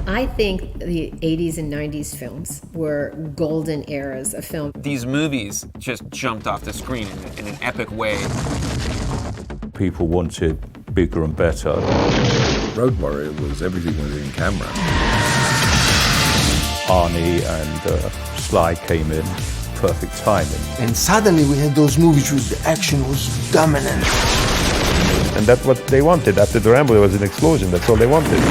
I think the 80s and 90s films were golden eras of film. These movies just jumped off the screen in an epic way. People wanted bigger and better. Road Warrior was everything was in camera. Arnie and Sly came in, perfect timing. And suddenly we had those movies where the action was dominant. And that's what they wanted. After the Rambo, there was an explosion. That's all they wanted.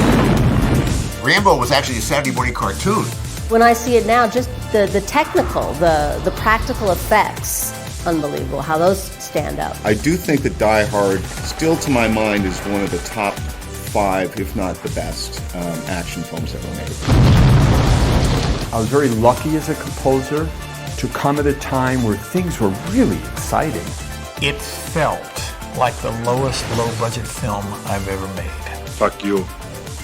Rambo was actually a Saturday morning cartoon. When I see it now, just the technical, the practical effects, unbelievable how those stand out. I do think that Die Hard, still to my mind, is one of the top 5, if not the best, action films ever made. I was very lucky as a composer to come at a time where things were really exciting. It felt like the lowest low-budget film I've ever made. Fuck you.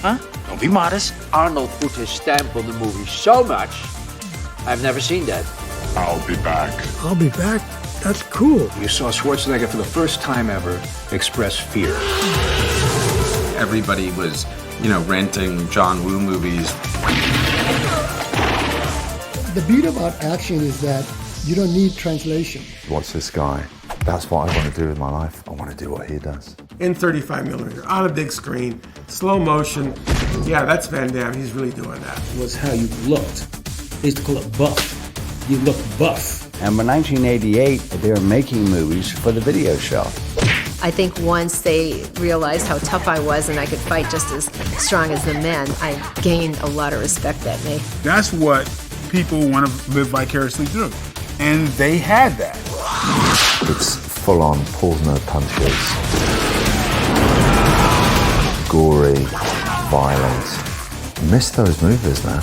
Huh? Don't be modest. Arnold put his stamp on the movie so much, I've never seen that. I'll be back. I'll be back? That's cool. You saw Schwarzenegger for the first time ever express fear. Everybody was, renting John Woo movies. The beauty about action is that you don't need translation. What's this guy? That's what I want to do with my life. I want to do what he does. In 35 millimeter, on a big screen, slow motion. Yeah, that's Van Damme. He's really doing that. It was how you looked. They used to call it buff. You look buff. And by 1988, they were making movies for the video shop. I think once they realized how tough I was and I could fight just as strong as the men, I gained a lot of respect at me. That's what people want to live vicariously through. And they had that. It's full-on pulls no punches. Gory, violent. Miss those movies now.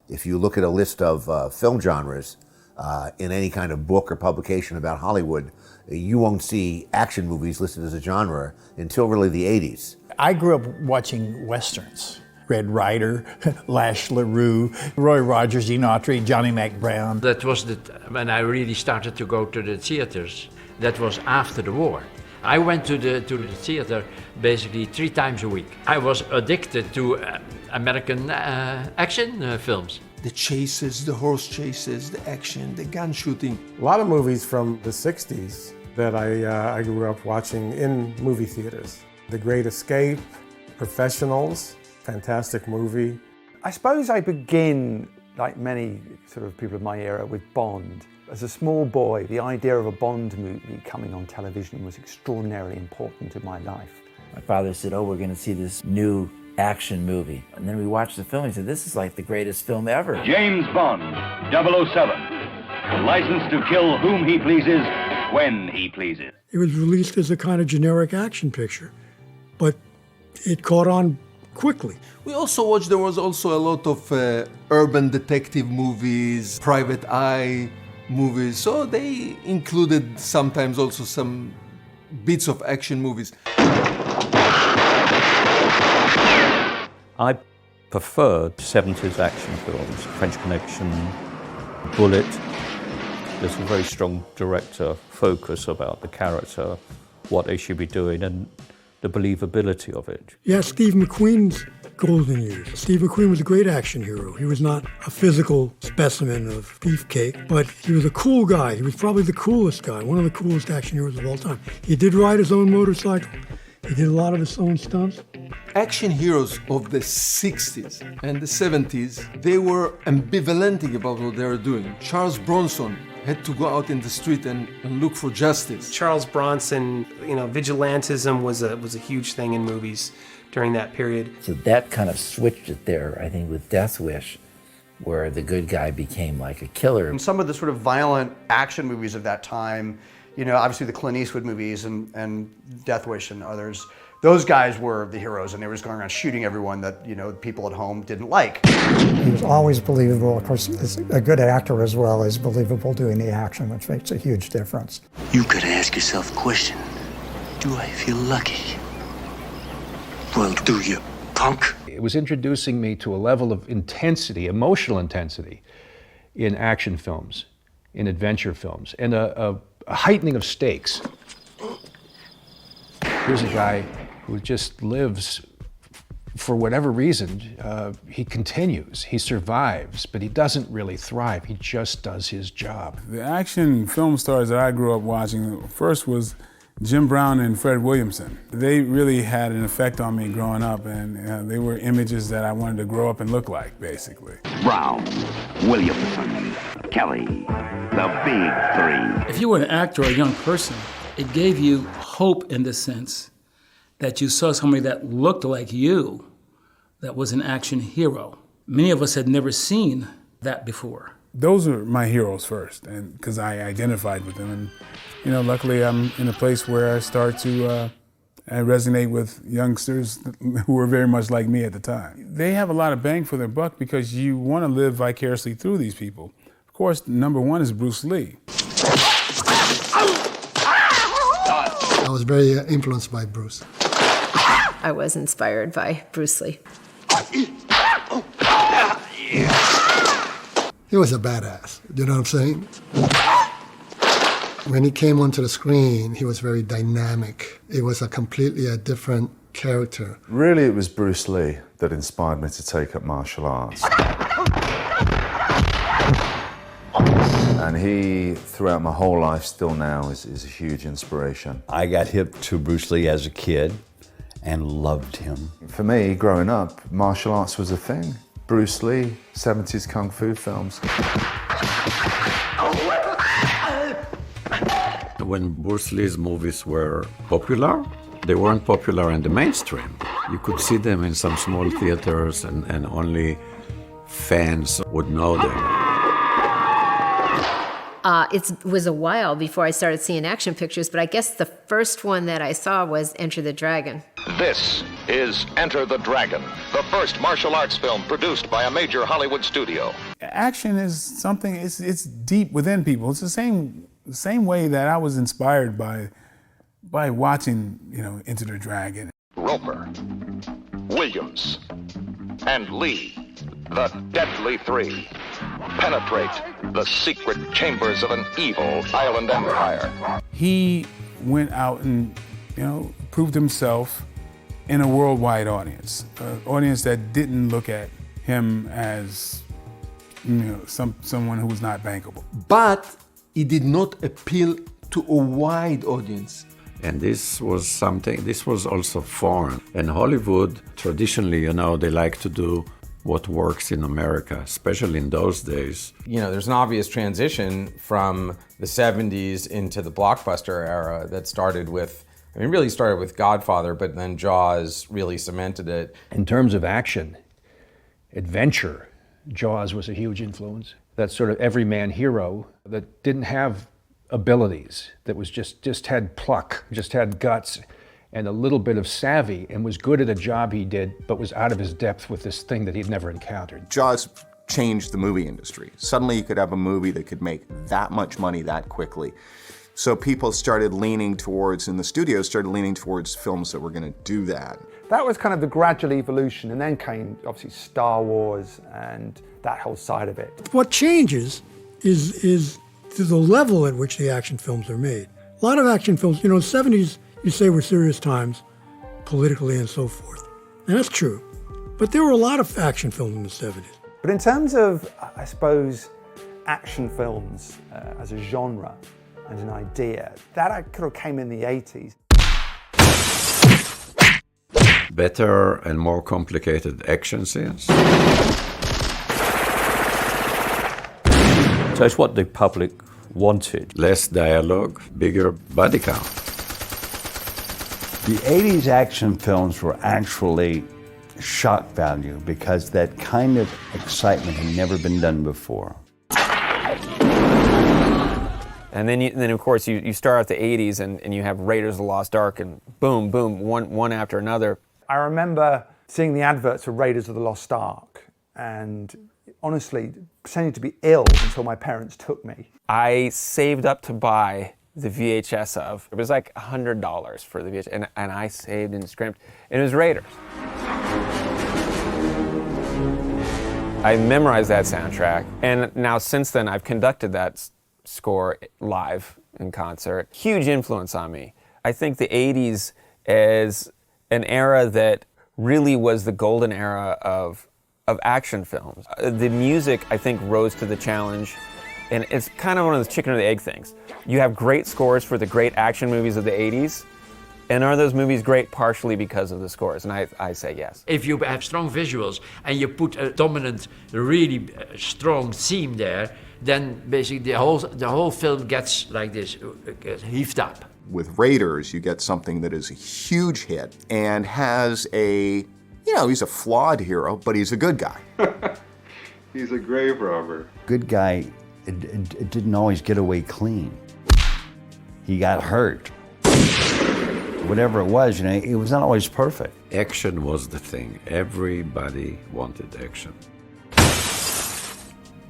If you look at a list of film genres in any kind of book or publication about Hollywood, you won't see action movies listed as a genre until really the 80s. I grew up watching Westerns. Red Ryder, Lash LaRue, Roy Rogers, Gene Autry, Johnny McBrown. That was when I really started to go to the theaters. That was after the war. I went to the theater basically 3 times a week. I was addicted to American action films. The chases, the horse chases, the action, the gun shooting. A lot of movies from the 60s that I grew up watching in movie theaters. The Great Escape, Professionals, fantastic movie. I suppose I begin, like many sort of people of my era, with Bond. As a small boy, the idea of a Bond movie coming on television was extraordinarily important in my life. My father said, oh, we're going to see this new action movie. And then we watched the film and he said, this is like the greatest film ever. James Bond, 007. Licensed to kill whom he pleases, when he pleases. It was released as a kind of generic action picture, but it caught on quickly. We also watched, there was also a lot of urban detective movies, private eye movies, so they included sometimes also some bits of action movies. I preferred 70s action films, French Connection, Bullet. There's a very strong director focus about the character, what they should be doing, and the believability of it. Yeah, Steve McQueen's golden years. Steve McQueen was a great action hero. He was not a physical specimen of beefcake, but he was a cool guy. He was probably the coolest guy, one of the coolest action heroes of all time. He did ride his own motorcycle. He did a lot of his own stunts. Action heroes of the 60s and the 70s, they were ambivalent about what they were doing. Charles Bronson had to go out in the street and look for justice. Charles Bronson, vigilantism was a huge thing in movies during that period. So that kind of switched it there, I think, with Death Wish, where the good guy became like a killer. And some of the sort of violent action movies of that time, obviously the Clint Eastwood movies and Death Wish and others, those guys were the heroes, and they were just going around shooting everyone that, people at home didn't like. He was always believable. Of course, a good actor as well is believable doing the action, which makes a huge difference. You've got to ask yourself a question. Do I feel lucky? Well, do you, punk? It was introducing me to a level of intensity, emotional intensity, in action films, in adventure films, and a heightening of stakes. Here's a guy who just lives, for whatever reason, he continues, he survives, but he doesn't really thrive, he just does his job. The action film stars that I grew up watching first was Jim Brown and Fred Williamson. They really had an effect on me growing up, and they were images that I wanted to grow up and look like, basically. Brown, Williamson, Kelly, the big three. If you were an actor or a young person, it gave you hope in the sense that you saw somebody that looked like you, that was an action hero. Many of us had never seen that before. Those are my heroes first, and because I identified with them. And you know, luckily I'm in a place where I start to resonate with youngsters who were very much like me at the time. They have a lot of bang for their buck because you want to live vicariously through these people. Of course, number one is Bruce Lee. I was very influenced by Bruce. I was inspired by Bruce Lee. He was a badass, you know what I'm saying? When he came onto the screen, he was very dynamic. It was a completely different character. Really, it was Bruce Lee that inspired me to take up martial arts. And he, throughout my whole life, still now, is a huge inspiration. I got hip to Bruce Lee as a kid and loved him. For me, growing up, martial arts was a thing. Bruce Lee, 70s kung fu films. When Bruce Lee's movies were popular, they weren't popular in the mainstream. You could see them in some small theaters and only fans would know them. It was a while before I started seeing action pictures, but I guess the first one that I saw was Enter the Dragon. This is Enter the Dragon, the first martial arts film produced by a major Hollywood studio. Action is something, it's deep within people. It's the same way that I was inspired by watching, you know, Enter the Dragon. Roper, Williams, and Lee, the deadly three, penetrate the secret chambers of an evil island empire. He went out and, you know, proved himself in a worldwide audience, an audience that didn't look at him as, you know, someone who was not bankable. But it did not appeal to a wide audience. And this was also foreign. And Hollywood, traditionally, you know, they like to do what works in America, especially in those days. You know, there's an obvious transition from the 70s into the blockbuster era that started with, I mean, really started with Godfather, but then Jaws really cemented it. In terms of action, adventure, Jaws was a huge influence. That sort of everyman hero that didn't have abilities, that was just had pluck, just had guts, and a little bit of savvy, and was good at a job he did, but was out of his depth with this thing that he'd never encountered. Jaws changed the movie industry. Suddenly you could have a movie that could make that much money that quickly. So people started leaning towards, and the studios started leaning towards films that were gonna do that. That was kind of the gradual evolution, and then came obviously Star Wars and that whole side of it. What changes is the level at which the action films are made. A lot of action films, you know, the 70s, you say were serious times, politically and so forth. And that's true. But there were a lot of action films in the 70s. But in terms of, I suppose, action films as a genre and an idea, that kind of came in the 80s. Better and more complicated action scenes. So it's what the public wanted. Less dialogue, bigger body count. The 80s action films were actually shock value because that kind of excitement had never been done before. And then of course, you start out the 80s and you have Raiders of the Lost Ark and boom, boom, one after another. I remember seeing the adverts for Raiders of the Lost Ark and honestly pretending to be ill until my parents took me. I saved up to buy the VHS of, it was like $100 for the VHS, and I saved and scrimped, and it was Raiders. I memorized that soundtrack, and now since then I've conducted that score live in concert. Huge influence on me. I think the 80s is an era that really was the golden era of action films. The music, I think, rose to the challenge, and it's kind of one of those chicken or the egg things. You have great scores for the great action movies of the 80s, and are those movies great partially because of the scores? And I say yes. If you have strong visuals and you put a dominant, really strong theme there, then basically the whole film gets like this, heaved up. With Raiders, you get something that is a huge hit and has a, he's a flawed hero, but he's a good guy. He's a grave robber. Good guy, it didn't always get away clean. He got hurt. Whatever it was, it was not always perfect. Action was the thing. Everybody wanted action.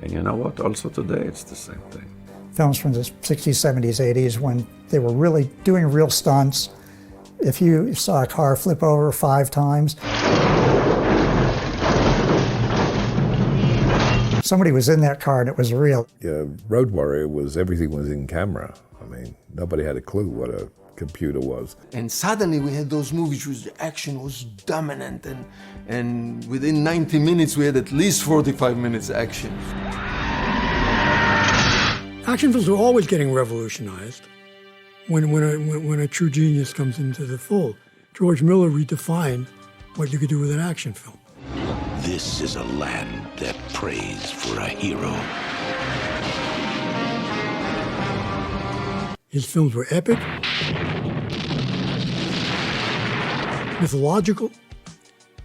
And you know what? Also today, it's the same thing. Films from the 60s, 70s, 80s, when they were really doing real stunts. If you saw a car flip over 5 times, somebody was in that car and it was real. Yeah, Road Warrior everything was in camera. I mean, nobody had a clue what a computer was. And suddenly we had those movies where the action was dominant, and within 90 minutes we had at least 45 minutes action. Action films are always getting revolutionized when a true genius comes into the fold. George Miller redefined what you could do with an action film. This is a land that prays for a hero. His films were epic, mythological.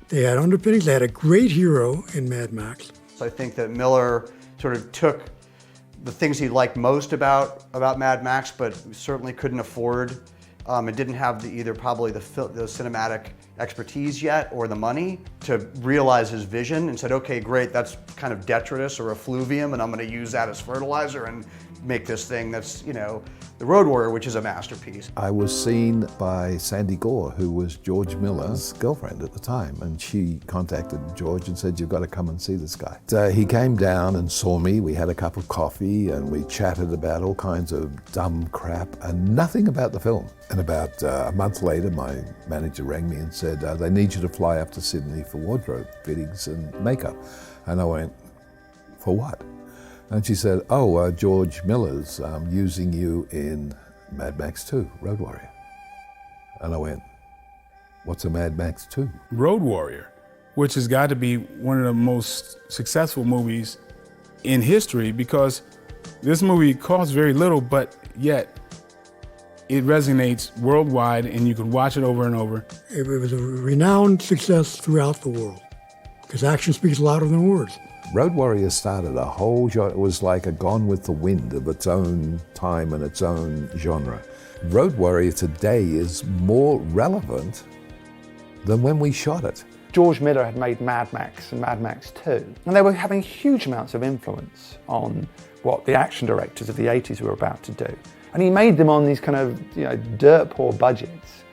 They had underpinnings. They had a great hero in Mad Max. So I think that Miller sort of took the things he liked most about Mad Max, but certainly couldn't afford. It didn't have either probably the cinematic expertise yet or the money to realize his vision, and said, okay, great, that's kind of detritus or effluvium, and I'm going to use that as fertilizer and make this thing that's, the Road Warrior, which is a masterpiece. I was seen by Sandy Gore, who was George Miller's girlfriend at the time, and she contacted George and said, you've got to come and see this guy. So he came down and saw me, we had a cup of coffee, and we chatted about all kinds of dumb crap and nothing about the film. And about a month later, my manager rang me and said, they need you to fly up to Sydney for wardrobe fittings and makeup. And I went, for what? And she said, George Miller's using you in Mad Max 2, Road Warrior. And I went, what's a Mad Max 2? Road Warrior, which has got to be one of the most successful movies in history, because this movie costs very little, but yet it resonates worldwide and you can watch it over and over. It was a renowned success throughout the world, because action speaks louder than words. Road Warrior started a whole genre. It was like a Gone with the Wind of its own time and its own genre. Road Warrior today is more relevant than when we shot it. George Miller had made Mad Max and Mad Max 2, and they were having huge amounts of influence on what the action directors of the 80s were about to do. And he made them on these kind of, dirt poor budgets.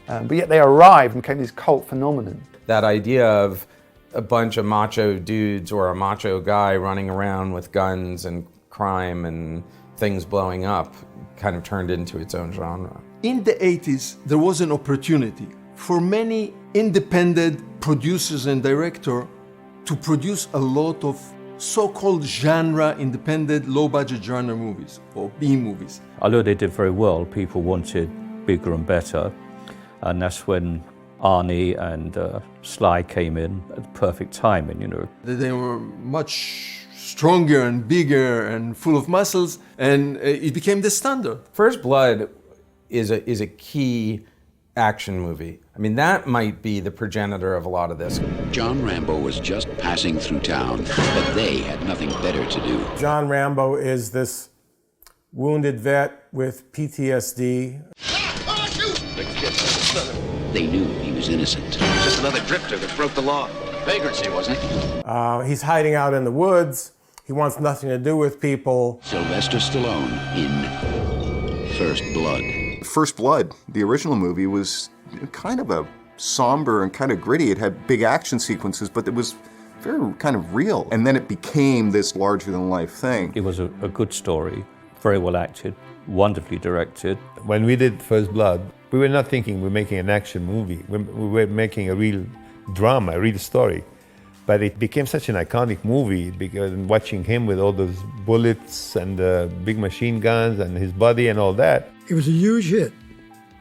But yet they arrived and became this cult phenomenon. That idea of a bunch of macho dudes or a macho guy running around with guns and crime and things blowing up kind of turned into its own genre. In the 80s, there was an opportunity for many independent producers and directors to produce a lot of so-called genre, independent, low-budget genre movies or B-movies. Although they did very well, people wanted bigger and better, and that's when Arnie and Sly came in at the perfect timing, They were much stronger and bigger and full of muscles, and it became the standard. First Blood is a key action movie. I mean, that might be the progenitor of a lot of this. John Rambo was just passing through town, but they had nothing better to do. John Rambo is this wounded vet with PTSD. They knew he was innocent. Just another drifter that broke the law. Vagrancy, wasn't he? He's hiding out in the woods. He wants nothing to do with people. Sylvester Stallone in First Blood. First Blood, the original movie, was kind of a somber and kind of gritty. It had big action sequences, but it was very kind of real. And then it became this larger-than-life thing. It was a good story, very well acted, wonderfully directed. When we did First Blood, we were not thinking we're making an action movie. We were making a real drama, a real story. But it became such an iconic movie because watching him with all those bullets and big machine guns and his body and all that. It was a huge hit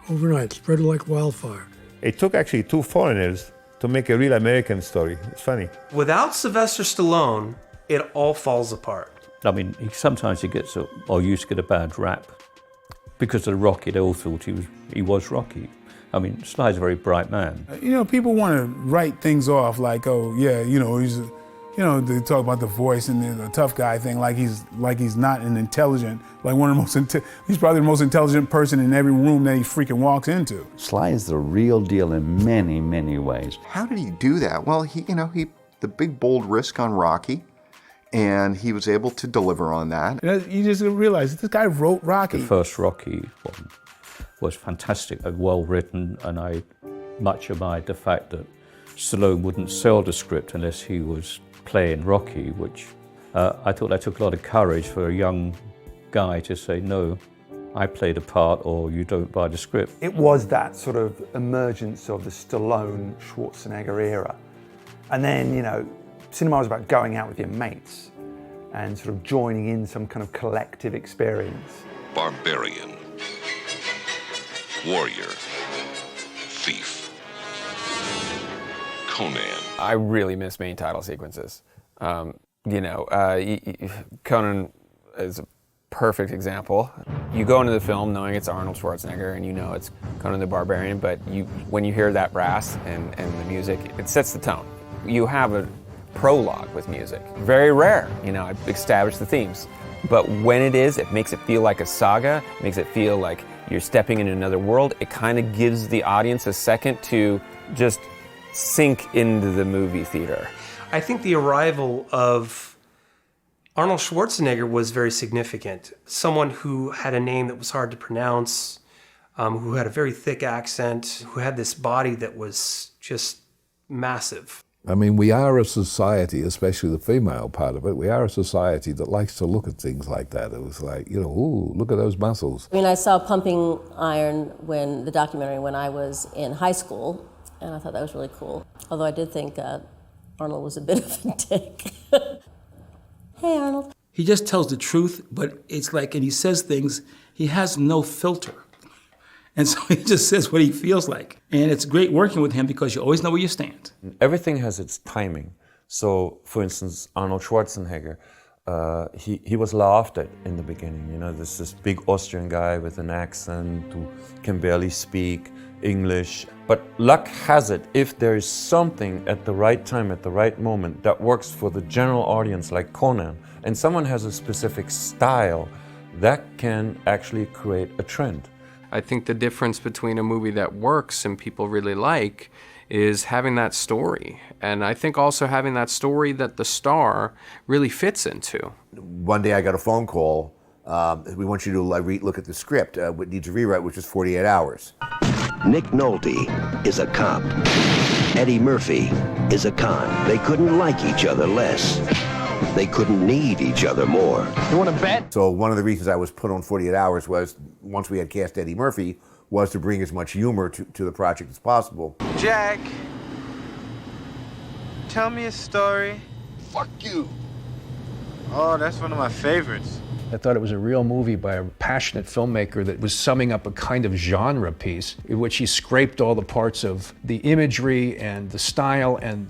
overnight, spread like wildfire. It took actually 2 foreigners to make a real American story. It's funny. Without Sylvester Stallone, it all falls apart. I mean, sometimes he gets, or used to get a bad rap. Because of Rocky, they all thought he was Rocky. I mean, Sly's a very bright man. You know, people want to write things off like, oh yeah, you know, they talk about the voice and the tough guy thing like he's not an intelligent, like one of the most, he's probably the most intelligent person in every room that he freaking walks into. Sly is the real deal in many, many ways. How did he do that? Well, he the big bold risk on Rocky, and he was able to deliver on that. You just realize this guy wrote Rocky. The first Rocky one was fantastic, well written, and I much admired the fact that Stallone wouldn't sell the script unless he was playing Rocky, which I thought that took a lot of courage for a young guy to say, no, I play the part or you don't buy the script. It was that sort of emergence of the Stallone, Schwarzenegger era. And then, you know, cinema was about going out with your mates and sort of joining in some kind of collective experience. Barbarian, warrior, thief, Conan. I really miss main title sequences. You know, Conan is a perfect example. You go into the film knowing it's Arnold Schwarzenegger and you know it's Conan the Barbarian, but when you hear that brass and the music, it sets the tone. You have a prologue with music. Very rare, you know, I've established the themes. But when it makes it feel like a saga, makes it feel like you're stepping into another world. It kind of gives the audience a second to just sink into the movie theater. I think the arrival of Arnold Schwarzenegger was very significant. Someone who had a name that was hard to pronounce, who had a very thick accent, who had this body that was just massive. I mean, we are a society, especially the female part of it, we are a society that likes to look at things like that. It was like, you know, ooh, look at those muscles. I mean, I saw Pumping Iron, the documentary, when I was in high school, and I thought that was really cool. Although I did think Arnold was a bit of a dick. Hey, Arnold. He just tells the truth, but it's like, and he says things, he has no filter. And so he just says what he feels like. And it's great working with him because you always know where you stand. Everything has its timing. So, for instance, Arnold Schwarzenegger, he was laughed at in the beginning. You know, this big Austrian guy with an accent who can barely speak English. But luck has it, if there is something at the right time, at the right moment, that works for the general audience, like Conan, and someone has a specific style, that can actually create a trend. I think the difference between a movie that works and people really like is having that story. And I think also having that story that the star really fits into. One day I got a phone call. We want you to look at the script. It needs a rewrite, which is 48 hours. Nick Nolte is a cop. Eddie Murphy is a con. They couldn't like each other less. They couldn't need each other more. You want to bet? So one of the reasons I was put on 48 hours was, once we had cast Eddie Murphy, was to bring as much humor to the project as possible. Jack, tell me a story. Fuck you. Oh, that's one of my favorites. I thought it was a real movie by a passionate filmmaker that was summing up a kind of genre piece in which he scraped all the parts of the imagery and the style and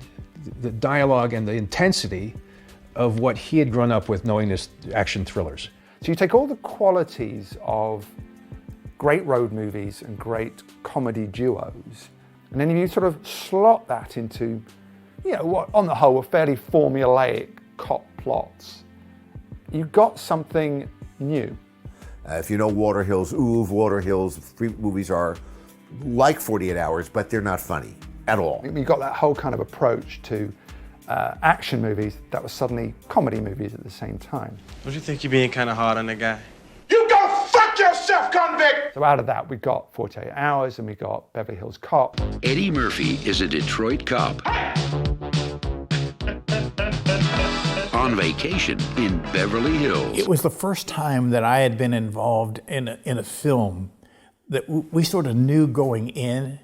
the dialogue and the intensity of what he had grown up with, knowing as action thrillers. So you take all the qualities of great road movies and great comedy duos, and then you sort of slot that into, you know, what on the whole are fairly formulaic cop plots. You got something new. If you know Water Hills, Water Hills movies are like 48 Hours, but they're not funny at all. You got that whole kind of approach to action movies that were suddenly comedy movies at the same time. Don't you think you're being kind of hard on the guy? You go fuck yourself, convict! So out of that, we got 48 Hours and we got Beverly Hills Cop. Eddie Murphy is a Detroit cop. on vacation in Beverly Hills. It was the first time that I had been involved in a film that we sort of knew going in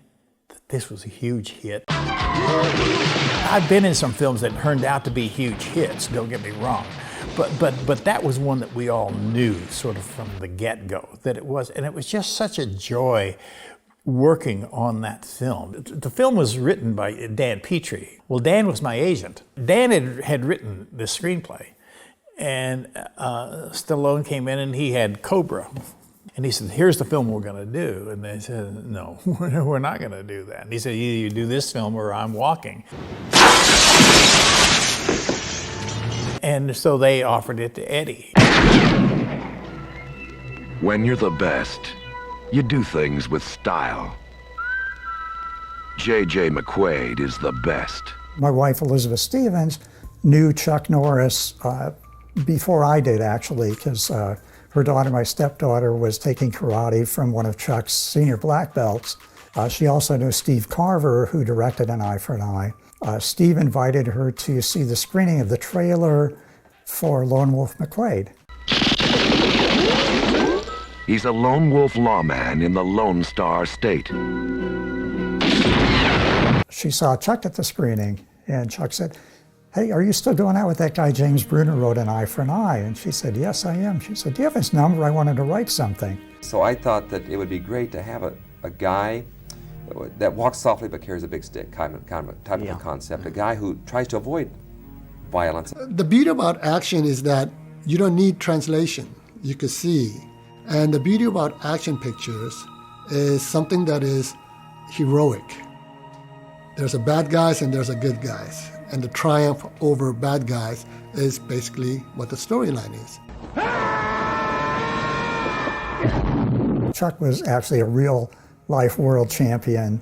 that this was a huge hit. I've been in some films that turned out to be huge hits, don't get me wrong. But that was one that we all knew sort of from the get-go that it was. And it was just such a joy working on that film. The film was written by Dan Petrie. Well, Dan was my agent. Dan had written the screenplay. And Stallone came in and he had Cobra. And he said, here's the film we're going to do. And they said, no, we're not going to do that. And he said, either you do this film or I'm walking. And so they offered it to Eddie. When you're the best, you do things with style. J.J. McQuaid is the best. My wife, Elizabeth Stevens, knew Chuck Norris before I did, actually, because her daughter, my stepdaughter, was taking karate from one of Chuck's senior black belts. She also knew Steve Carver, who directed An Eye for an Eye. Steve invited her to see the screening of the trailer for Lone Wolf McQuade. He's a lone wolf lawman in the Lone Star State. She saw Chuck at the screening, and Chuck said, hey, are you still going out with that guy James Bruner wrote An Eye for an Eye? And she said, yes, I am. She said, do you have his number? I wanted to write something. So I thought that it would be great to have a guy that walks softly but carries a big stick, kind of a concept. A guy who tries to avoid violence. The beauty about action is that you don't need translation. You can see. And the beauty about action pictures is something that is heroic. There's a bad guys and there's a good guys. And the triumph over bad guys is basically what the storyline is. Chuck was actually a real life world champion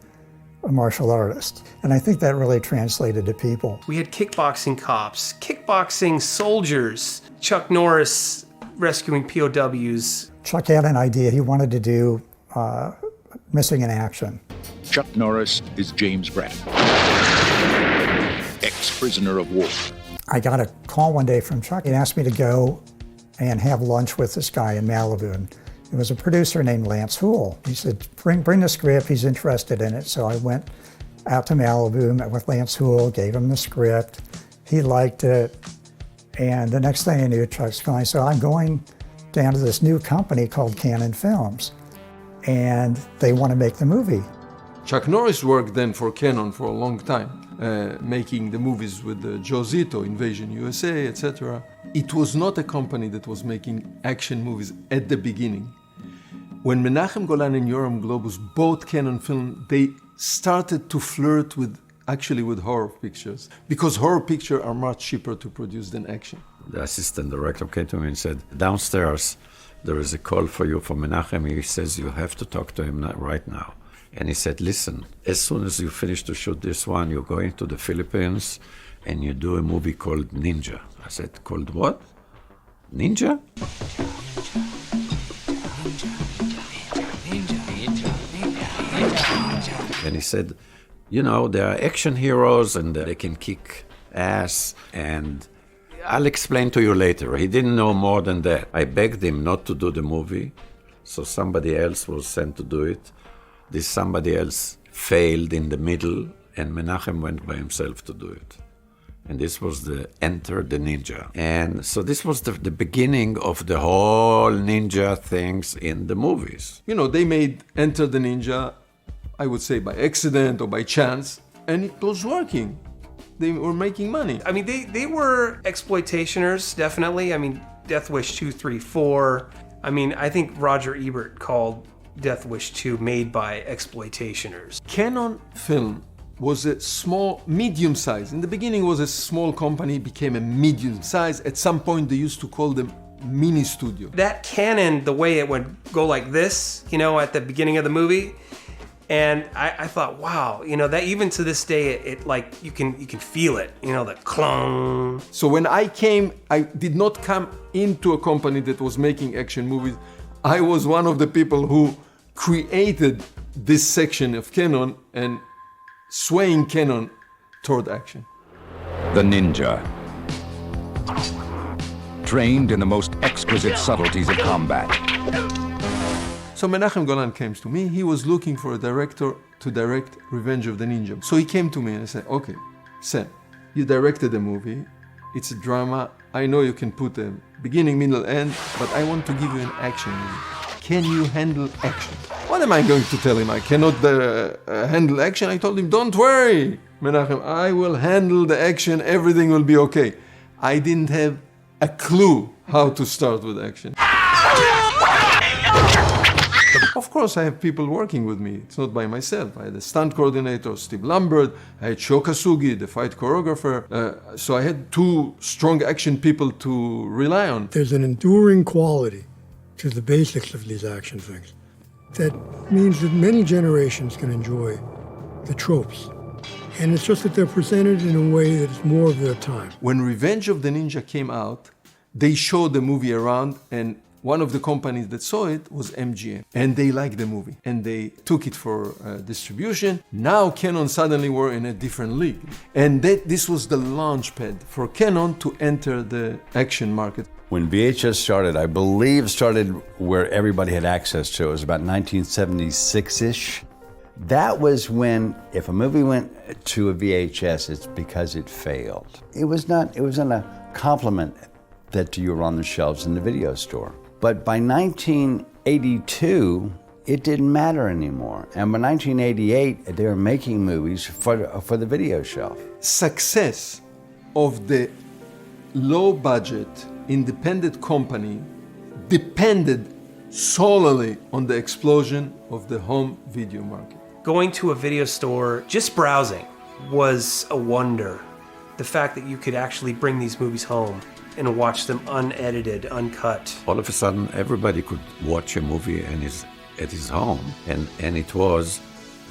martial artist. And I think that really translated to people. We had kickboxing cops, kickboxing soldiers, Chuck Norris rescuing POWs. Chuck had an idea. He wanted to do Missing in Action. Chuck Norris is James Grant, ex-prisoner of war. I got a call one day from Chuck. He asked me to go and have lunch with this guy in Malibu. And it was a producer named Lance Houle. He said, bring the script, he's interested in it. So I went out to Malibu, met with Lance Houle, gave him the script. He liked it. And the next thing I knew, Chuck's calling. So I'm going down to this new company called Cannon Films. And they want to make the movie. Chuck Norris worked then for Cannon for a long time, making the movies with Joe Zito, Invasion USA, etc. It was not a company that was making action movies at the beginning. When Menachem Golan and Yoram Globus bought Cannon Film, they started to flirt with horror pictures, because horror pictures are much cheaper to produce than action. The assistant director came to me and said, downstairs, there is a call for you from Menachem. He says you have to talk to him right now. And he said, listen, as soon as you finish to shoot this one, you're going to the Philippines and you do a movie called Ninja. I said, called what? Ninja? And he said, you know, there are action heroes and they can kick ass, and I'll explain to you later. He didn't know more than that. I begged him not to do the movie, so somebody else was sent to do it. This somebody else failed in the middle, and Menachem went by himself to do it. And this was the Enter the Ninja. And so this was the beginning of the whole ninja things in the movies. You know, they made Enter the Ninja, I would say by accident or by chance, and it was working. They were making money. I mean, they were exploitationers, definitely. I mean, Death Wish 2, 3, 4. I mean, I think Roger Ebert called Death Wish 2 made by exploitationers. Cannon Film was a small, medium size. In the beginning, it was a small company, became a medium size. At some point, they used to call them mini studio. That cannon, the way it would go like this, you know, at the beginning of the movie, and I thought, wow, you know, that even to this day, it like you can feel it, you know, the clong. So when I came, I did not come into a company that was making action movies. I was one of the people who created this section of Cannon and swaying Cannon toward action. The Ninja. trained in the most exquisite subtleties of combat. So Menachem Golan came to me. He was looking for a director to direct Revenge of the Ninja. So he came to me and I said, okay, Sam, you directed a movie. It's a drama. I know you can put a beginning, middle, end, but I want to give you an action movie. Can you handle action? What am I going to tell him? I cannot handle action. I told him, don't worry, Menachem, I will handle the action. Everything will be okay. I didn't have a clue how to start with action. Of course, I have people working with me. It's not by myself. I had a stunt coordinator, Steve Lambert. I had Shoka Sugi, the fight choreographer. So I had two strong action people to rely on. There's an enduring quality to the basics of these action things that means that many generations can enjoy the tropes. And it's just that they're presented in a way that is more of their time. When Revenge of the Ninja came out, they showed the movie around, and one of the companies that saw it was MGM, and they liked the movie, and they took it for distribution. Now Canon suddenly were in a different league, and this was the launch pad for Canon to enter the action market. When VHS started, I believe started where everybody had access to it. It was about 1976-ish. That was when, if a movie went to a VHS, it's because it failed. It wasn't a compliment that you were on the shelves in the video store. But by 1982, it didn't matter anymore. And by 1988, they were making movies for the video shelf. Success of the low-budget independent company depended solely on the explosion of the home video market. Going to a video store, just browsing, was a wonder. The fact that you could actually bring these movies home and watch them unedited, uncut. All of a sudden, everybody could watch a movie at his home, and it was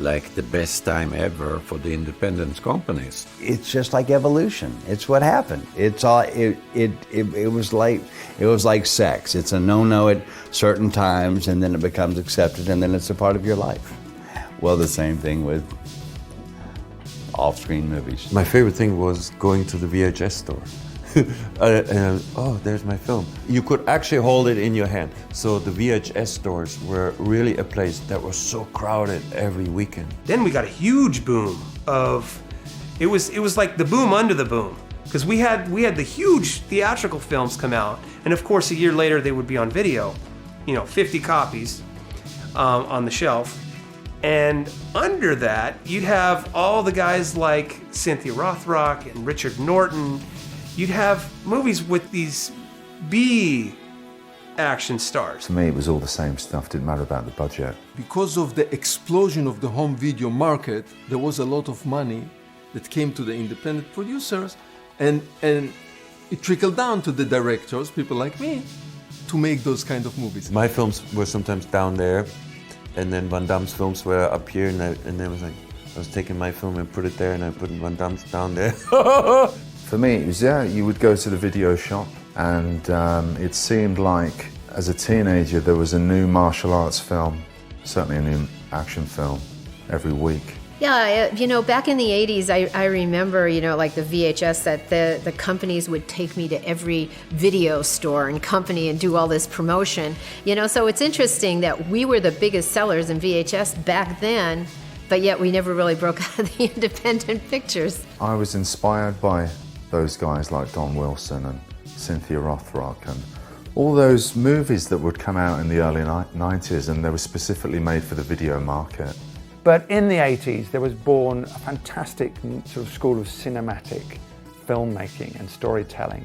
like the best time ever for the independent companies. It's just like evolution. It's what happened. It was like sex. It's a no-no at certain times, and then it becomes accepted, and then it's a part of your life. Well, the same thing with off-screen movies. My favorite thing was going to the VHS store. Oh, there's my film. You could actually hold it in your hand. So the VHS stores were really a place that was so crowded every weekend. Then we got a huge boom of, it was like the boom under the boom. Because we had the huge theatrical films come out, and of course a year later they would be on video, 50 copies on the shelf. And under that, you'd have all the guys like Cynthia Rothrock and Richard Norton. You'd have movies with these B action stars. For me, it was all the same stuff, didn't matter about the budget. Because of the explosion of the home video market, there was a lot of money that came to the independent producers, and it trickled down to the directors, people like me, to make those kind of movies. My films were sometimes down there, and then Van Damme's films were up here, and then was like, I was taking my film and put it there, and I put Van Damme's down there. For me, it was, you would go to the video shop, and it seemed like, as a teenager, there was a new martial arts film, certainly a new action film, every week. Yeah, back in the 80s, I remember, like the VHS, that the companies would take me to every video store and company and do all this promotion. So it's interesting that we were the biggest sellers in VHS back then, but yet we never really broke out of the independent pictures. I was inspired by those guys like Don Wilson and Cynthia Rothrock and all those movies that would come out in the early 90s, and they were specifically made for the video market. But in the 80s, there was born a fantastic sort of school of cinematic filmmaking and storytelling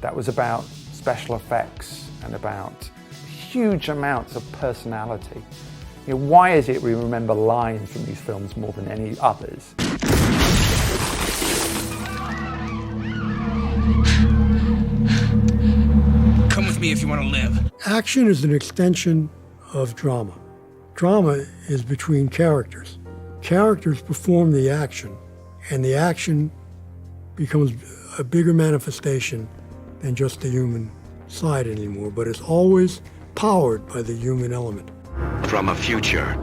that was about special effects and about huge amounts of personality. Why is it we remember lines from these films more than any others? Come with me if you want to live. Action is an extension of drama. Drama is between characters. Characters perform the action, and the action becomes a bigger manifestation than just the human side anymore, but it's always powered by the human element. From a future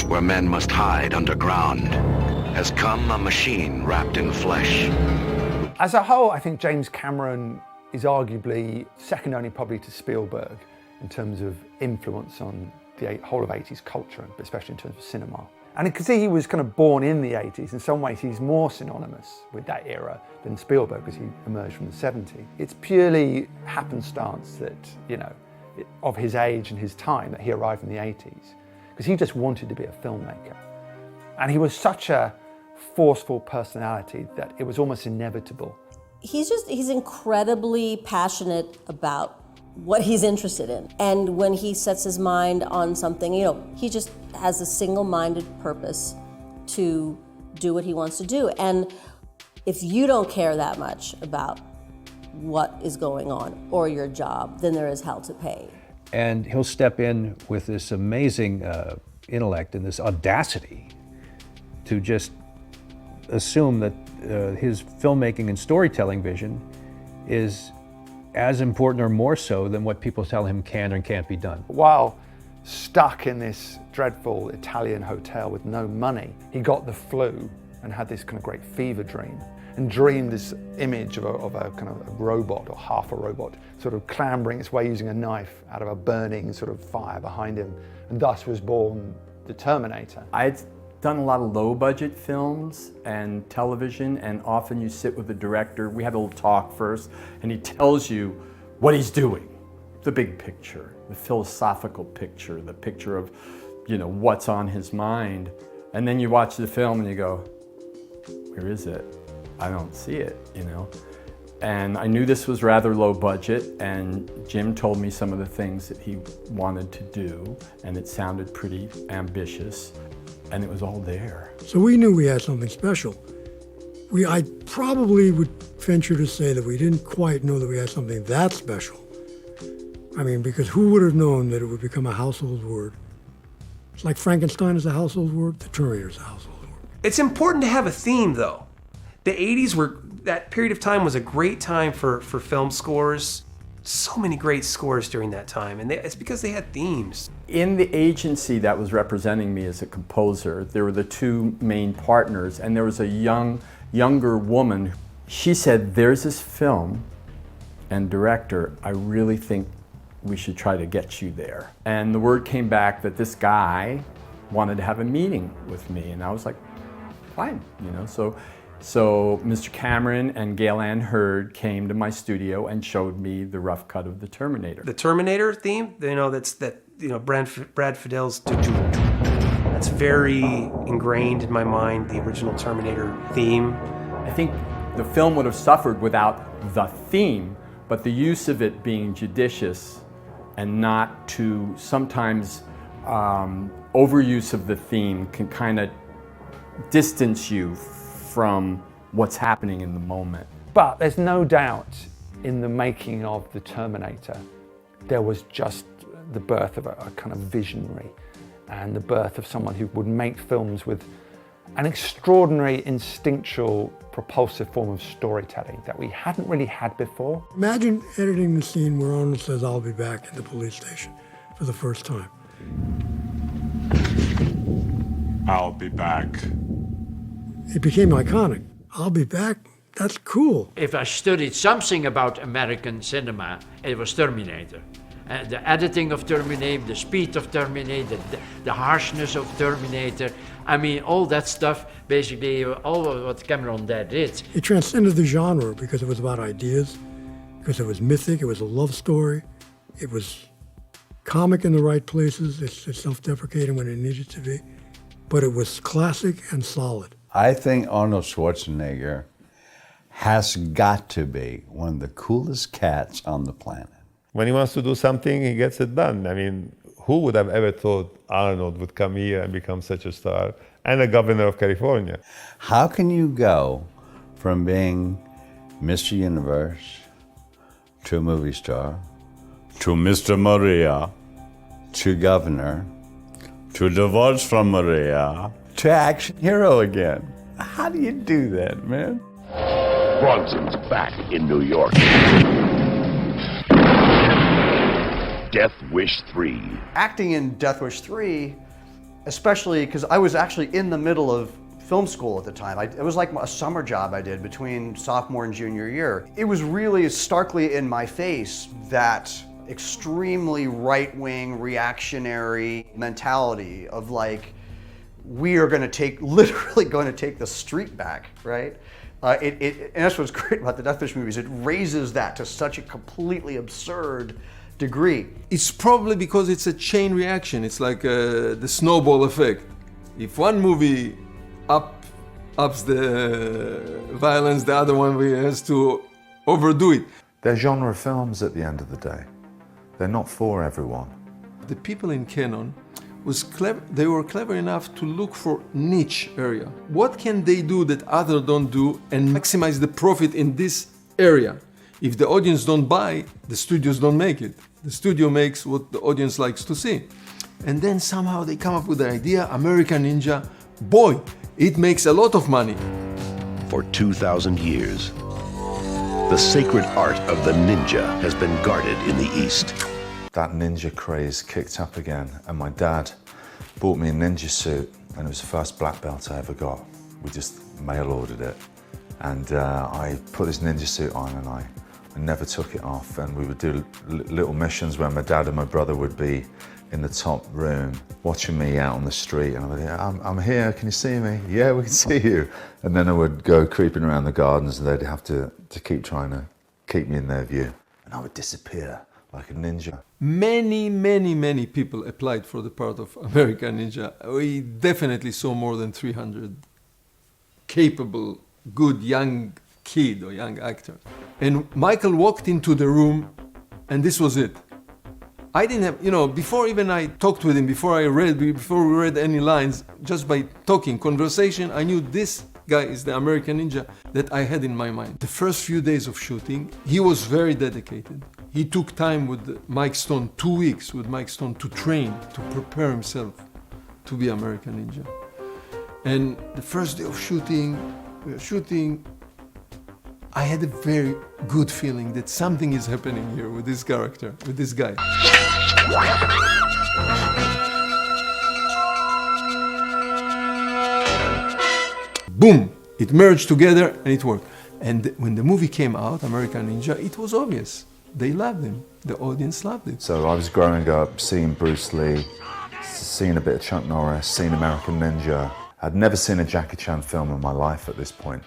where men must hide underground has come a machine wrapped in flesh. As a whole, I think James Cameron is arguably second only probably to Spielberg in terms of influence on the whole of 80s culture, especially in terms of cinema. And because he was kind of born in the 80s, in some ways he's more synonymous with that era than Spielberg because he emerged from the 70s. It's purely happenstance that, you know, of his age and his time that he arrived in the 80s, because he just wanted to be a filmmaker. And he was such a forceful personality that it was almost inevitable. He's incredibly passionate about what he's interested in. And when he sets his mind on something, you know, he just has a single-minded purpose to do what he wants to do. And if you don't care that much about what is going on or your job, then there is hell to pay. And he'll step in with this amazing intellect and this audacity to just assume that his filmmaking and storytelling vision is as important or more so than what people tell him can and can't be done. While stuck in this dreadful Italian hotel with no money, he got the flu and had this kind of great fever dream and dreamed this image of a kind of a robot or half a robot sort of clambering its way using a knife out of a burning sort of fire behind him, and thus was born the Terminator. I'd done a lot of low-budget films and television, and often you sit with the director. We have a little talk first, and he tells you what he's doing. The big picture, the philosophical picture, the picture of, you know, what's on his mind. And then you watch the film and you go, where is it? I don't see it, you know? And I knew this was rather low budget, and Jim told me some of the things that he wanted to do, and it sounded pretty ambitious. And it was all there. So we knew we had something special. I probably would venture to say that we didn't quite know that we had something that special. I mean, because who would have known that it would become a household word? It's like Frankenstein is a household word, the Terminator is a household word. It's important to have a theme, though. The 80s that period of time was a great time for film scores. So many great scores during that time, and it's because they had themes. In the agency that was representing me as a composer, there were the two main partners, and there was a younger woman. She said, there's this film and director, I really think we should try to get you there. And the word came back that this guy wanted to have a meeting with me, and I was like, fine, you know. So Mr. Cameron and Gail Ann Hurd came to my studio and showed me the rough cut of the Terminator. The Terminator theme, you know, Brad Fidel's that's very ingrained in my mind, the original Terminator theme. I think the film would have suffered without the theme, but the use of it being judicious and not to sometimes overuse of the theme can kind of distance you from what's happening in the moment. But there's no doubt in the making of the Terminator, there was just the birth of a kind of visionary and the birth of someone who would make films with an extraordinary instinctual propulsive form of storytelling that we hadn't really had before. Imagine editing the scene where Arnold says, I'll be back in the police station for the first time. I'll be back. It became iconic. I'll be back. That's cool. If I studied something about American cinema, it was Terminator. The editing of Terminator, the speed of Terminator, the harshness of Terminator. I mean, all that stuff, basically, all of what Cameron did. It transcended the genre because it was about ideas, because it was mythic, it was a love story, it was comic in the right places, it's self-deprecating when it needed to be, but it was classic and solid. I think Arnold Schwarzenegger has got to be one of the coolest cats on the planet. When he wants to do something, he gets it done. I mean, who would have ever thought Arnold would come here and become such a star and a governor of California? How can you go from being Mr. Universe to a movie star, to Mr. Maria, to governor, to divorce from Maria, to action hero again? How do you do that, man? Bronson's back in New York. Death Wish 3. Acting in Death Wish 3, especially because I was actually in the middle of film school at the time. It was like a summer job I did between sophomore and junior year. It was really starkly in my face that extremely right-wing, reactionary mentality of like, we are literally going to take the street back, right? And that's what's great about the Death Wish movies. It raises that to such a completely absurd degree. It's probably because it's a chain reaction. It's like the snowball effect. If one movie ups the violence, the other one has to overdo it. They're genre films at the end of the day. They're not for everyone. The people in Canon they were clever enough to look for niche area. What can they do that others don't do and maximize the profit in this area? If the audience don't buy, the studios don't make it. The studio makes what the audience likes to see. And then somehow they come up with the idea, American Ninja, boy, it makes a lot of money. For 2,000 years, the sacred art of the ninja has been guarded in the East. That ninja craze kicked up again, and my dad bought me a ninja suit, and it was the first black belt I ever got. We just mail ordered it, and I put this ninja suit on, and I never took it off. And we would do little missions where my dad and my brother would be in the top room watching me out on the street, and I would say, I'm here, can you see me? Yeah, we can see you. And then I would go creeping around the gardens, and they'd have to keep trying to keep me in their view. And I would disappear like a ninja. Many people applied for the part of American Ninja. We definitely saw more than 300 capable, good young kid or young actor. And Michael walked into the room, and this was it. I didn't have, before even I talked with him, before we read any lines, just by talking, conversation, I knew this guy is the American Ninja that I had in my mind. The first few days of shooting, he was very dedicated. He took time with Mike Stone, 2 weeks with Mike Stone to train, to prepare himself to be American Ninja. And the first day of shooting, I had a very good feeling that something is happening here with this character, with this guy. Boom! It merged together and it worked. And when the movie came out, American Ninja, it was obvious. They loved him. The audience loved it. So I was growing up seeing Bruce Lee, seeing a bit of Chuck Norris, seeing American Ninja. I'd never seen a Jackie Chan film in my life at this point.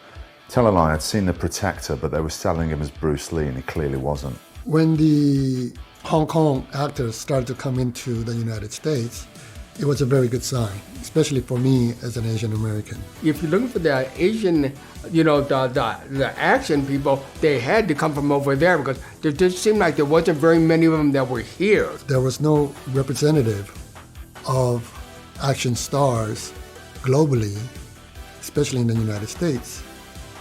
Tell a lie, I'd seen The Protector, but they were selling him as Bruce Lee, and he clearly wasn't. When the Hong Kong actors started to come into the United States, it was a very good sign, especially for me as an Asian American. If you're looking for the Asian, the action people, they had to come from over there because there just seemed like there wasn't very many of them that were here. There was no representative of action stars globally, especially in the United States.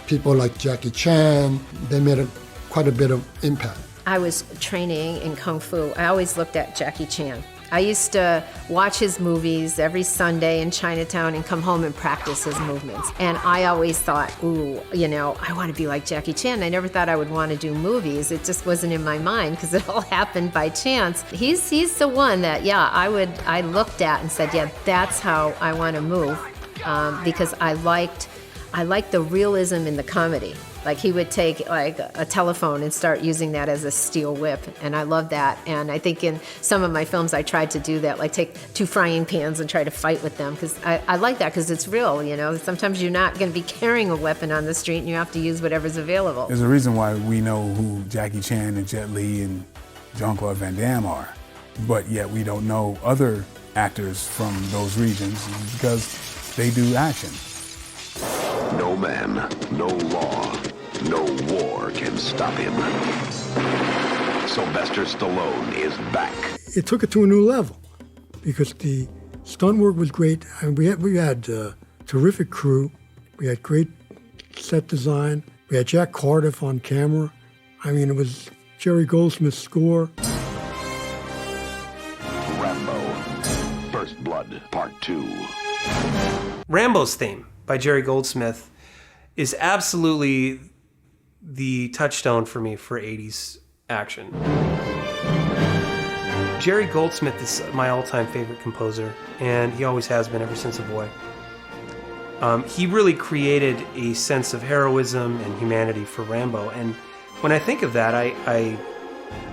People like Jackie Chan, they made quite a bit of impact. I was training in Kung Fu. I always looked at Jackie Chan. I used to watch his movies every Sunday in Chinatown and come home and practice his movements. And I always thought, ooh, I want to be like Jackie Chan. I never thought I would want to do movies. It just wasn't in my mind because it all happened by chance. He's the one that, I looked at and said, yeah, that's how I want to move because I liked the realism in the comedy. Like he would take like a telephone and start using that as a steel whip, and I love that. And I think in some of my films I tried to do that, like take 2 frying pans and try to fight with them, because I like that because it's real, Sometimes you're not going to be carrying a weapon on the street and you have to use whatever's available. There's a reason why we know who Jackie Chan and Jet Li and Jean-Claude Van Damme are, but yet we don't know other actors from those regions because they do action. No man, no law, no war can stop him. Sylvester Stallone is back. It took it to a new level because the stunt work was great. And we had a terrific crew. We had great set design. We had Jack Cardiff on camera. It was Jerry Goldsmith's score. Rambo, First Blood, Part 2. Rambo's theme by Jerry Goldsmith is absolutely the touchstone for me for 80s action. Jerry Goldsmith is my all-time favorite composer, and he always has been ever since a boy. He really created a sense of heroism and humanity for Rambo. And when I think of that,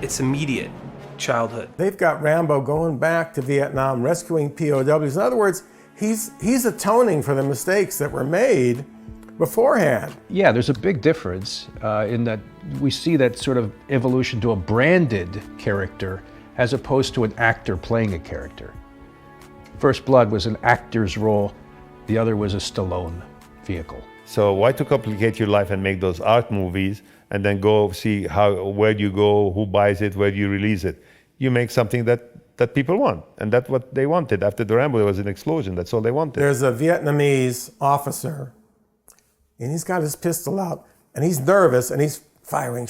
it's immediate childhood. They've got Rambo going back to Vietnam, rescuing POWs. In other words, he's atoning for the mistakes that were made beforehand. Yeah, there's a big difference in that we see that sort of evolution to a branded character as opposed to an actor playing a character. First Blood was an actor's role, the other was a Stallone vehicle. So why to complicate your life and make those art movies and then go see where do you go, who buys it, where do you release it? You make something that people want, and that's what they wanted. After the Rambo, there was an explosion, that's all they wanted. There's a Vietnamese officer, and he's got his pistol out, and he's nervous, and he's firing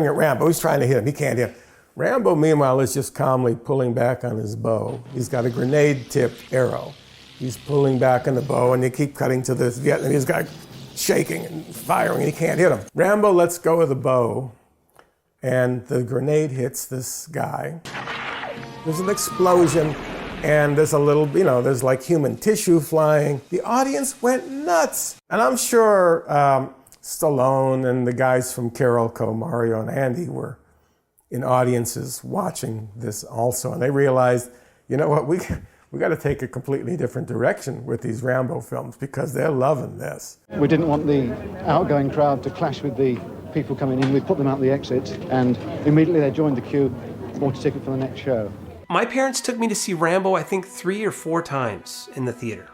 at Rambo. He's trying to hit him, he can't hit him. Rambo, meanwhile, is just calmly pulling back on his bow. He's got a grenade-tipped arrow. He's pulling back on the bow, and they keep cutting to this Vietnamese guy shaking and firing, and he can't hit him. Rambo lets go of the bow, and the grenade hits this guy. There's an explosion, and there's a little, there's like human tissue flying. The audience went nuts. And I'm sure Stallone and the guys from Carolco, Mario and Andy, were in audiences watching this also. And they realized, you know what, we got to take a completely different direction with these Rambo films because they're loving this. We didn't want the outgoing crowd to clash with the people coming in. We put them out the exit, and immediately they joined the queue, bought a ticket for the next show. My parents took me to see Rambo, I think 3 or 4 times in the theater.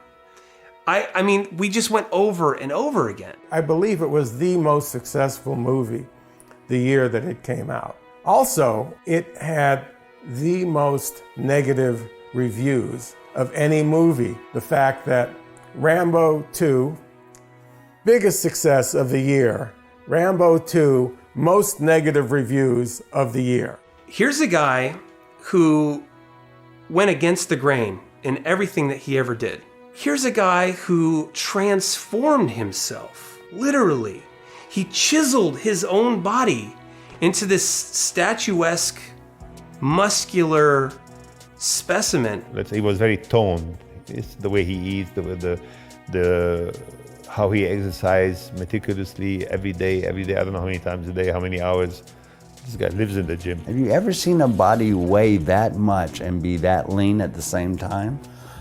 I mean, we just went over and over again. I believe it was the most successful movie the year that it came out. Also, it had the most negative reviews of any movie. The fact that Rambo 2, biggest success of the year. Rambo 2, most negative reviews of the year. Here's a guy who went against the grain in everything that he ever did. Here's a guy who transformed himself, literally. He chiseled his own body into this statuesque, muscular specimen. He was very toned. It's the way he eats, the how he exercised meticulously every day. I don't know how many times a day, how many hours. This guy lives in the gym. Have you ever seen a body weigh that much and be that lean at the same time?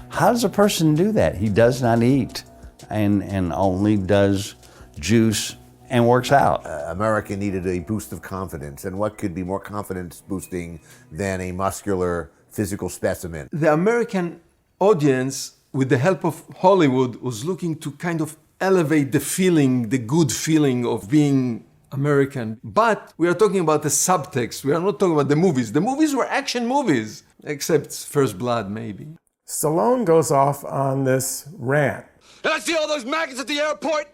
How does a person do that? He does not eat and only does juice and works out. America needed a boost of confidence, and what could be more confidence boosting than a muscular physical specimen? The American audience, with the help of Hollywood, was looking to kind of elevate the feeling, the good feeling of being American. But we are talking about the subtext. We are not talking about the movies. The movies were action movies, except First Blood, maybe. Stallone goes off on this rant. And I see all those maggots at the airport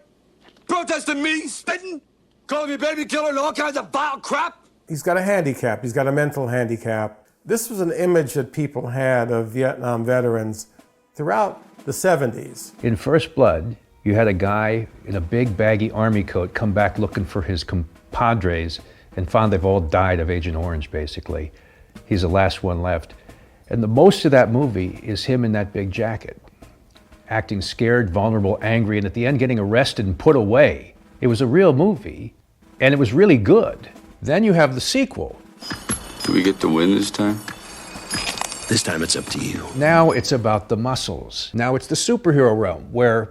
protesting me, spitting, calling me baby killer and all kinds of vile crap. He's got a handicap. He's got a mental handicap. This was an image that people had of Vietnam veterans throughout the 70s. In First Blood, you had a guy in a big baggy army coat come back looking for his compadres and found they've all died of Agent Orange, basically. He's the last one left. And the most of that movie is him in that big jacket, acting scared, vulnerable, angry, and at the end getting arrested and put away. It was a real movie, and it was really good. Then you have the sequel. Do we get to win this time? This time it's up to you. Now it's about the muscles. Now it's the superhero realm, where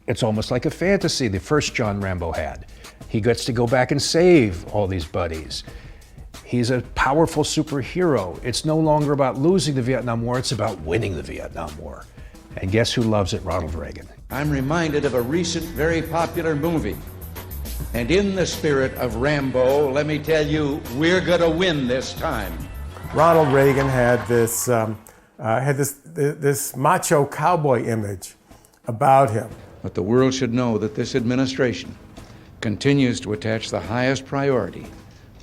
it's almost like a fantasy the first John Rambo had. He gets to go back and save all these buddies. He's a powerful superhero. It's no longer about losing the Vietnam War, it's about winning the Vietnam War. And guess who loves it? Ronald Reagan. I'm reminded of a recent, very popular movie. And in the spirit of Rambo, let me tell you, we're gonna win this time. Ronald Reagan had this macho cowboy image about him. But the world should know that this administration continues to attach the highest priority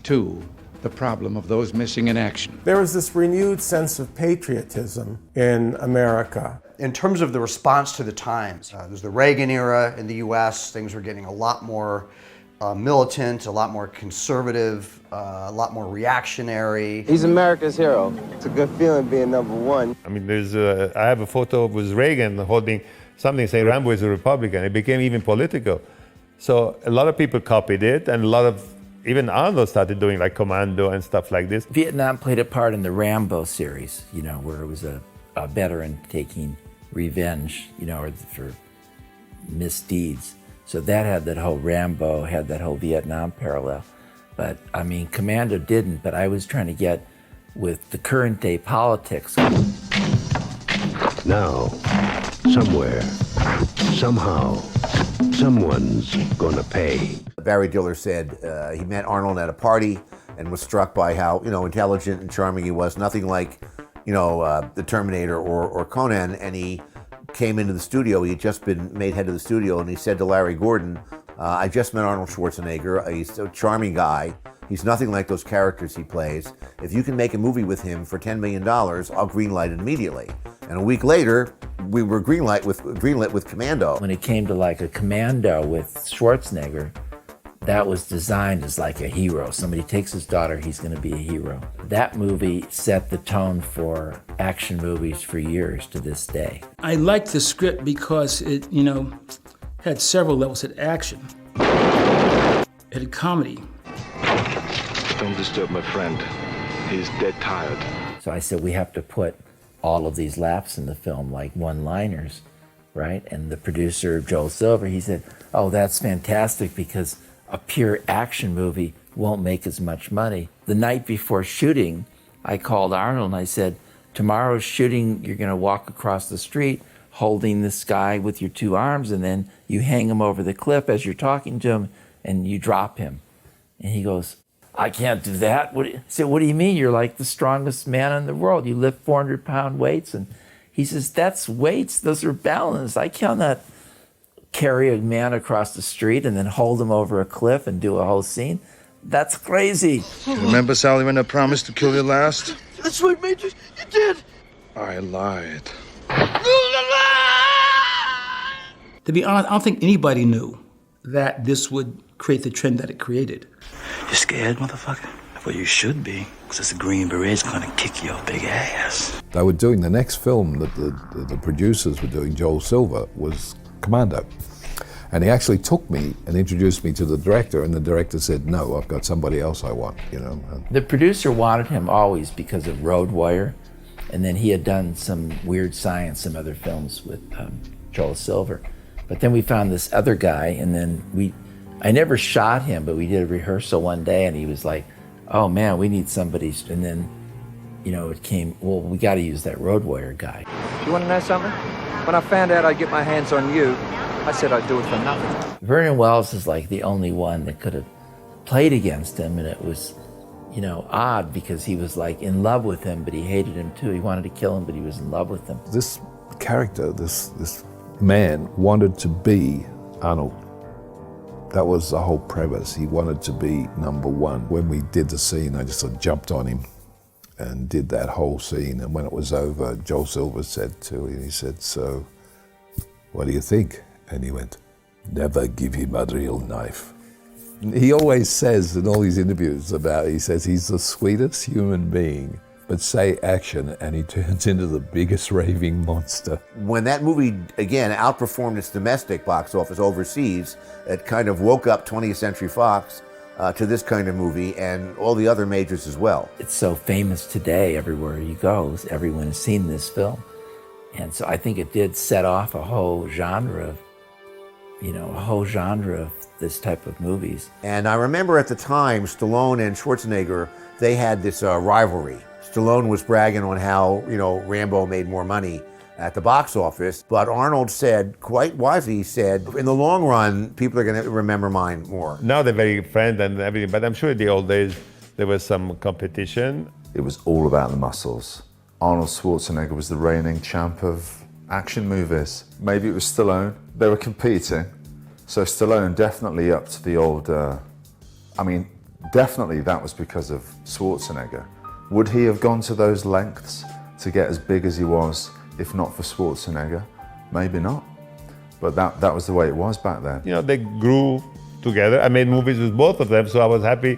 to the problem of those missing in action. There was this renewed sense of patriotism in America. In terms of the response to the times, there's the Reagan era in the US, things were getting a lot more militant, a lot more conservative, a lot more reactionary. He's America's hero. It's a good feeling being number one. I mean, I have a photo with Reagan holding something saying Rambo is a Republican. It became even political. So a lot of people copied it, and a lot of, even Arnold started doing like Commando and stuff like this. Vietnam played a part in the Rambo series, you know, where it was a veteran taking revenge, you know, for misdeeds. So that had that whole Rambo, had that whole Vietnam parallel. But I mean, Commando didn't, but I was trying to get with the current day politics. Now, somewhere, somehow, someone's gonna pay. Barry Diller said he met Arnold at a party and was struck by how, you know, intelligent and charming he was. Nothing like, you know, the Terminator or Conan. And he came into the studio. He had just been made head of the studio, and he said to Larry Gordon, I just met Arnold Schwarzenegger. He's a charming guy. He's nothing like those characters he plays. If you can make a movie with him for $10 million, I'll greenlight it immediately. And a week later, we were greenlit with Commando. When it came to like a Commando with Schwarzenegger, that was designed as like a hero. Somebody takes his daughter, he's gonna be a hero. That movie set the tone for action movies for years to this day. I liked the script because it, you know, had several levels. It had action, it had comedy. Don't disturb my friend. He's dead tired. So I said, we have to put all of these laughs in the film, like one-liners, right? And the producer, Joel Silver, he said, oh, that's fantastic because a pure action movie won't make as much money. The night before shooting, I called Arnold and I said, tomorrow's shooting, you're gonna walk across the street holding this guy with your two arms, and then you hang him over the cliff as you're talking to him and you drop him. And he goes, I can't do that. I said, what do you mean? You're like the strongest man in the world. You lift 400-pound weights. And he says, that's weights. Those are balance. I cannot carry a man across the street and then hold him over a cliff and do a whole scene. That's crazy. You remember, Sally, when I promised to kill you last? That's right, Major. You did. I lied. To be honest, I don't think anybody knew that this would create the trend that it created. You scared, motherfucker? Well, you should be, because the Green Beret's gonna kick your big ass. They were doing the next film that the producers were doing, Joel Silver, was Commando. And he actually took me and introduced me to the director, and the director said, no, I've got somebody else I want, you know. The producer wanted him always because of Road Warrior, and then he had done some Weird Science, some other films with Joel Silver. But then we found this other guy, and then I never shot him, but we did a rehearsal one day, and he was like, oh man, we need somebody. And then, you know, it came, well, we got to use that Road Warrior guy. You want to know something? When I found out I'd get my hands on you, I said I'd do it for nothing. Vernon Wells is like the only one that could have played against him, and it was, you know, odd because he was like in love with him, but he hated him too. He wanted to kill him, but he was in love with him. This character, this man wanted to be Arnold. That was the whole premise. He wanted to be number one. When we did the scene, I just sort of jumped on him and did that whole scene. And when it was over, Joel Silver said to him, he said, so what do you think? And he went, never give him a real knife. He always says in all these interviews he says he's the sweetest human being, but say action and he turns into the biggest raving monster. When that movie, again, outperformed its domestic box office overseas, it kind of woke up 20th Century Fox to this kind of movie and all the other majors as well. It's so famous today, everywhere you go, everyone has seen this film. And so I think it did set off a whole genre of this type of movies. And I remember at the time, Stallone and Schwarzenegger, they had this rivalry. Stallone was bragging on how, you know, Rambo made more money at the box office, but Arnold said, quite wisely, he said, in the long run, people are going to remember mine more. Now they're very friends and everything, but I'm sure in the old days there was some competition. It was all about the muscles. Arnold Schwarzenegger was the reigning champ of action movies. Maybe it was Stallone. They were competing. So Stallone definitely upped the old, definitely that was because of Schwarzenegger. Would he have gone to those lengths to get as big as he was if not for Schwarzenegger? Maybe not. But that was the way it was back then. You know, they grew together. I made movies with both of them, so I was happy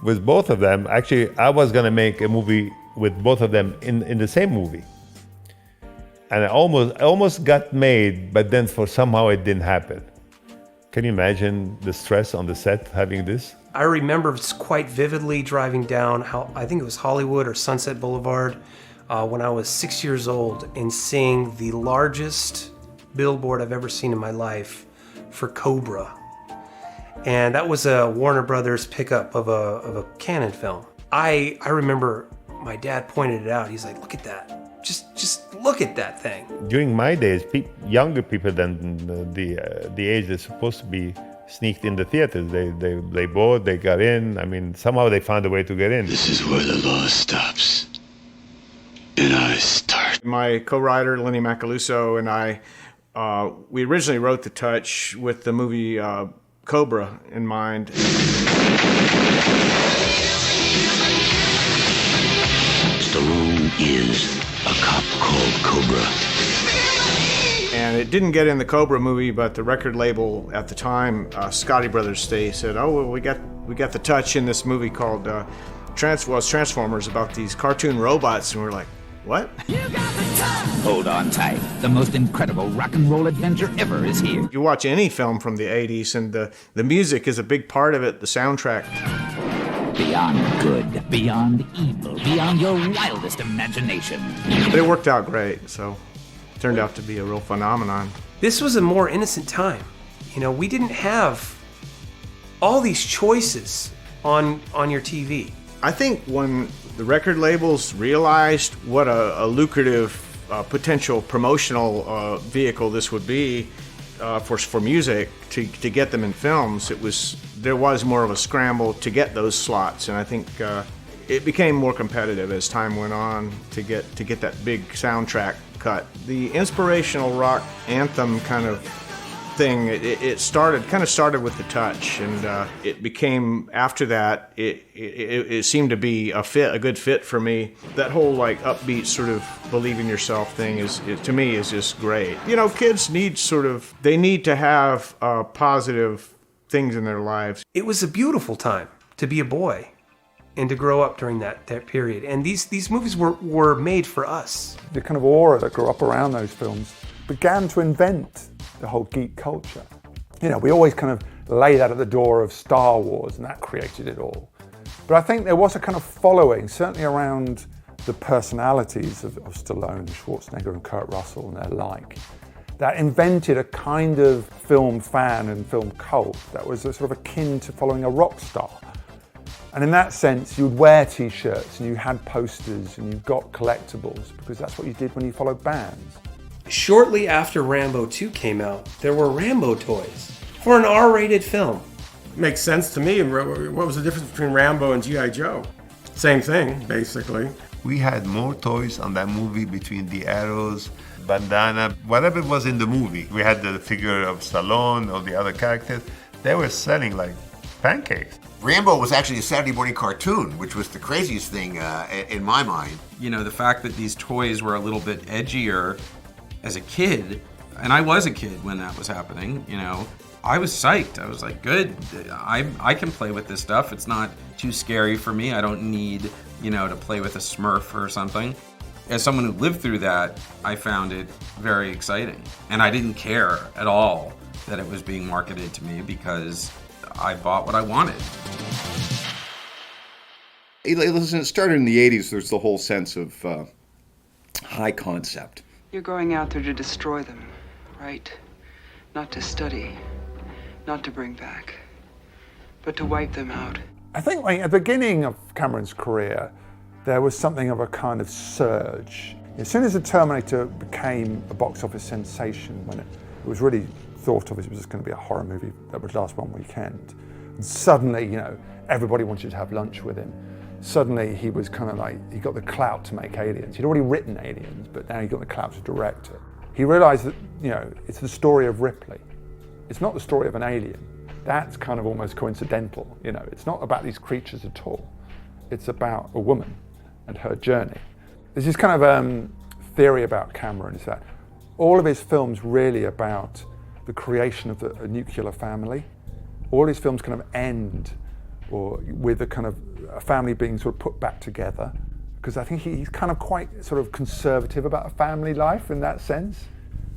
with both of them. Actually, I was going to make a movie with both of them in the same movie. And it almost got made, but then somehow it didn't happen. Can you imagine the stress on the set having this? I remember quite vividly driving down, I think it was Hollywood or Sunset Boulevard, when I was 6 years old, and seeing the largest billboard I've ever seen in my life for Cobra. And that was a Warner Brothers pickup of a Canon film. I remember my dad pointed it out. He's like, look at that. Just look at that thing. During my days, younger people than the age they're supposed to be sneaked in the theaters. They bought, they got in. I mean, somehow they found a way to get in. This is where the law stops, and I start. My co-writer, Lenny Macaluso, and I, we originally wrote The Touch with the movie Cobra in mind. Stallone is a cop called Cobra. And it didn't get in the Cobra movie, but the record label at the time, Scotti Brothers, they said, "Oh, well, we got The Touch in this movie called Transformers, about these cartoon robots," and we're like, "What?" Hold on tight. The most incredible rock and roll adventure ever is here. You watch any film from the 80s, and the music is a big part of it, the soundtrack. Beyond good, beyond evil, beyond your wildest imagination. But it worked out great, so it turned out to be a real phenomenon. This was a more innocent time. You know, we didn't have all these choices on your TV. I think when the record labels realized what a lucrative potential promotional vehicle this would be for music to get them in films, there was more of a scramble to get those slots, and I think it became more competitive as time went on to get that big soundtrack cut. The inspirational rock anthem kind of thing, it started with The Touch, and it became, after that, it seemed to be a good fit for me. That whole like upbeat sort of believe in yourself thing to me is just great. You know, kids need to have positive things in their lives. It was a beautiful time to be a boy and to grow up during that period. And these movies were made for us. The kind of aura that grew up around those films began to invent the whole geek culture. You know, we always kind of lay that at the door of Star Wars, and that created it all. But I think there was a kind of following, certainly around the personalities of Stallone, Schwarzenegger, and Kurt Russell and their like, that invented a kind of film fan and film cult that was sort of akin to following a rock star. And in that sense, you'd wear t-shirts and you had posters and you got collectibles because that's what you did when you followed bands. Shortly after Rambo 2 came out, there were Rambo toys for an R-rated film. Makes sense to me. What was the difference between Rambo and G.I. Joe? Same thing, basically. We had more toys on that movie between the arrows, bandana, whatever was in the movie. We had the figure of Stallone or the other characters. They were selling like pancakes. Rambo was actually a Saturday morning cartoon, which was the craziest thing in my mind. You know, the fact that these toys were a little bit edgier as a kid, and I was a kid when that was happening, you know, I was psyched. I was like, good, I can play with this stuff. It's not too scary for me. I don't need, you know, to play with a Smurf or something. As someone who lived through that, I found it very exciting. And I didn't care at all that it was being marketed to me because I bought what I wanted. Listen, it started in the 80s. There's the whole sense of high concept. You're going out there to destroy them, right? Not to study, not to bring back, but to wipe them out. I think at the beginning of Cameron's career, there was something of a kind of surge. As soon as The Terminator became a box office sensation, when it was really thought of as it was just going to be a horror movie that would last one weekend, and suddenly, you know, everybody wanted to have lunch with him. Suddenly he was kind of like, he got the clout to make Aliens. He'd already written Aliens, but now he got the clout to direct it. He realized that, you know, it's the story of Ripley. It's not the story of an alien. That's kind of almost coincidental, you know. It's not about these creatures at all. It's about a woman and her journey. There's this kind of theory about Cameron, is that all of his films really about the creation of a nuclear family. All his films kind of end or with a kind of a family being sort of put back together, because I think he's kind of quite sort of conservative about a family life in that sense.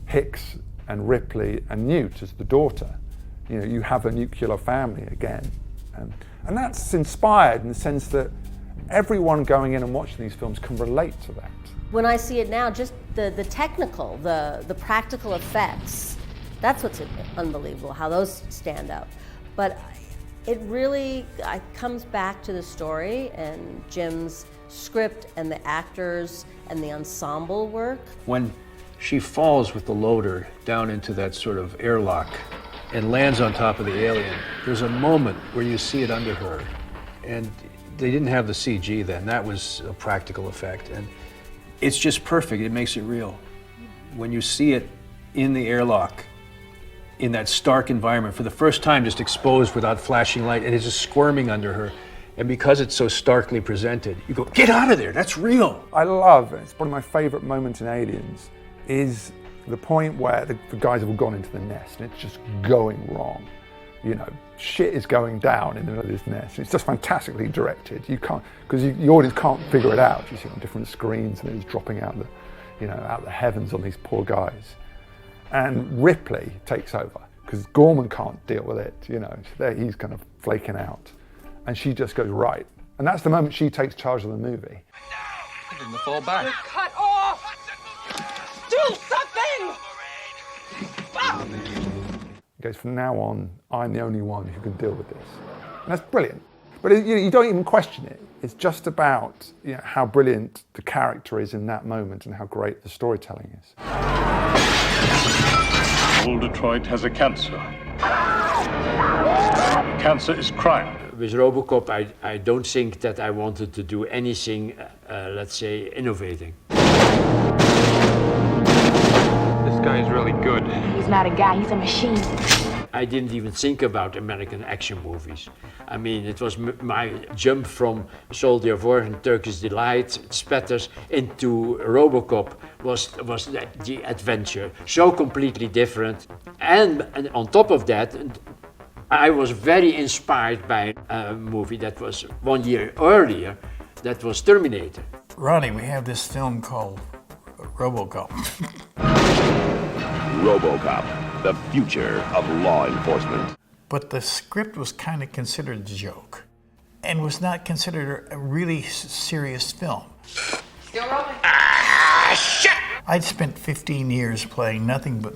Hicks and Ripley and Newt as the daughter. You know, you have a nuclear family again. And that's inspired in the sense that everyone going in and watching these films can relate to that. When I see it now, just the technical, the practical effects, that's what's unbelievable, how those stand out. But it really comes back to the story and Jim's script and the actors and the ensemble work. When she falls with the loader down into that sort of airlock and lands on top of the alien, there's a moment where you see it under her. And they didn't have the CG then, that was a practical effect. And it's just perfect, it makes it real. When you see it in the airlock, in that stark environment, for the first time just exposed without flashing light, and it's just squirming under her. And because it's so starkly presented, you go, get out of there, that's real. I love, it's one of my favorite moments in Aliens, is the point where the guys have all gone into the nest and it's just going wrong. You know, shit is going down in the middle of this nest. It's just fantastically directed. You can't, because the audience can't figure it out. You see it on different screens and it's dropping out out the heavens on these poor guys. And Ripley takes over because Gorman can't deal with it. You know, he's kind of flaking out, and she just goes right. And that's the moment she takes charge of the movie. I didn't fall back. You're cut off! Do something! He goes, from now on, I'm the only one who can deal with this. And that's brilliant. But you don't even question it. It's just about how brilliant the character is in that moment and how great the storytelling is. Old Detroit has a cancer. Cancer is crime. With RoboCop, I don't think that I wanted to do anything, let's say, innovating. This guy is really good. He's not a guy, he's a machine. I didn't even think about American action movies. I mean, it was my jump from Soldier of War and Turkish Delight, Spatters, into RoboCop was the adventure. So completely different. And on top of that, I was very inspired by a movie that was 1 year earlier, that was Terminator. Ronnie, we have this film called RoboCop. RoboCop, the future of law enforcement. But the script was kind of considered a joke and was not considered a really serious film. Still rolling? Shit! I'd spent 15 years playing nothing but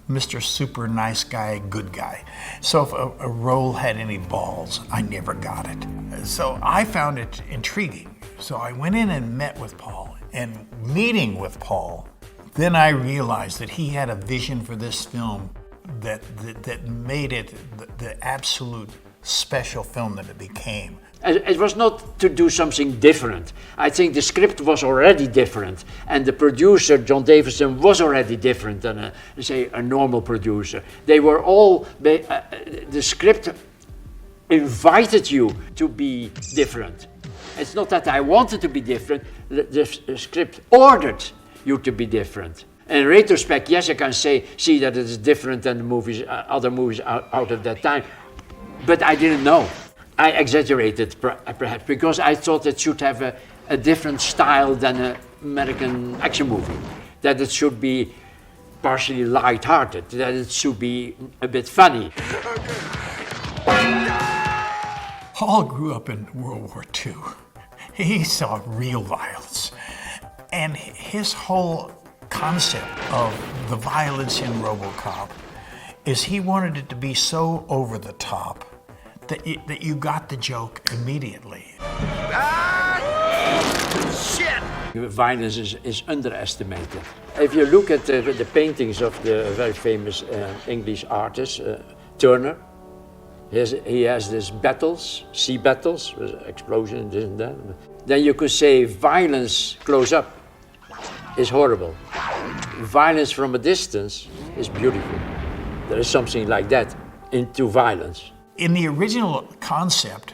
Mr. Super Nice Guy, Good Guy. So if a role had any balls, I never got it. So I found it intriguing. So I went in and met with Paul. And meeting with Paul, then I realized that he had a vision for this film that made it the absolute special film that it became. It was not to do something different. I think the script was already different, and the producer, John Davison, was already different than a normal producer. They were all, the script invited you to be different. It's not that I wanted to be different, the script ordered you to be different. In retrospect, yes, I can see that it is different than the movies, other movies out of that time, but I didn't know. I exaggerated perhaps because I thought it should have a different style than an American action movie, that it should be partially light-hearted, that it should be a bit funny. Paul grew up in World War II. He saw real violence. And his whole concept of the violence in RoboCop is he wanted it to be so over the top that you got the joke immediately. Shit! Violence is underestimated. If you look at the paintings of the very famous English artist, Turner, he has these battles, sea battles, explosions, this and that. Then you could say violence close up is horrible. Violence from a distance is beautiful. There is something like that into violence. In the original concept,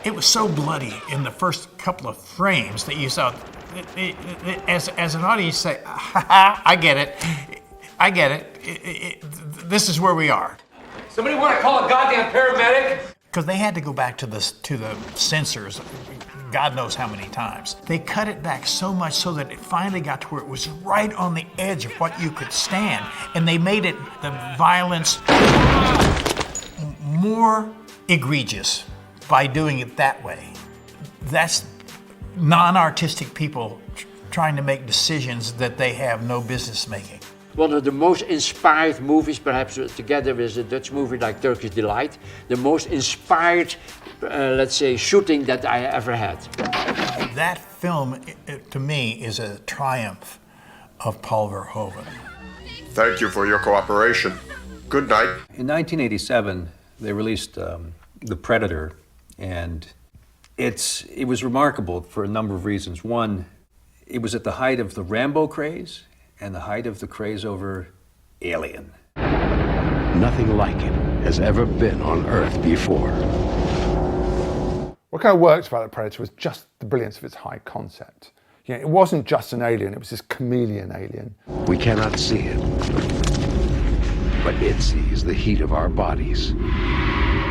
it was so bloody in the first couple of frames that you saw, as an audience, you say, ha ha, I get it. This is where we are. Somebody want to call a goddamn paramedic? Because they had to go back to the censors God knows how many times. They cut it back so much so that it finally got to where it was right on the edge of what you could stand. And they made it, the violence, more egregious by doing it that way. That's non-artistic people trying to make decisions that they have no business making. One of the most inspired movies, perhaps together with a Dutch movie like Turkish Delight, the most inspired, let's say, shooting that I ever had. That film, to me, is a triumph of Paul Verhoeven. Thank you for your cooperation. Good night. In 1987, they released The Predator, and it was remarkable for a number of reasons. One, it was at the height of the Rambo craze and the height of the craze over Alien. Nothing like it has ever been on Earth before. What kind of worked about The Predator was just the brilliance of its high concept. You know, it wasn't just an alien, it was this chameleon alien. We cannot see it, but it sees the heat of our bodies.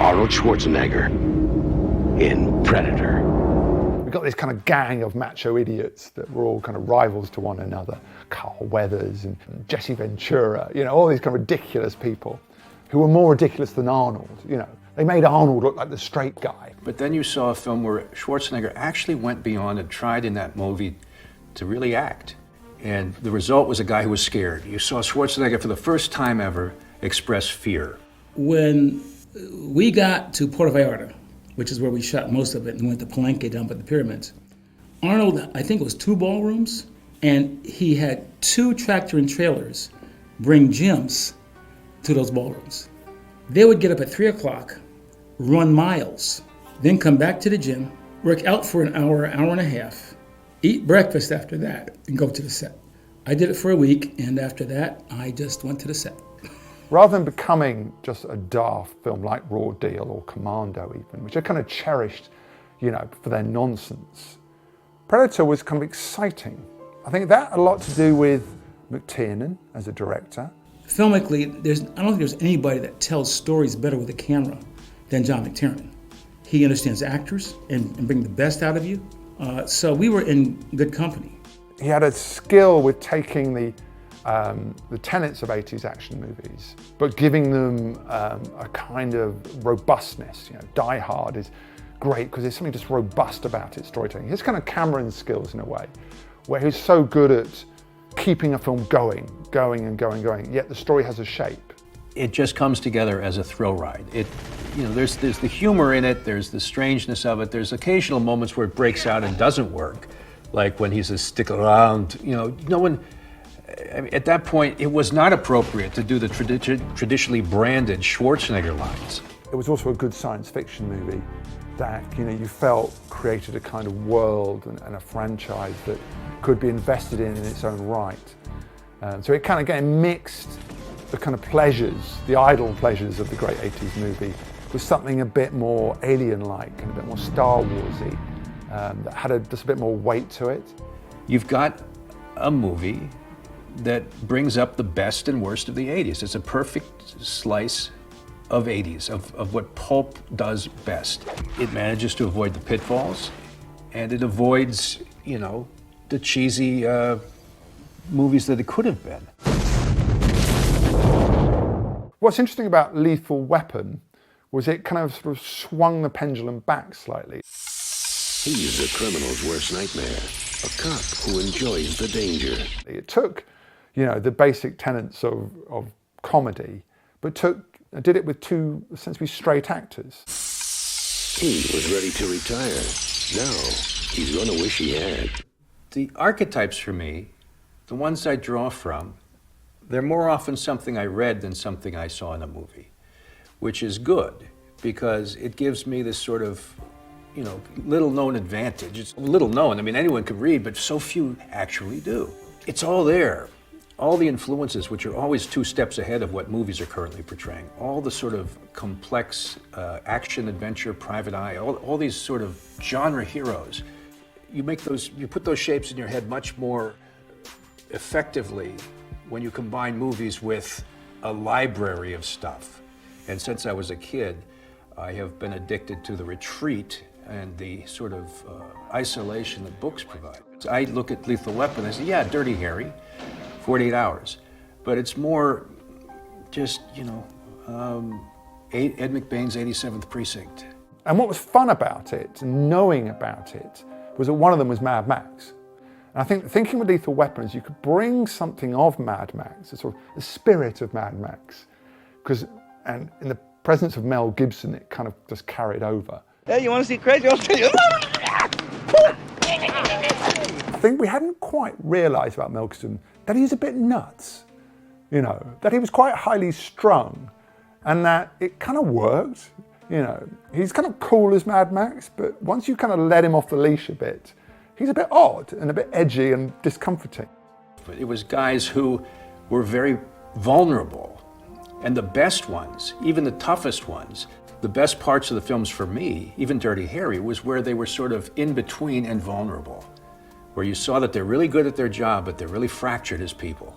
Arnold Schwarzenegger in Predator. We got this kind of gang of macho idiots that were all kind of rivals to one another. Carl Weathers and Jesse Ventura, you know, all these kind of ridiculous people who were more ridiculous than Arnold, you know. They made Arnold look like the straight guy. But then you saw a film where Schwarzenegger actually went beyond and tried in that movie to really act. And the result was a guy who was scared. You saw Schwarzenegger for the first time ever express fear. When we got to Puerto Vallarta, which is where we shot most of it, and went to Palenque down by the pyramids, Arnold, I think it was 2 ballrooms, and he had 2 tractor and trailers bring gyms to those ballrooms. They would get up at 3 o'clock, run miles, then come back to the gym, work out for an hour and a half, eat breakfast after that, and go to the set. I did it for a week, and after that, I just went to the set. Rather than becoming just a daft film like Raw Deal or Commando even, which I kind of cherished, you know, for their nonsense, Predator was kind of exciting. I think that had a lot to do with McTiernan as a director. Filmically, I don't think there's anybody that tells stories better with a camera than John McTiernan. He understands actors and bring the best out of you. So we were in good company. He had a skill with taking the tenets of 80s action movies, but giving them a kind of robustness. You know, Die Hard is great because there's something just robust about its storytelling. His kind of Cameron skills in a way, where he's so good at keeping a film going, yet the story has a shape. It just comes together as a thrill ride. There's the humor in it, there's the strangeness of it, there's occasional moments where it breaks out and doesn't work, like when he says, stick around, no one, at that point, it was not appropriate to do the traditionally branded Schwarzenegger lines. It was also a good science fiction movie that you felt created a kind of world and a franchise that could be invested in its own right. So it kind of again mixed the kind of pleasures, the idle pleasures of the great 80s movie with something a bit more alien-like and a bit more Star Wars-y that had just a bit more weight to it. You've got a movie that brings up the best and worst of the 80s. It's a perfect slice of 80s, of what pulp does best. It manages to avoid the pitfalls, and it avoids, the cheesy movies that it could have been. What's interesting about Lethal Weapon was it kind of sort of swung the pendulum back slightly. He's a criminal's worst nightmare, a cop who enjoys the danger. It took, the basic tenets of comedy, but did it with 2 essentially straight actors. He was ready to retire. Now, he's gonna wish he had. The archetypes for me, the ones I draw from, they're more often something I read than something I saw in a movie, which is good because it gives me this sort of, little known advantage. It's little known, anyone could read, but so few actually do. It's all there. All the influences, which are always 2 steps ahead of what movies are currently portraying. All the sort of complex action, adventure, private eye, all these sort of genre heroes. You put those shapes in your head much more effectively when you combine movies with a library of stuff. And since I was a kid, I have been addicted to The Retreat, and the sort of isolation that books provide. I look at Lethal Weapon and I say, yeah, Dirty Harry, 48 hours. But it's more just, Ed McBain's 87th Precinct. And what was fun about it, knowing about it, was that one of them was Mad Max. And I think thinking with Lethal Weapon is you could bring something of Mad Max, the spirit of Mad Max, and in the presence of Mel Gibson, it kind of just carried over. Hey, you want to see crazy? I'll tell you. I think we hadn't quite realised about Mel Gibson that he was a bit nuts, that he was quite highly strung, and that it kind of worked. He's kind of cool as Mad Max, but once you kind of let him off the leash a bit, he's a bit odd and a bit edgy and discomforting. It was guys who were very vulnerable. And the best ones, even the toughest ones, the best parts of the films for me, even Dirty Harry, was where they were sort of in between and vulnerable. Where you saw that they're really good at their job, but they're really fractured as people.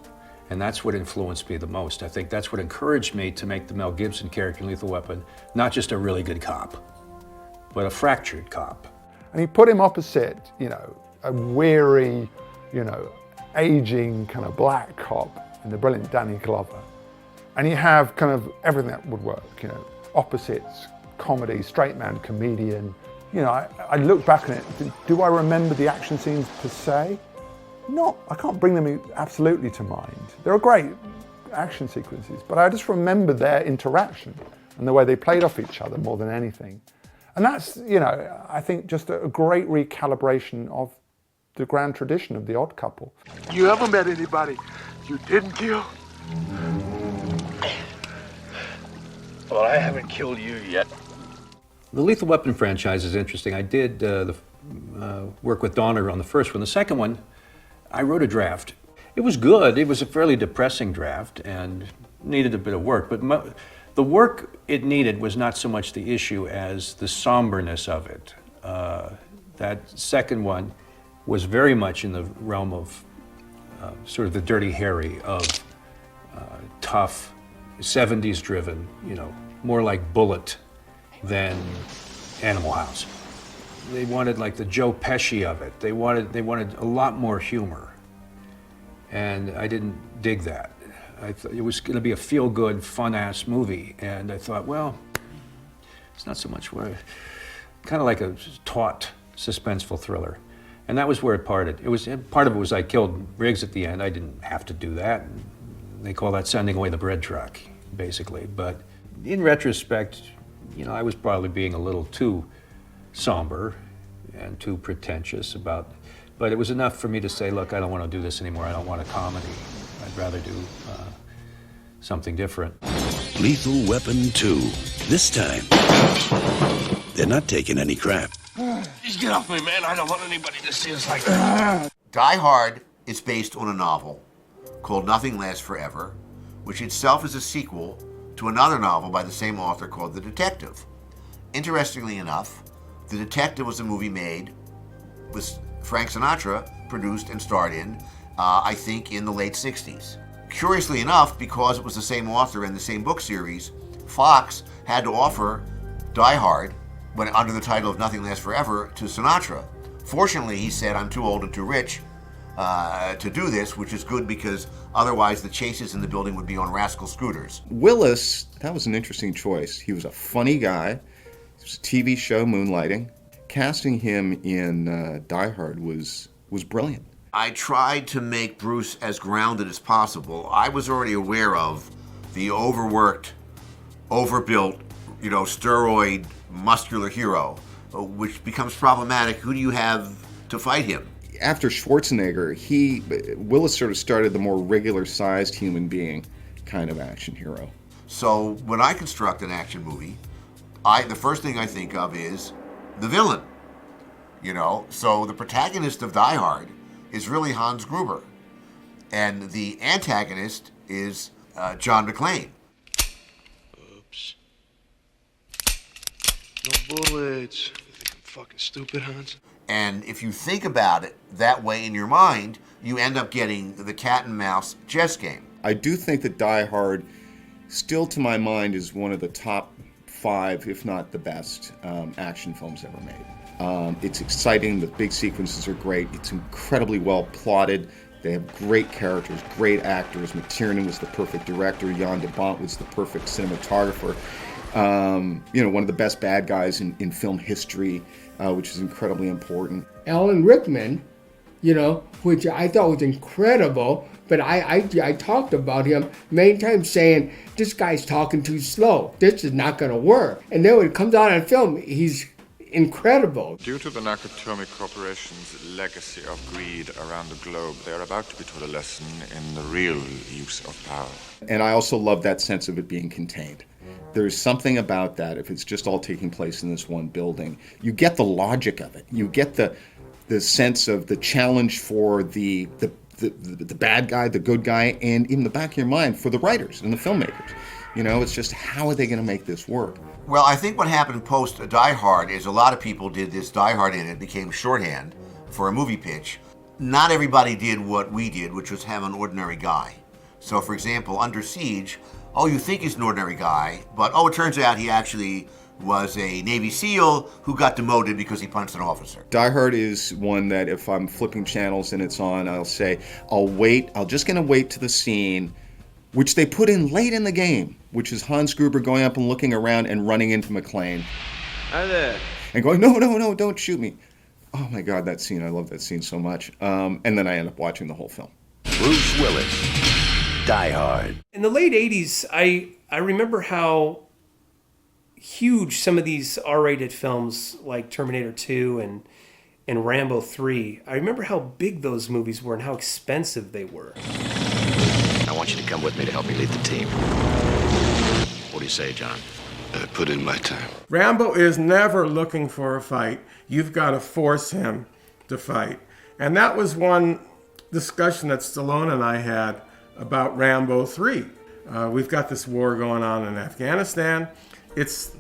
And that's what influenced me the most. I think that's what encouraged me to make the Mel Gibson character in Lethal Weapon not just a really good cop, but a fractured cop. And he put him opposite, a weary, aging kind of black cop in the brilliant Danny Glover. And you have kind of everything that would work, opposites, comedy, straight man, comedian. I look back on it, do I remember the action scenes per se? I can't bring them absolutely to mind. There are great action sequences, but I just remember their interaction and the way they played off each other more than anything. And that's, I think just a great recalibration of the grand tradition of the odd couple. You ever met anybody you didn't kill? Well, I haven't killed you yet. The Lethal Weapon franchise is interesting. I did work with Donner on the first one. The second one, I wrote a draft. It was good. It was a fairly depressing draft and needed a bit of work. But the work it needed was not so much the issue as the somberness of it. That second one was very much in the realm of sort of the Dirty Harry of tough, 70s driven, more like Bullet than Animal House. They wanted like the Joe Pesci of it. They wanted a lot more humor. And I didn't dig that. I thought it was going to be a feel-good, fun-ass movie. And I thought, well, it's not so much kind of like a taut, suspenseful thriller. And that was where it parted. Part of it was I killed Briggs at the end. I didn't have to do that. They call that sending away the bread truck, basically. But in retrospect, I was probably being a little too somber and too pretentious but it was enough for me to say, look, I don't want to do this anymore. I don't want a comedy. I'd rather do something different. Lethal Weapon 2. This time, they're not taking any crap. Just get off me, man. I don't want anybody to see us like that. Die Hard is based on a novel called Nothing Lasts Forever, which itself is a sequel to another novel by the same author called The Detective. Interestingly enough, The Detective was a movie made with Frank Sinatra, produced and starred in, I think, in the late 60s. Curiously enough, because it was the same author and the same book series, Fox had to offer Die Hard, under the title of Nothing Lasts Forever, to Sinatra. Fortunately, he said, I'm too old and too rich to do this, which is good because otherwise the chases in the building would be on rascal scooters. Willis, that was an interesting choice. He was a funny guy. It was a TV show, Moonlighting. Casting him in Die Hard was brilliant. I tried to make Bruce as grounded as possible. I was already aware of the overworked, overbuilt, steroid, muscular hero, which becomes problematic. Who do you have to fight him? After Schwarzenegger, Willis sort of started the more regular-sized human being kind of action hero. So when I construct an action movie, the first thing I think of is the villain. So the protagonist of Die Hard is really Hans Gruber, and the antagonist is John McClane. Oops. No bullets. You think I'm fucking stupid, Hans? And if you think about it that way in your mind, you end up getting the cat and mouse chess game. I do think that Die Hard, still to my mind, is one of the top 5, if not the best, action films ever made. It's exciting. The big sequences are great. It's incredibly well plotted. They have great characters, great actors. McTiernan was the perfect director. Jan de Bont was the perfect cinematographer. One of the best bad guys in film history, which is incredibly important. Alan Rickman, which I thought was incredible, but I talked about him many times saying, this guy's talking too slow. This is not going to work. And then when it comes out on film, he's incredible. Due to the Nakatomi Corporation's legacy of greed around the globe, they are about to be taught a lesson in the real use of power. And I also love that sense of it being contained. There's something about that, if it's just all taking place in this one building. You get the logic of it. You get the sense of the challenge for the bad guy, the good guy, and in the back of your mind for the writers and the filmmakers. It's just, how are they going to make this work? Well, I think what happened post Die Hard is a lot of people did this Die Hard and it became shorthand for a movie pitch. Not everybody did what we did, which was have an ordinary guy. So, for example, Under Siege, you think he's an ordinary guy, but it turns out he actually was a Navy SEAL who got demoted because he punched an officer. Die Hard is one that if I'm flipping channels and it's on, I'll say, I'm just going to wait to the scene which they put in late in the game, which is Hans Gruber going up and looking around and running into McClane. Hi there. And going, no, don't shoot me. Oh my God, that scene, I love that scene so much. And then I end up watching the whole film. Bruce Willis, Die Hard. In the late 80s, I remember how huge some of these R-rated films like Terminator 2 and Rambo 3, I remember how big those movies were and how expensive they were. I want you to come with me to help me lead the team. What do you say, John? I put in my time. Rambo is never looking for a fight. You've got to force him to fight. And that was one discussion that Stallone and I had about Rambo 3. We've got this war going on in Afghanistan. It's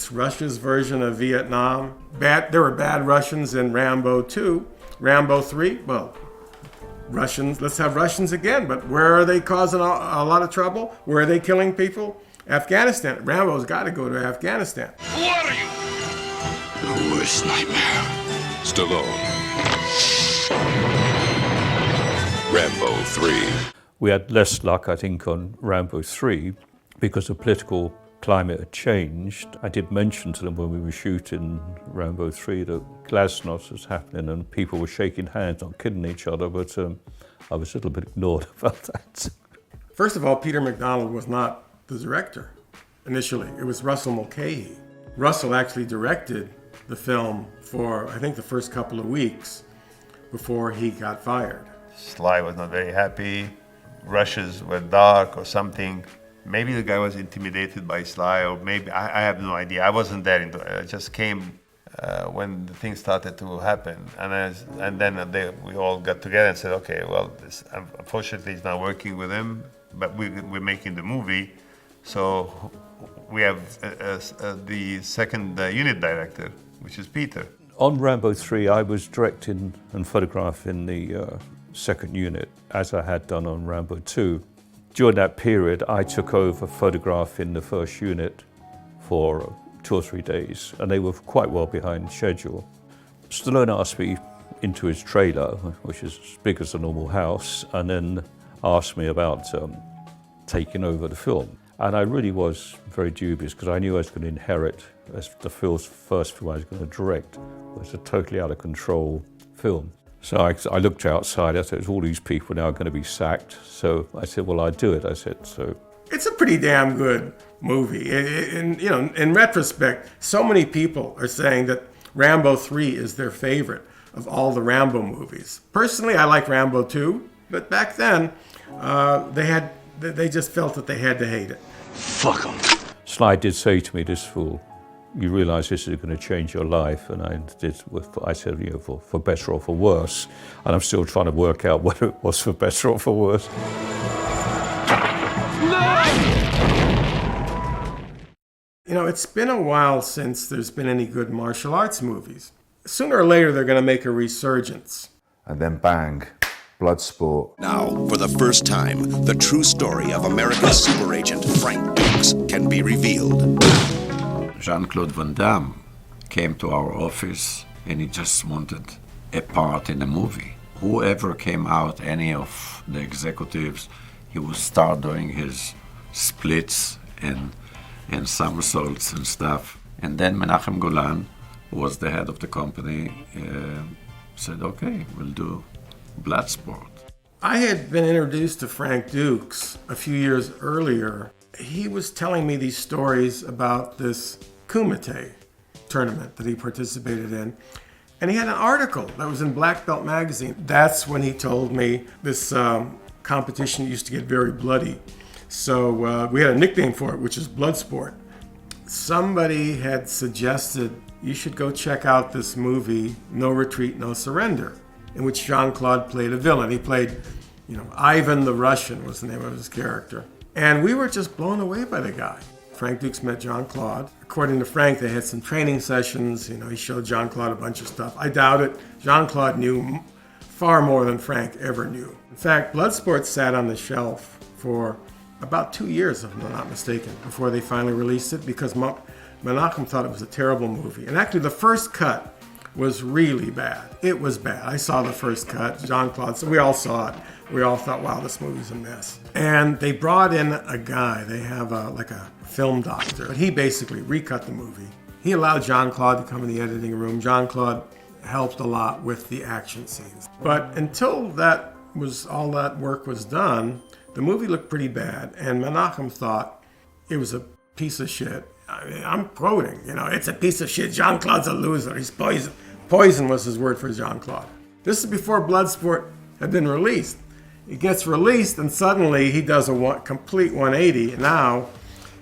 Russia's version of Vietnam. There were bad Russians in Rambo 2. Rambo 3, Russians, let's have Russians again, but where are they causing a lot of trouble? Where are they killing people? Afghanistan. Rambo's got to go to Afghanistan. Who are you? The worst nightmare. Stallone. Rambo 3. We had less luck, I think, on Rambo 3 because the political climate had changed. I did mention to them when we were shooting Rambo 3 that glasnost was happening and people were shaking hands, not killing each other, but I was a little bit ignored about that. First of all, Peter McDonald was not the director initially. It was Russell Mulcahy. Russell actually directed the film for, I think, the first couple of weeks before he got fired. Sly was not very happy. Rushes were dark or something. Maybe the guy was intimidated by Sly, or maybe, I have no idea. I wasn't there. I just came when the thing started to happen. And then we all got together and said, okay, well, unfortunately it's not working with him, but we're making the movie. So we have the second unit director, which is Peter. On Rambo 3, I was directing and photographing the second unit, as I had done on Rambo 2. During that period, I took over photographing the first unit for 2 or 3 days, and they were quite well behind schedule. Stallone asked me into his trailer, which is as big as a normal house, and then asked me about taking over the film. And I really was very dubious because I knew I was going to inherit, as the first film I was going to direct was a totally out of control film. So I looked outside, I said, all these people now are going to be sacked. So I said, well, I'd do it. I said, so. It's a pretty damn good movie. In retrospect, so many people are saying that Rambo 3 is their favorite of all the Rambo movies. Personally, I like Rambo 2, but back then, they just felt that they had to hate it. Fuck them. Sly did say to me, this fool, you realize this is going to change your life, and I said, for better or for worse, and I'm still trying to work out whether it was for better or for worse. It's been a while since there's been any good martial arts movies. Sooner or later, they're going to make a resurgence. And then bang, Bloodsport. Now, for the first time, the true story of America's super agent Frank Dukes can be revealed. Jean-Claude Van Damme came to our office and he just wanted a part in a movie. Whoever came out, any of the executives, he would start doing his splits and somersaults and stuff. And then Menachem Golan, who was the head of the company, said, okay, we'll do Bloodsport. I had been introduced to Frank Dukes a few years earlier. He was telling me these stories about this Kumite tournament that he participated in. And he had an article that was in Black Belt magazine. That's when he told me this competition used to get very bloody. So we had a nickname for it, which is Bloodsport. Somebody had suggested you should go check out this movie, No Retreat, No Surrender, in which Jean-Claude played a villain. He played, Ivan the Russian was the name of his character. And we were just blown away by the guy. Frank Dukes met Jean-Claude. According to Frank, they had some training sessions. He showed Jean-Claude a bunch of stuff. I doubt it. Jean-Claude knew far more than Frank ever knew. In fact, Bloodsport sat on the shelf for about 2 years, if I'm not mistaken, before they finally released it, because Menachem thought it was a terrible movie. And actually, the first cut was really bad. It was bad. I saw the first cut. Jean-Claude, so we all saw it. We all thought, wow, this movie's a mess. And they brought in a guy. They have a film doctor. But he basically recut the movie. He allowed Jean-Claude to come in the editing room. Jean-Claude helped a lot with the action scenes. But until all that work was done, the movie looked pretty bad. And Menachem thought it was a piece of shit. I'm quoting, it's a piece of shit. Jean-Claude's a loser. He's poison. Poison was his word for Jean-Claude. This is before Bloodsport had been released. It gets released, and suddenly he does a complete 180. And now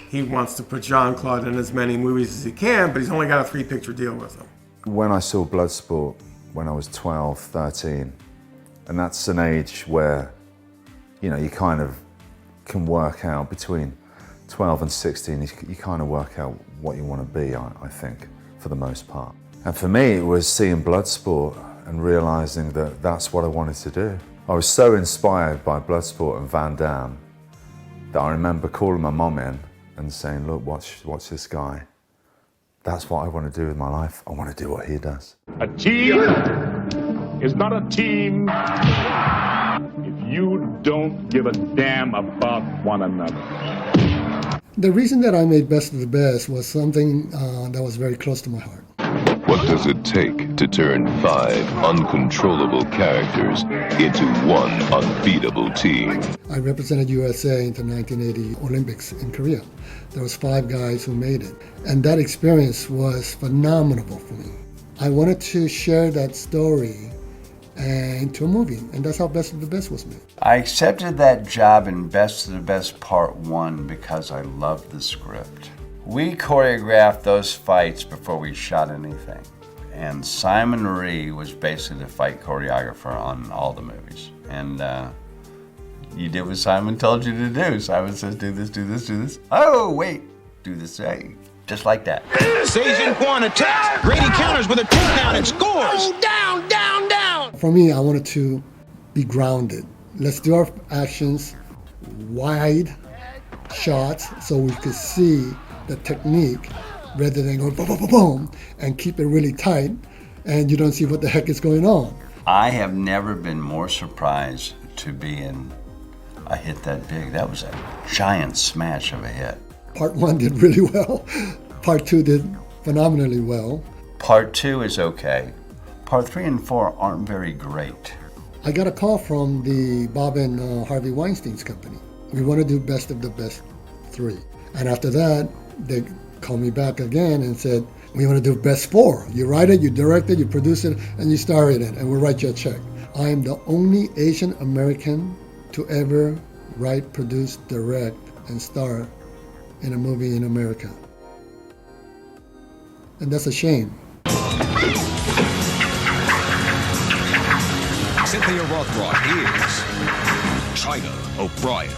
he wants to put Jean-Claude in as many movies as he can, but he's only got a 3-picture deal with him. When I saw Bloodsport when I was 12, 13, and that's an age where, you kind of can work out between 12 and 16, you kind of work out what you want to be, I think, for the most part. And for me, it was seeing Bloodsport and realizing that that's what I wanted to do. I was so inspired by Bloodsport and Van Damme that I remember calling my mom in and saying, look, watch this guy. That's what I want to do with my life. I want to do what he does. A team is not a team if you don't give a damn about one another. The reason that I made Best of the Best was something that was very close to my heart. What does it take to turn 5 uncontrollable characters into one unbeatable team? I represented USA into 1980 Olympics in Korea. There was 5 guys who made it. And that experience was phenomenal for me. I wanted to share that story into a movie, and that's how Best of the Best was made. I accepted that job in Best of the Best Part 1 because I loved the script. We choreographed those fights before we shot anything. And Simon Rhee was basically the fight choreographer on all the movies. And you did what Simon told you to do. Simon says, do this, do this, do this. Oh, wait, do this, hey, just like that. Seijin Quan attacks. Grady counters with a takedown and scores. Down, down, down. For me, I wanted to be grounded. Let's do our actions, wide shots, so we could see the technique rather than going boom, boom, boom, boom, and keep it really tight, and you don't see what the heck is going on. I have never been more surprised to be in a hit that big. That was a giant smash of a hit. Part 1 did really well. Part 2 did phenomenally well. Part 2 is okay. Part 3 and 4 aren't very great. I got a call from the Bob and Harvey Weinstein's company. We want to do Best of the Best 3. And after that, they called me back again and said, we want to do Best 4. You write it, you direct it, you produce it, and you star in it, and we'll write you a check. I am the only Asian American to ever write, produce, direct, and star in a movie in America. And that's a shame. Cynthia Rothrock is China O'Brien.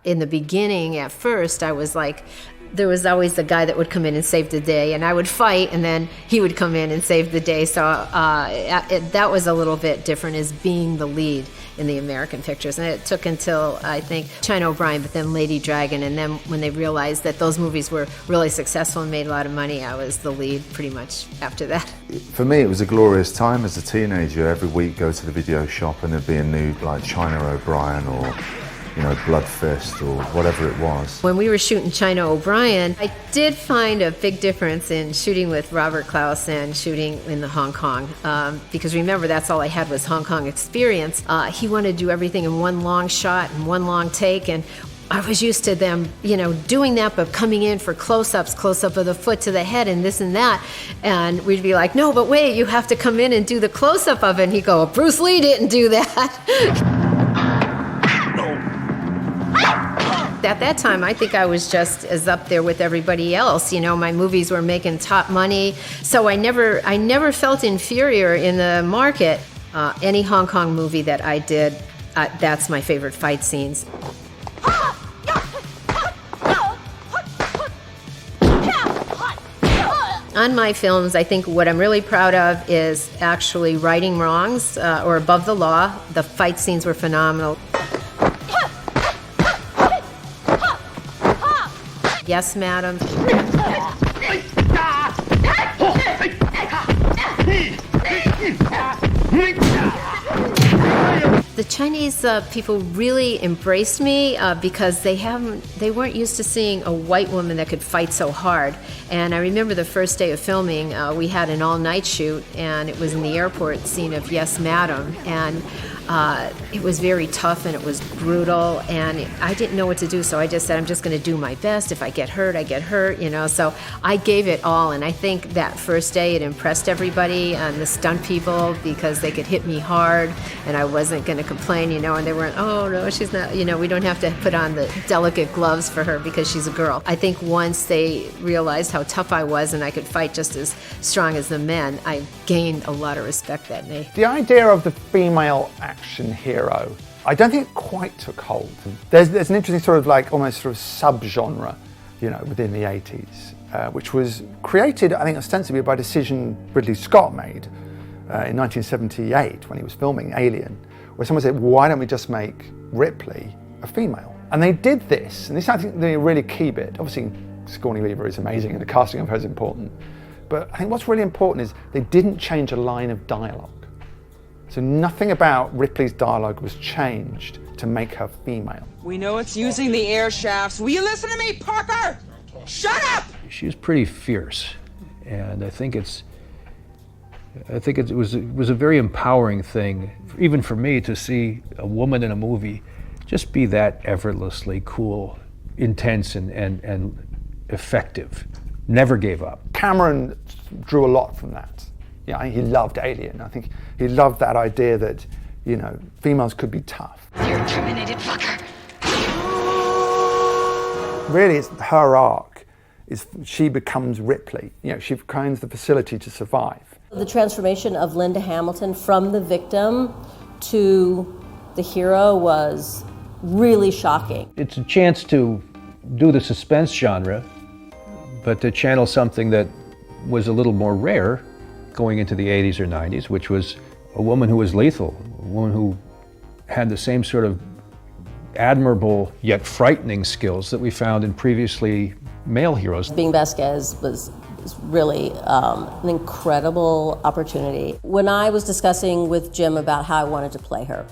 In the beginning, at first, I was like, There was always the guy that would come in and save the day, and I would fight, and then he would come in and save the day. So that was a little bit different, as being the lead in the American pictures. And it took until, I think, China O'Brien, but then Lady Dragon, and then when they realized that those movies were really successful and made a lot of money, I was the lead pretty much after that. For me, it was a glorious time as a teenager. Every week, go to the video shop and there'd be a new, like, China O'Brien or, you know, Blood Fist or whatever it was. When we were shooting China O'Brien, I did find a big difference in shooting with Robert Klaus and shooting in the Hong Kong. Because remember, that's all I had was Hong Kong experience. He wanted to do everything in one long shot and one long take, and I was used to them, you know, doing that, but coming in for close-ups, close-up of the foot to the head and this and that. And we'd be like, no, but wait, you have to come in and do the close-up of it. And he'd go, Bruce Lee didn't do that. At that time, I think I was just as up there with everybody else. You know, my movies were making top money, so I never felt inferior in the market. Any Hong Kong movie that I did, that's my favorite fight scenes. On my films, I think what I'm really proud of is actually righting wrongs or above the law. The fight scenes were phenomenal. Yes, madam. The Chinese people really embraced me because they weren't used to seeing a white woman that could fight so hard. And I remember the first day of filming, we had an all-night shoot, and it was in the airport scene of Yes, Madam. And it was very tough and it was brutal, and I didn't know what to do, so I just said, I'm just going to do my best. If I get hurt, I get hurt, you know. So I gave it all, and I think that first day it impressed everybody and the stunt people because they could hit me hard and I wasn't going to complain, you know, and they weren't, oh no, she's not, you know, we don't have to put on the delicate gloves for her because she's a girl. I think once they realized how tough I was and I could fight just as strong as the men, I gained a lot of respect that day. The idea of the female action hero, I don't think it quite took hold. There's an interesting sort of like almost sort of sub-genre, you know, within the 80s, which was created, I think, ostensibly by a decision Ridley Scott made in 1978 when he was filming Alien, where someone said, well, why don't we just make Ripley a female? And they did this, and this I think the really key bit. Obviously, Sigourney Weaver is amazing, and the casting of her is important. But I think what's really important is they didn't change a line of dialogue. So nothing about Ripley's dialogue was changed to make her female. We know it's using the air shafts. Will you listen to me, Parker? Shut up! She was pretty fierce, and I think it was a very empowering thing, even for me, to see a woman in a movie just be that effortlessly cool, intense, and effective. Never gave up. Cameron drew a lot from that. Yeah, he loved Alien. I think he loved that idea that, you know, females could be tough. You're terminated, fucker. Really, it's her arc. She becomes Ripley. You know, she becomes the facility to survive. The transformation of Linda Hamilton from the victim to the hero was really shocking. It's a chance to do the suspense genre, but to channel something that was a little more rare going into the 80s or 90s, which was a woman who was lethal, a woman who had the same sort of admirable yet frightening skills that we found in previously male heroes. Being Vasquez was really an incredible opportunity. When I was discussing with Jim about how I wanted to play her,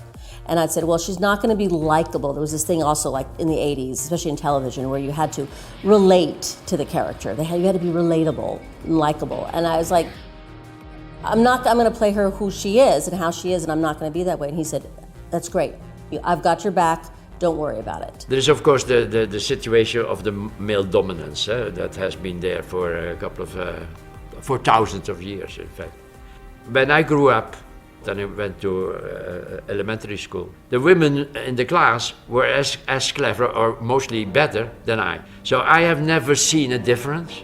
and I'd said, well, she's not going to be likable. There was this thing also like in the 80s, especially in television, where you had to relate to the character. You had to be relatable and likable. And I was like, I'm going to play her who she is and how she is, and I'm not going to be that way. And he said, that's great. I've got your back. Don't worry about it. There is, of course, the situation of the male dominance that has been there for a couple of, for thousands of years, in fact. When I grew up, then I went to elementary school. The women in the class were as clever or mostly better than I. So I have never seen a difference.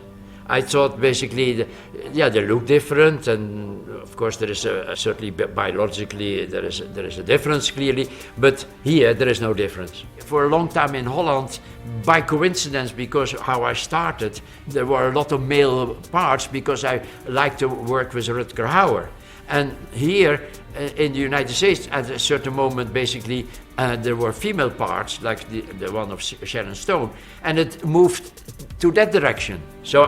I thought basically, they look different, and of course there is certainly biologically there is a difference clearly, but here there is no difference. For a long time in Holland, by coincidence, because how I started, there were a lot of male parts because I liked to work with Rutger Hauer. And here in the United States, at a certain moment, basically, there were female parts, like the one of Sharon Stone, and it moved to that direction. So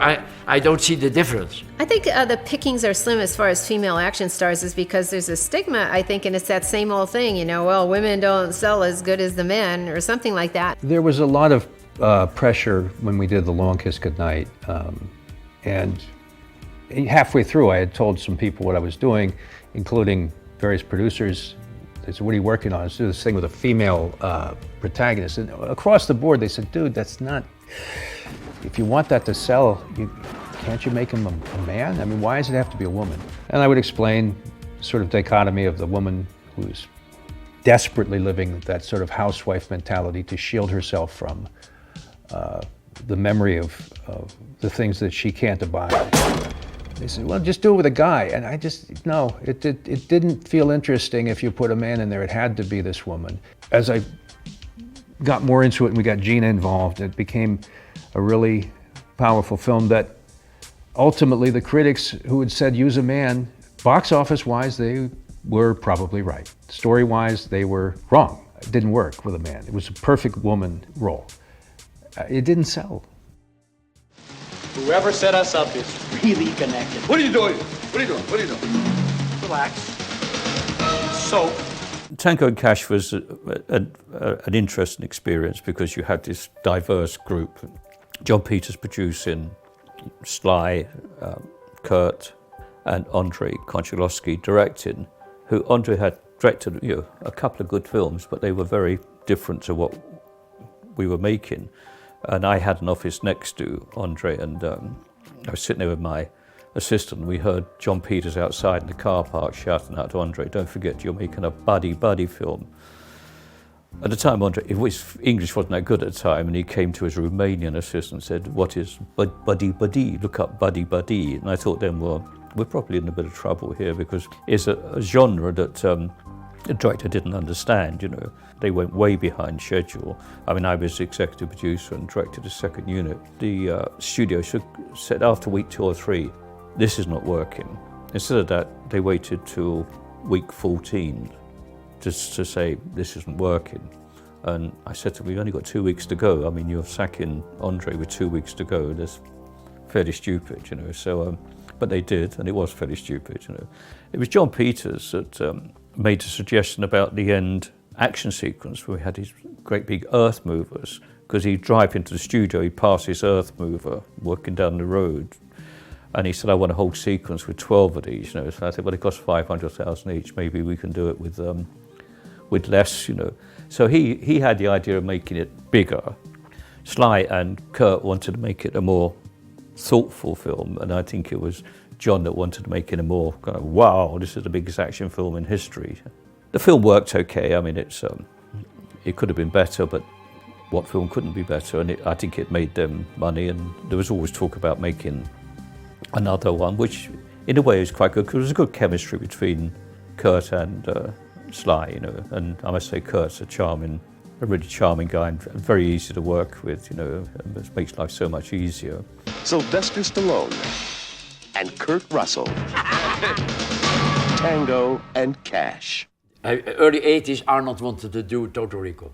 I don't see the difference. I think the pickings are slim as far as female action stars is because there's a stigma, I think, and it's that same old thing, well, women don't sell as good as the men or something like that. There was a lot of pressure when we did The Long Kiss Goodnight, and halfway through I had told some people what I was doing, including various producers. They said, what are you working on? Let's do this thing with a female protagonist. And across the board they said, dude, that's not, if you want that to sell, can't you make him a man? I mean, why does it have to be a woman? And I would explain the sort of dichotomy of the woman who's desperately living that sort of housewife mentality to shield herself from the memory of the things that she can't abide. They said, well, just do it with a guy. And I just, no, it didn't feel interesting if you put a man in there. It had to be this woman. As I got more into it and we got Gina involved, it became a really powerful film that ultimately the critics who had said use a man, box office-wise, they were probably right. Story-wise, they were wrong. It didn't work with a man. It was a perfect woman role. It didn't sell. Whoever set us up is really connected. What are you doing? What are you doing? What are you doing? Relax. So, Tango and Cash was an interesting experience because you had this diverse group. John Peters producing, Sly, Kurt, and Andrei Konchalovsky directing, who Andrei had directed a couple of good films, but they were very different to what we were making. And I had an office next to Andrei, and I was sitting there with my assistant, and we heard John Peters outside in the car park shouting out to Andrei, don't forget you're making a buddy film. At the time, Andrei, English wasn't that good at the time, and he came to his Romanian assistant and said, what is buddy? Look up buddy. And I thought then, well, we're probably in a bit of trouble here because it's a genre that the director didn't understand, They went way behind schedule. I mean, I was the executive producer and directed the second unit. The studio said after week 2 or 3, this is not working. Instead of that, they waited till week 14 just to say, this isn't working. And I said to them, we've only got 2 weeks to go. I mean, you're sacking Andrei with 2 weeks to go. That's fairly stupid, So, but they did, and it was fairly stupid, It was John Peters that made a suggestion about the end action sequence where we had these great big earth movers, because he'd drive into the studio, he'd pass this earth mover working down the road, and he said, I want a whole sequence with 12 of these, So I said, well, it costs 500,000 each, maybe we can do it with less, So he had the idea of making it bigger. Sly and Kurt wanted to make it a more thoughtful film, and I think it was John that wanted to make it a more kind of, wow, this is the biggest action film in history. The film worked okay. I mean, it could have been better, but what film couldn't be better? And I think it made them money, and there was always talk about making another one, which in a way is quite good, because there was a good chemistry between Kurt and Sly, and I must say Kurt's a really charming guy and very easy to work with, it makes life so much easier. Sylvester Stallone and Kurt Russell. Tango and Cash. Early 80s, Arnold wanted to do Total Recall.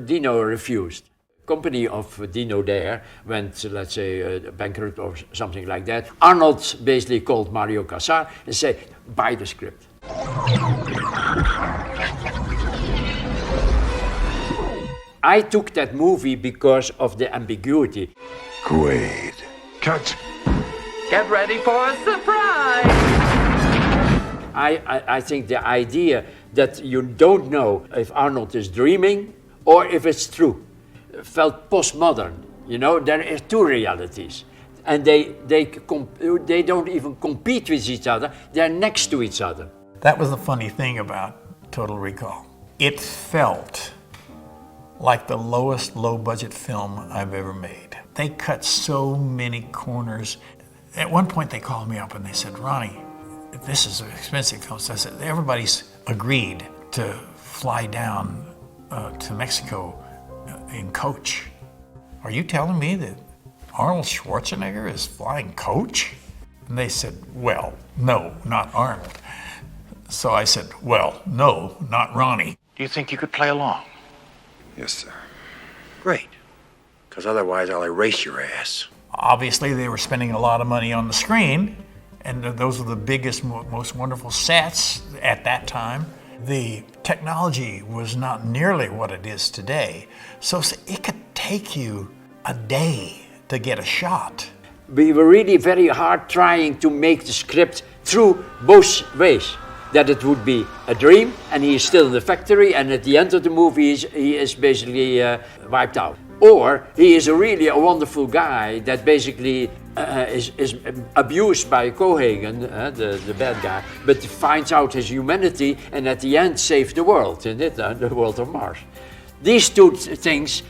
Dino refused. Company of Dino there went, let's say, bankrupt or something like that. Arnold basically called Mario Casar and said, buy the script. I took that movie because of the ambiguity. Great. Cut. Get ready for a surprise! I think the idea that you don't know if Arnold is dreaming or if it's true felt postmodern. There are two realities. And they don't even compete with each other, they're next to each other. That was the funny thing about Total Recall. It felt like the lowest low-budget film I've ever made. they cut so many corners. At one point they called me up and they said, Ronnie, this is an expensive film. So I said, everybody's agreed to fly down to Mexico in coach. Are you telling me that Arnold Schwarzenegger is flying coach? And they said, well, no, not Arnold. So I said, well, no, not Ronnie. Do you think you could play along? Yes, sir. Great. Because otherwise I'll erase your ass. Obviously, they were spending a lot of money on the screen, and those were the biggest, most wonderful sets at that time. The technology was not nearly what it is today, so it could take you a day to get a shot. We were really very hard trying to make the script through both ways. That it would be a dream, and he is still in the factory, and at the end of the movie, he is basically wiped out. Or he is really a wonderful guy that basically is abused by Cohagen, the bad guy, but finds out his humanity and at the end saves the world, the world of Mars. These two things,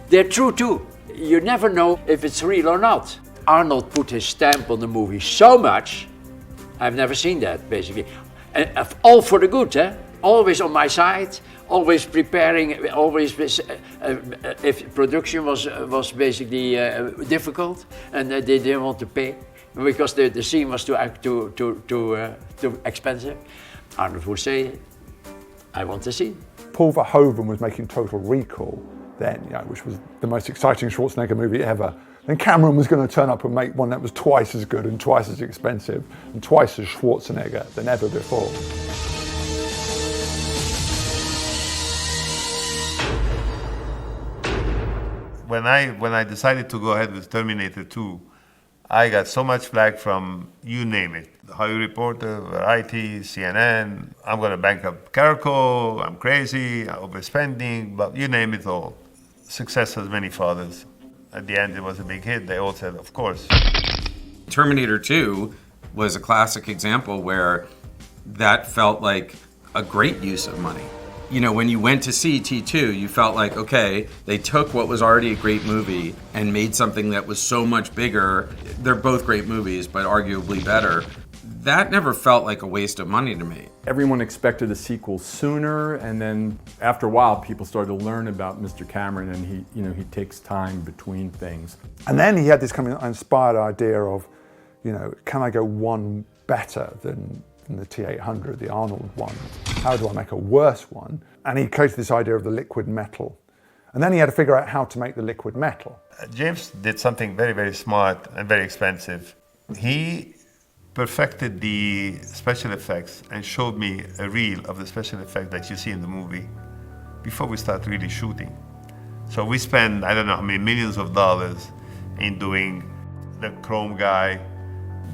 they're true too. You never know if it's real or not. Arnold put his stamp on the movie so much, I've never seen that basically. All for the good, always on my side. Always preparing, always if production was basically difficult and they didn't want to pay because the scene was too expensive. Arnold would say, I want the scene. Paul Verhoeven was making Total Recall then, which was the most exciting Schwarzenegger movie ever. Then Cameron was going to turn up and make one that was twice as good and twice as expensive and twice as Schwarzenegger than ever before. When I decided to go ahead with Terminator 2, I got so much flack from you name it. The Hollywood Reporter, Variety, CNN, I'm going to bankrupt Carco, I'm crazy, overspending, but you name it all. Success has many fathers. At the end, it was a big hit. They all said, of course. Terminator 2 was a classic example where that felt like a great use of money. When you went to see T2, you felt like, okay, they took what was already a great movie and made something that was so much bigger. They're both great movies, but arguably better. That never felt like a waste of money to me. Everyone expected a sequel sooner, and then after a while, people started to learn about Mr. Cameron, and he takes time between things. And then he had this kind of inspired idea of, can I go one better than the T-800, the Arnold one? How do I make a worse one? And he created this idea of the liquid metal. And then he had to figure out how to make the liquid metal. James did something very, very smart and very expensive. He perfected the special effects and showed me a reel of the special effect that you see in the movie before we start really shooting. So we spend, I don't know how many millions of dollars in doing the chrome guy,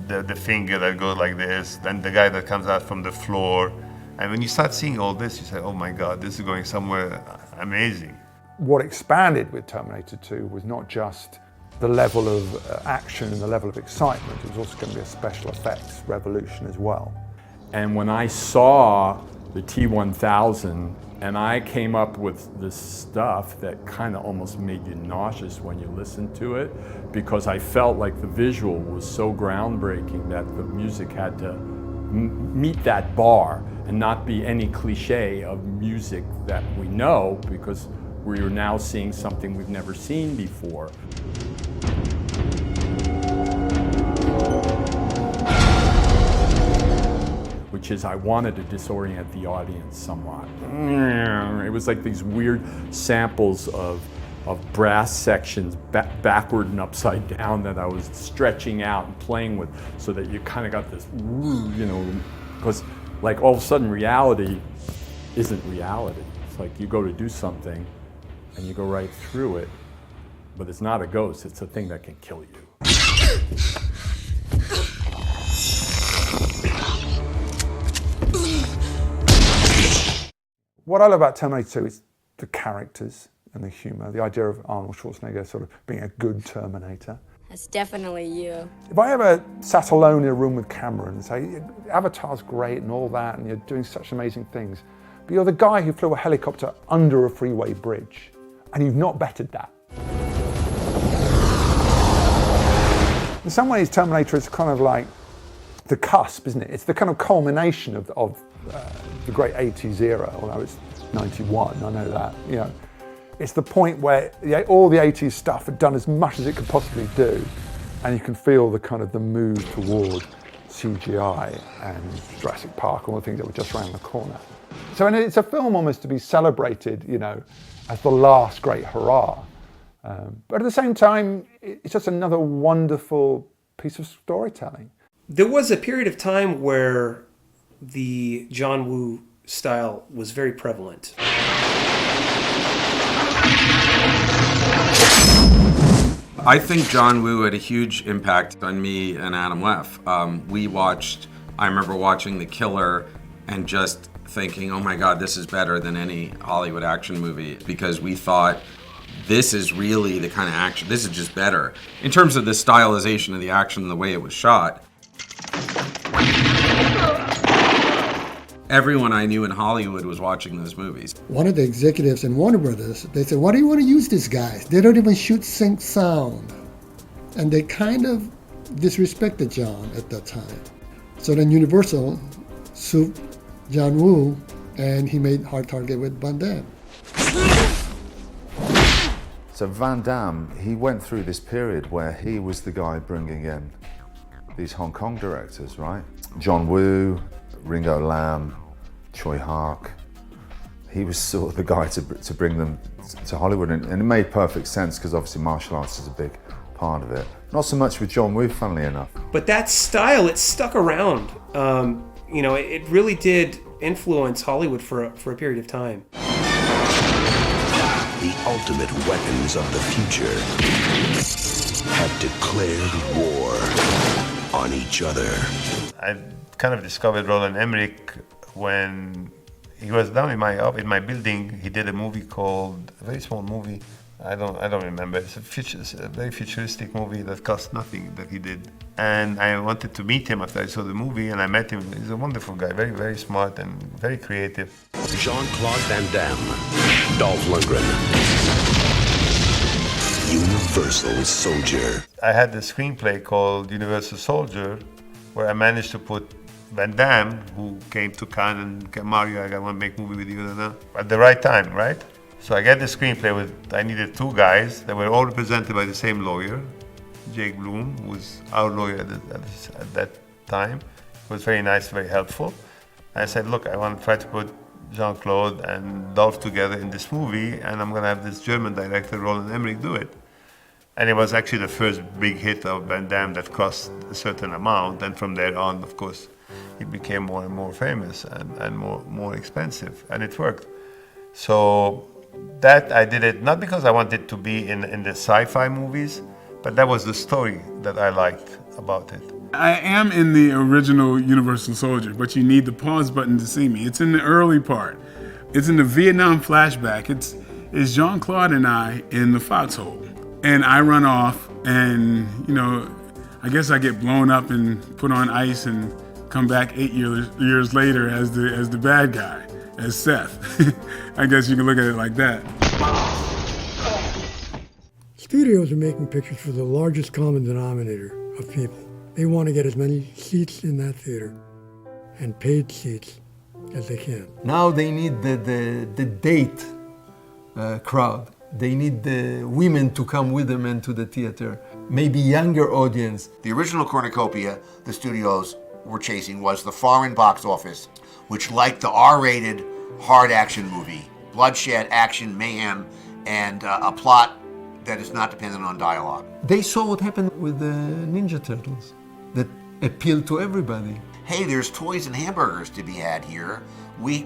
the finger that goes like this, then the guy that comes out from the floor. And when you start seeing all this, you say, oh my God, this is going somewhere amazing. What expanded with Terminator 2 was not just the level of action and the level of excitement, it was also going to be a special effects revolution as well. And when I saw the T-1000, and I came up with this stuff that kind of almost made you nauseous when you listened to it, because I felt like the visual was so groundbreaking that the music had to meet that bar and not be any cliche of music that we know, because we are now seeing something we've never seen before. Which is, I wanted to disorient the audience somewhat. It was like these weird samples of brass sections backward and upside down that I was stretching out and playing with, so that you kind of got this, because like all of a sudden reality isn't reality. It's like you go to do something and you go right through it, but it's not a ghost, it's a thing that can kill you. What I love about Terminator 2 is the characters and the humor, the idea of Arnold Schwarzenegger sort of being a good Terminator. That's definitely you. If I ever sat alone in a room with Cameron and say, Avatar's great and all that, and you're doing such amazing things, but you're the guy who flew a helicopter under a freeway bridge, and you've not bettered that. In some ways, Terminator is kind of like the cusp, isn't it? It's the kind of culmination of the great 80s era, although it's 91, I know that, you know. It's the point where all the 80s stuff had done as much as it could possibly do, and you can feel the kind of the move toward CGI and Jurassic Park, all the things that were just around the corner. So it's a film almost to be celebrated, you know, as the last great hurrah. But at the same time, it's just another wonderful piece of storytelling. There was a period of time where the John Woo style was very prevalent. I think John Woo had a huge impact on me and Adam Leff. I remember watching The Killer and just thinking, oh my God, this is better than any Hollywood action movie, because we thought this is really the kind of action, this is just better. In terms of the stylization of the action and the way it was shot, everyone I knew in Hollywood was watching those movies. One of the executives in Warner Brothers, they said, why do you want to use these guys? They don't even shoot sync sound. And they kind of disrespected John at that time. So then Universal sued John Woo, and he made Hard Target with Van Damme. So Van Damme, he went through this period where he was the guy bringing in these Hong Kong directors, right? John Woo, Ringo Lam, Choi Hark. He was sort of the guy to bring them to Hollywood, and it made perfect sense because obviously martial arts is a big part of it. Not so much with John Woo, funnily enough. But that style, it stuck around. You know, it really did influence Hollywood for a period of time. The ultimate weapons of the future have declared war on each other. I kind of discovered Roland Emmerich when he was down in my building. He did a movie called, a very small movie, I don't remember. It's a very futuristic movie that cost nothing that he did. And I wanted to meet him after I saw the movie, and I met him. He's a wonderful guy, very, very smart and very creative. Jean-Claude Van Damme, Dolph Lundgren, Universal Soldier. I had a screenplay called Universal Soldier, where I managed to put Van Damme, who came to Cannes and Mario, I want to make a movie with you, at the right time, right? So I get the screenplay I needed two guys that were all represented by the same lawyer, Jake Bloom, who was our lawyer at that time. He was very nice, very helpful. And I said, look, I want to try to put Jean-Claude and Dolph together in this movie, and I'm going to have this German director, Roland Emmerich, do it. And it was actually the first big hit of Van Damme that cost a certain amount, and from there on, of course, it became more and more famous and more expensive, and it worked. So that I did it not because I wanted to be in the sci-fi movies, but that was the story that I liked about it. I am in the original Universal Soldier, but you need the pause button to see me. It's in the early part. It's in the Vietnam flashback. It's Jean-Claude and I in the foxhole. And I run off and, you know, I guess I get blown up and put on ice and come back 8 years later as the bad guy, as Seth. I guess you can look at it like that. Studios are making pictures for the largest common denominator of people. They want to get as many seats in that theater and paid seats as they can. Now they need the date crowd. They need the women to come with them into the theater, maybe younger audience. The original cornucopia the studios were chasing was the foreign box office, which liked the R-rated hard action movie, bloodshed, action, mayhem, and a plot that is not dependent on dialogue. They saw what happened with the Ninja Turtles that appealed to everybody. Hey, there's toys and hamburgers to be had here,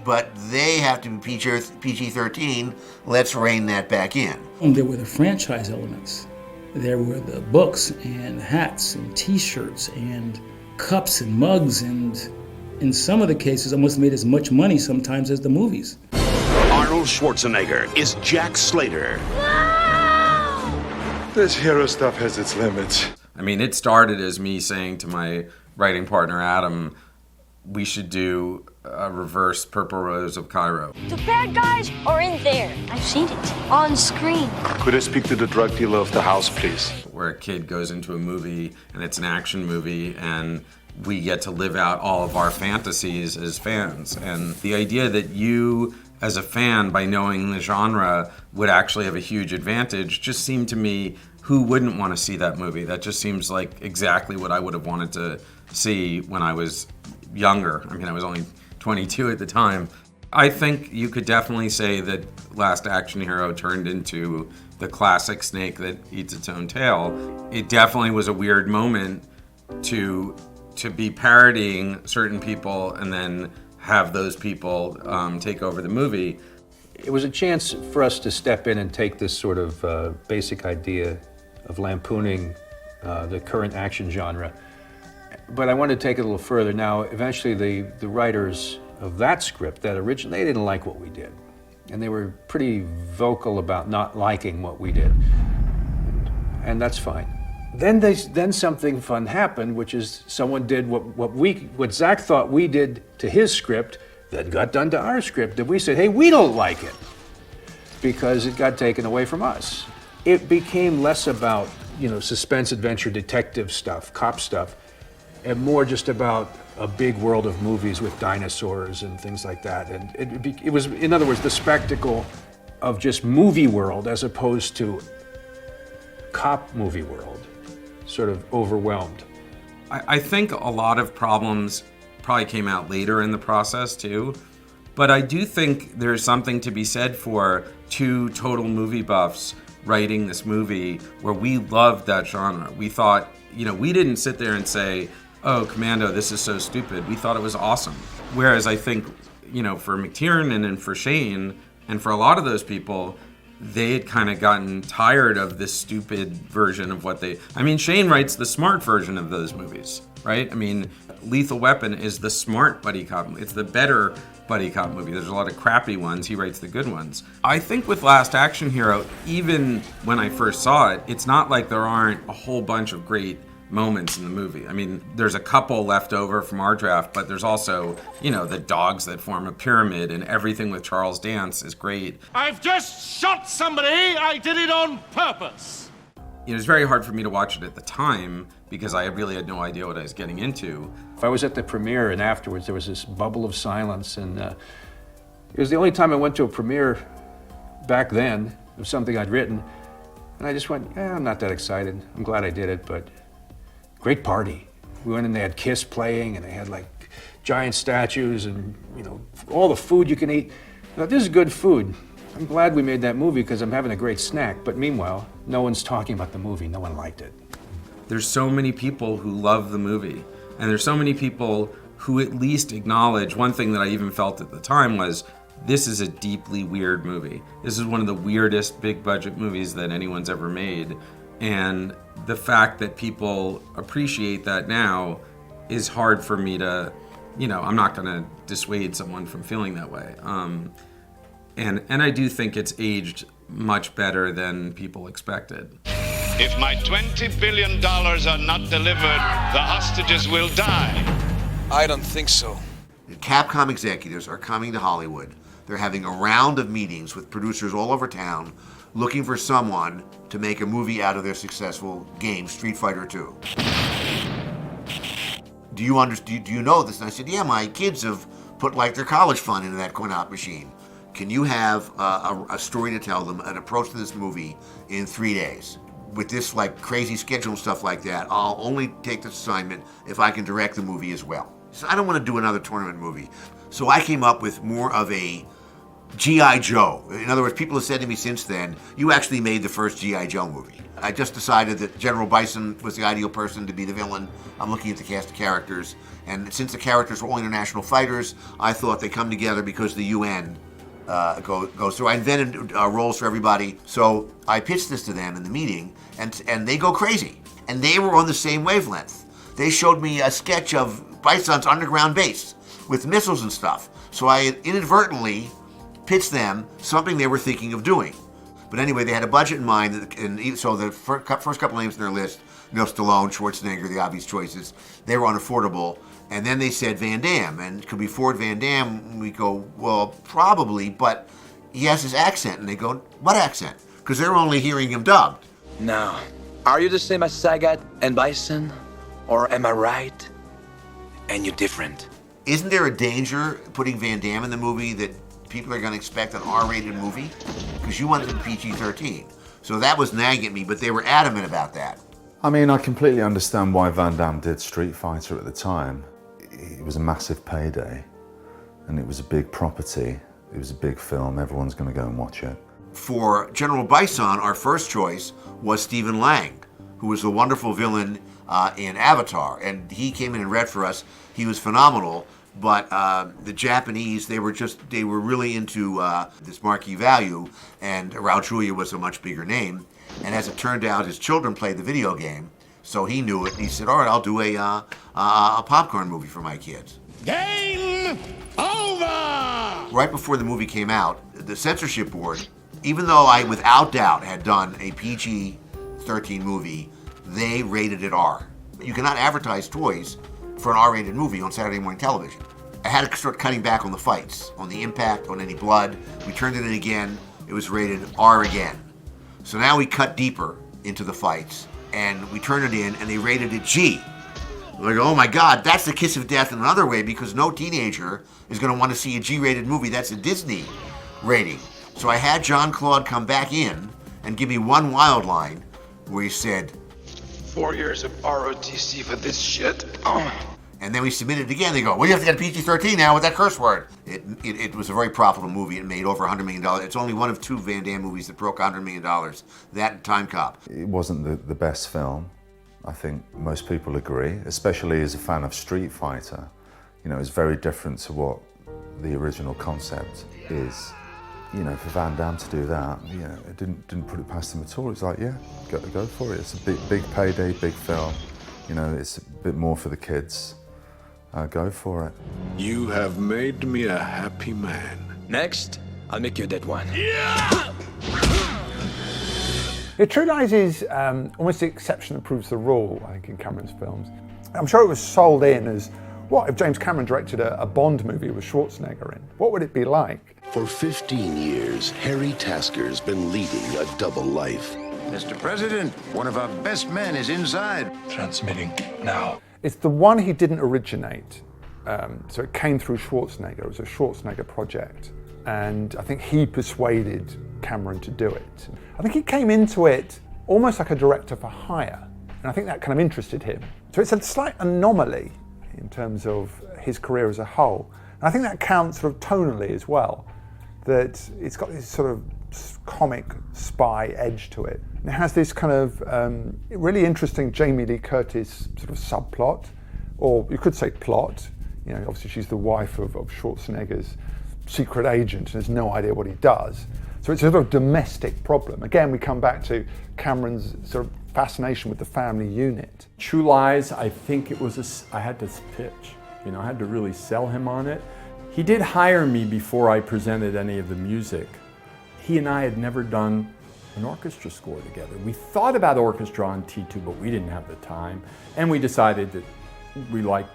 but they have to be PG-13. Let's rein that back in. There were the franchise elements. There were the books and hats and T-shirts and cups and mugs, and in some of the cases almost made as much money sometimes as the movies. Arnold Schwarzenegger is Jack Slater. This hero stuff has its limits. I mean, it started as me saying to my writing partner, Adam, we should do a reverse Purple Rose of Cairo. The bad guys are in there. I've seen it on screen. Could I speak to the drug dealer of the house, please? where a kid goes into a movie and it's an action movie and we get to live out all of our fantasies as fans. And the idea that you, as a fan, by knowing the genre, would actually have a huge advantage just seemed to me, who wouldn't want to see that movie? That just seems like exactly what I would have wanted to see when I was younger. I mean, I was only 22 at the time. I think you could definitely say that Last Action Hero turned into the classic snake that eats its own tail. It definitely was a weird moment to be parodying certain people and then have those people take over the movie. It was a chance for us to step in and take this sort of basic idea of lampooning the current action genre. But I wanted to take it a little further. Now, eventually the writers of that script, that original, they didn't like what we did. And they were pretty vocal about not liking what we did. And that's fine. Then something fun happened, which is someone did what Zach thought we did to his script, that got done to our script. And we said, hey, we don't like it, because it got taken away from us. It became less about, suspense, adventure, detective stuff, cop stuff, and more just about a big world of movies with dinosaurs and things like that. And it was, in other words, the spectacle of just movie world as opposed to cop movie world sort of overwhelmed. I think a lot of problems probably came out later in the process too, but I do think there's something to be said for two total movie buffs writing this movie where we loved that genre. We thought, we didn't sit there and say, oh, Commando, this is so stupid. We thought it was awesome. Whereas I think, for McTiernan and for Shane, and for a lot of those people, they had kind of gotten tired of this stupid version of what Shane writes the smart version of those movies, right? I mean, Lethal Weapon is the smart buddy cop. It's the better buddy cop movie. There's a lot of crappy ones. He writes the good ones. I think with Last Action Hero, even when I first saw it, it's not like there aren't a whole bunch of great moments in the movie. I mean, there's a couple left over from our draft, but there's also, the dogs that form a pyramid, and everything with Charles Dance is great. I've just shot somebody. I did it on purpose. It was very hard for me to watch it at the time because I really had no idea what I was getting into. If I was at the premiere and afterwards, there was this bubble of silence, and it was the only time I went to a premiere back then of something I'd written, and I just went, I'm not that excited. I'm glad I did it, but great party. We went and they had Kiss playing, and they had like giant statues and, all the food you can eat. I thought, this is good food. I'm glad we made that movie because I'm having a great snack. But meanwhile, no one's talking about the movie. No one liked it. There's so many people who love the movie. And there's so many people who at least acknowledge, one thing that I even felt at the time was, this is a deeply weird movie. This is one of the weirdest big budget movies that anyone's ever made. And the fact that people appreciate that now is hard for me to, I'm not going to dissuade someone from feeling that way. And I do think it's aged much better than people expected. If my $20 billion are not delivered, the hostages will die. I don't think so. The Capcom executives are coming to Hollywood. They're having a round of meetings with producers all over town looking for someone to make a movie out of their successful game, Street Fighter II. Do you know this? And I said, yeah, my kids have put like their college fund into that coin-op machine. Can you have a story to tell them, an approach to this movie in 3 days? With this like crazy schedule and stuff like that, I'll only take this assignment if I can direct the movie as well. So I don't want to do another tournament movie. So I came up with more of a G.I. Joe. In other words, people have said to me since then, you actually made the first G.I. Joe movie. I just decided that General Bison was the ideal person to be the villain. I'm looking at the cast of characters. And since the characters were all international fighters, I thought they come together because the UN goes through. I invented roles for everybody. So I pitched this to them in the meeting, and they go crazy. And they were on the same wavelength. They showed me a sketch of Bison's underground base with missiles and stuff. So I inadvertently pitched them something they were thinking of doing. But anyway, they had a budget in mind, and so the first couple names on their list, Stallone, Schwarzenegger, the obvious choices, they were unaffordable. And then they said Van Damme, and could we afford Van Damme? We go, well, probably, but he has his accent. And they go, what accent? Because they're only hearing him dubbed. Now, Are you the same as Sagat and Bison? Or am I right and you're different? Isn't there a danger putting Van Damme in the movie that people are going to expect an R-rated movie? Because you wanted it PG-13. So that was nagging at me, but they were adamant about that. I mean, I completely understand why Van Damme did Street Fighter at the time. It was a massive payday, and it was a big property. It was a big film. Everyone's going to go and watch it. For General Bison, our first choice was Stephen Lang, who was the wonderful villain in Avatar, and he came in and read for us. He was phenomenal, but the Japanese, they were really into this marquee value, and Raul Julia was a much bigger name. And as it turned out, his children played the video game, so he knew it, and he said, all right, I'll do a popcorn movie for my kids. Game over! Right before the movie came out, the censorship board, even though I without doubt had done a PG-13 movie, they rated it R. You cannot advertise toys for an R-rated movie on Saturday morning television. I had to start cutting back on the fights, on the impact, on any blood. We turned it in again, it was rated R again. So now we cut deeper into the fights, and we turned it in, and they rated it G. Like, oh my God, that's the kiss of death in another way, because no teenager is going to want to see a G-rated movie. That's a Disney rating. So I had Jean-Claude come back in and give me one wild line where he said, 4 years of ROTC for this shit. And then we submitted it again. They go, well, you have to get a PG-13 now with that curse word. It was a very profitable movie. It made over $100 million. It's only one of 2 Van Damme movies that broke $100 million. That and Time Cop. It wasn't the best film. I think most people agree, especially as a fan of Street Fighter. You know, it's very different to what the original concept is. You know, for Van Damme to do that, you know, it didn't put it past him at all. It's like, yeah, go for it. It's a big payday, big film. You know, it's a bit more for the kids. Go for it. You have made me a happy man. Next, I'll make you a dead one. Yeah, True Lies is almost the exception that proves the rule, I think, in Cameron's films. I'm sure it was sold in as, what if James Cameron directed a Bond movie with Schwarzenegger in? What would it be like? For 15 years, Harry Tasker's been leading a double life. Mr. President, one of our best men is inside. Transmitting now. It's the one he didn't originate. So it came through Schwarzenegger. It was a Schwarzenegger project. And I think he persuaded Cameron to do it. I think he came into it almost like a director for hire. And I think that kind of interested him. So it's a slight anomaly in terms of his career as a whole. And I think that counts sort of tonally as well, that it's got this sort of comic spy edge to it. And it has this kind of really interesting Jamie Lee Curtis sort of subplot, or you could say plot. You know, obviously she's the wife of Schwarzenegger's secret agent and has no idea what he does. So it's a sort of domestic problem. Again, we come back to Cameron's sort of fascination with the family unit. True Lies, I think it was I had to pitch. You know, I had to really sell him on it. He did hire me before I presented any of the music. He and I had never done an orchestra score together. We thought about orchestra on T2, but we didn't have the time. And we decided that we liked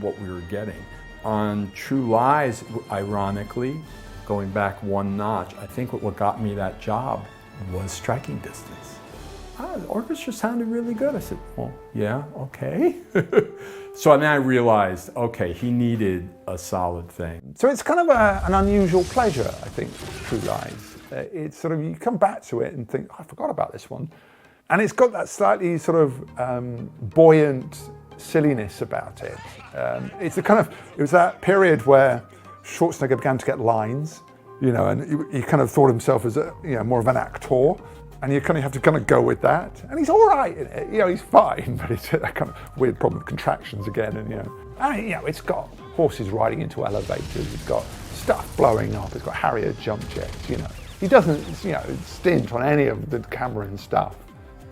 what we were getting. On True Lies, ironically, going back one notch, I think what got me that job was striking distance. The orchestra sounded really good. I said, well, yeah, okay. So then I realized, okay, he needed a solid thing. So it's kind of an unusual pleasure, I think, True Lies. It's sort of, you come back to it and think, oh, I forgot about this one. And it's got that slightly sort of buoyant silliness about it. It's it was that period where Schwarzenegger began to get lines, you know, and he kind of thought himself as more of an actor. And you kind of have to kind of go with that. And he's all right in it. You know, he's fine, but it's that kind of weird problem with contractions again. And, it's got horses riding into elevators. It's got stuff blowing up. It's got Harrier jump jets, you know. He doesn't, stint on any of the Cameron stuff.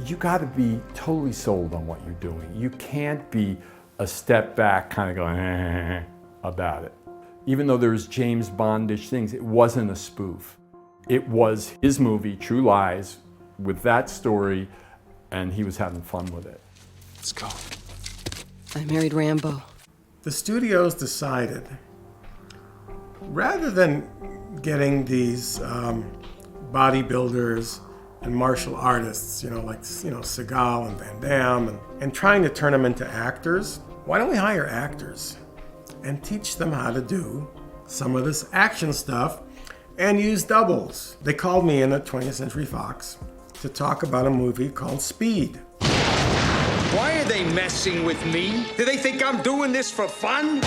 You got to be totally sold on what you're doing. You can't be a step back kind of going about it. Even though there's James Bondish things, it wasn't a spoof. It was his movie, True Lies, with that story, and he was having fun with it. Let's go. I married Rambo. The studios decided, rather than getting these bodybuilders and martial artists, like Seagal and Van Damme, and trying to turn them into actors. Why don't we hire actors and teach them how to do some of this action stuff and use doubles? They called me in at 20th Century Fox to talk about a movie called Speed. Why are they messing with me? Do they think I'm doing this for fun?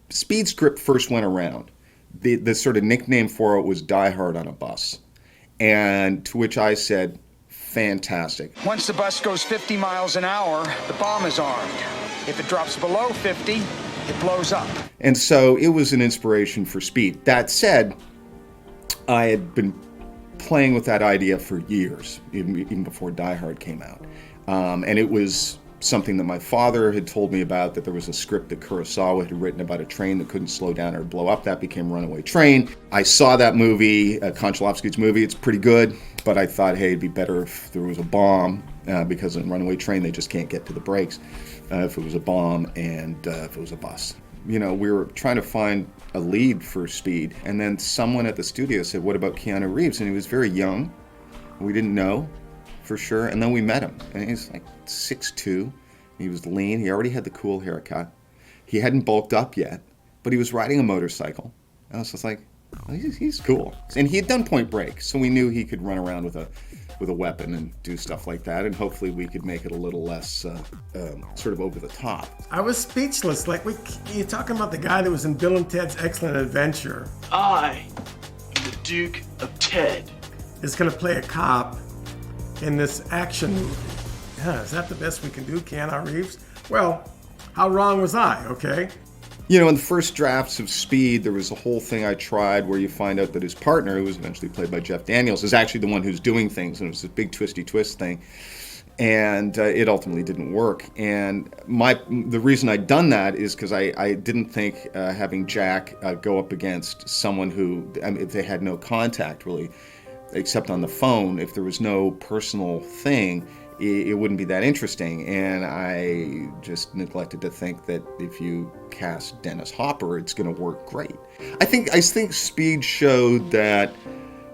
Speed script first went around. The sort of nickname for it was Die Hard on a Bus. And to which I said, fantastic. Once the bus goes 50 miles an hour, the bomb is armed. If it drops below 50, it blows up. And so it was an inspiration for Speed. That said, I had been playing with that idea for years, even before Die Hard came out. And it was something that my father had told me about, that there was a script that Kurosawa had written about a train that couldn't slow down or blow up. That became Runaway Train. I saw that movie, Konchalovsky's movie. It's pretty good, but I thought, hey, it'd be better if there was a bomb, because in Runaway Train they just can't get to the brakes. If it was a bomb and if it was a bus. We were trying to find a lead for Speed, and then someone at the studio said, what about Keanu Reeves? And he was very young. We didn't know for sure, and then we met him, and he's like 6'2". He was lean. He already had the cool haircut. He hadn't bulked up yet, but he was riding a motorcycle. I was just like, oh, he's cool. And he had done Point Break, so we knew he could run around with a weapon and do stuff like that, and hopefully we could make it a little less sort of over the top. I was speechless. You're talking about the guy that was in Bill and Ted's Excellent Adventure. I am the Duke of Ted. Is going to play a cop in this action movie. Is that the best we can do, Keanu Reeves? Well, how wrong was I, okay? In the first drafts of Speed, there was a whole thing I tried where you find out that his partner, who was eventually played by Jeff Daniels, is actually the one who's doing things, and it was this big twisty twist thing. And it ultimately didn't work. And the reason I'd done that is because I didn't think having Jack go up against someone who, if they had no contact really, except on the phone, if there was no personal thing, it wouldn't be that interesting. And I just neglected to think that if you cast Dennis Hopper, it's going to work great. I think Speed showed that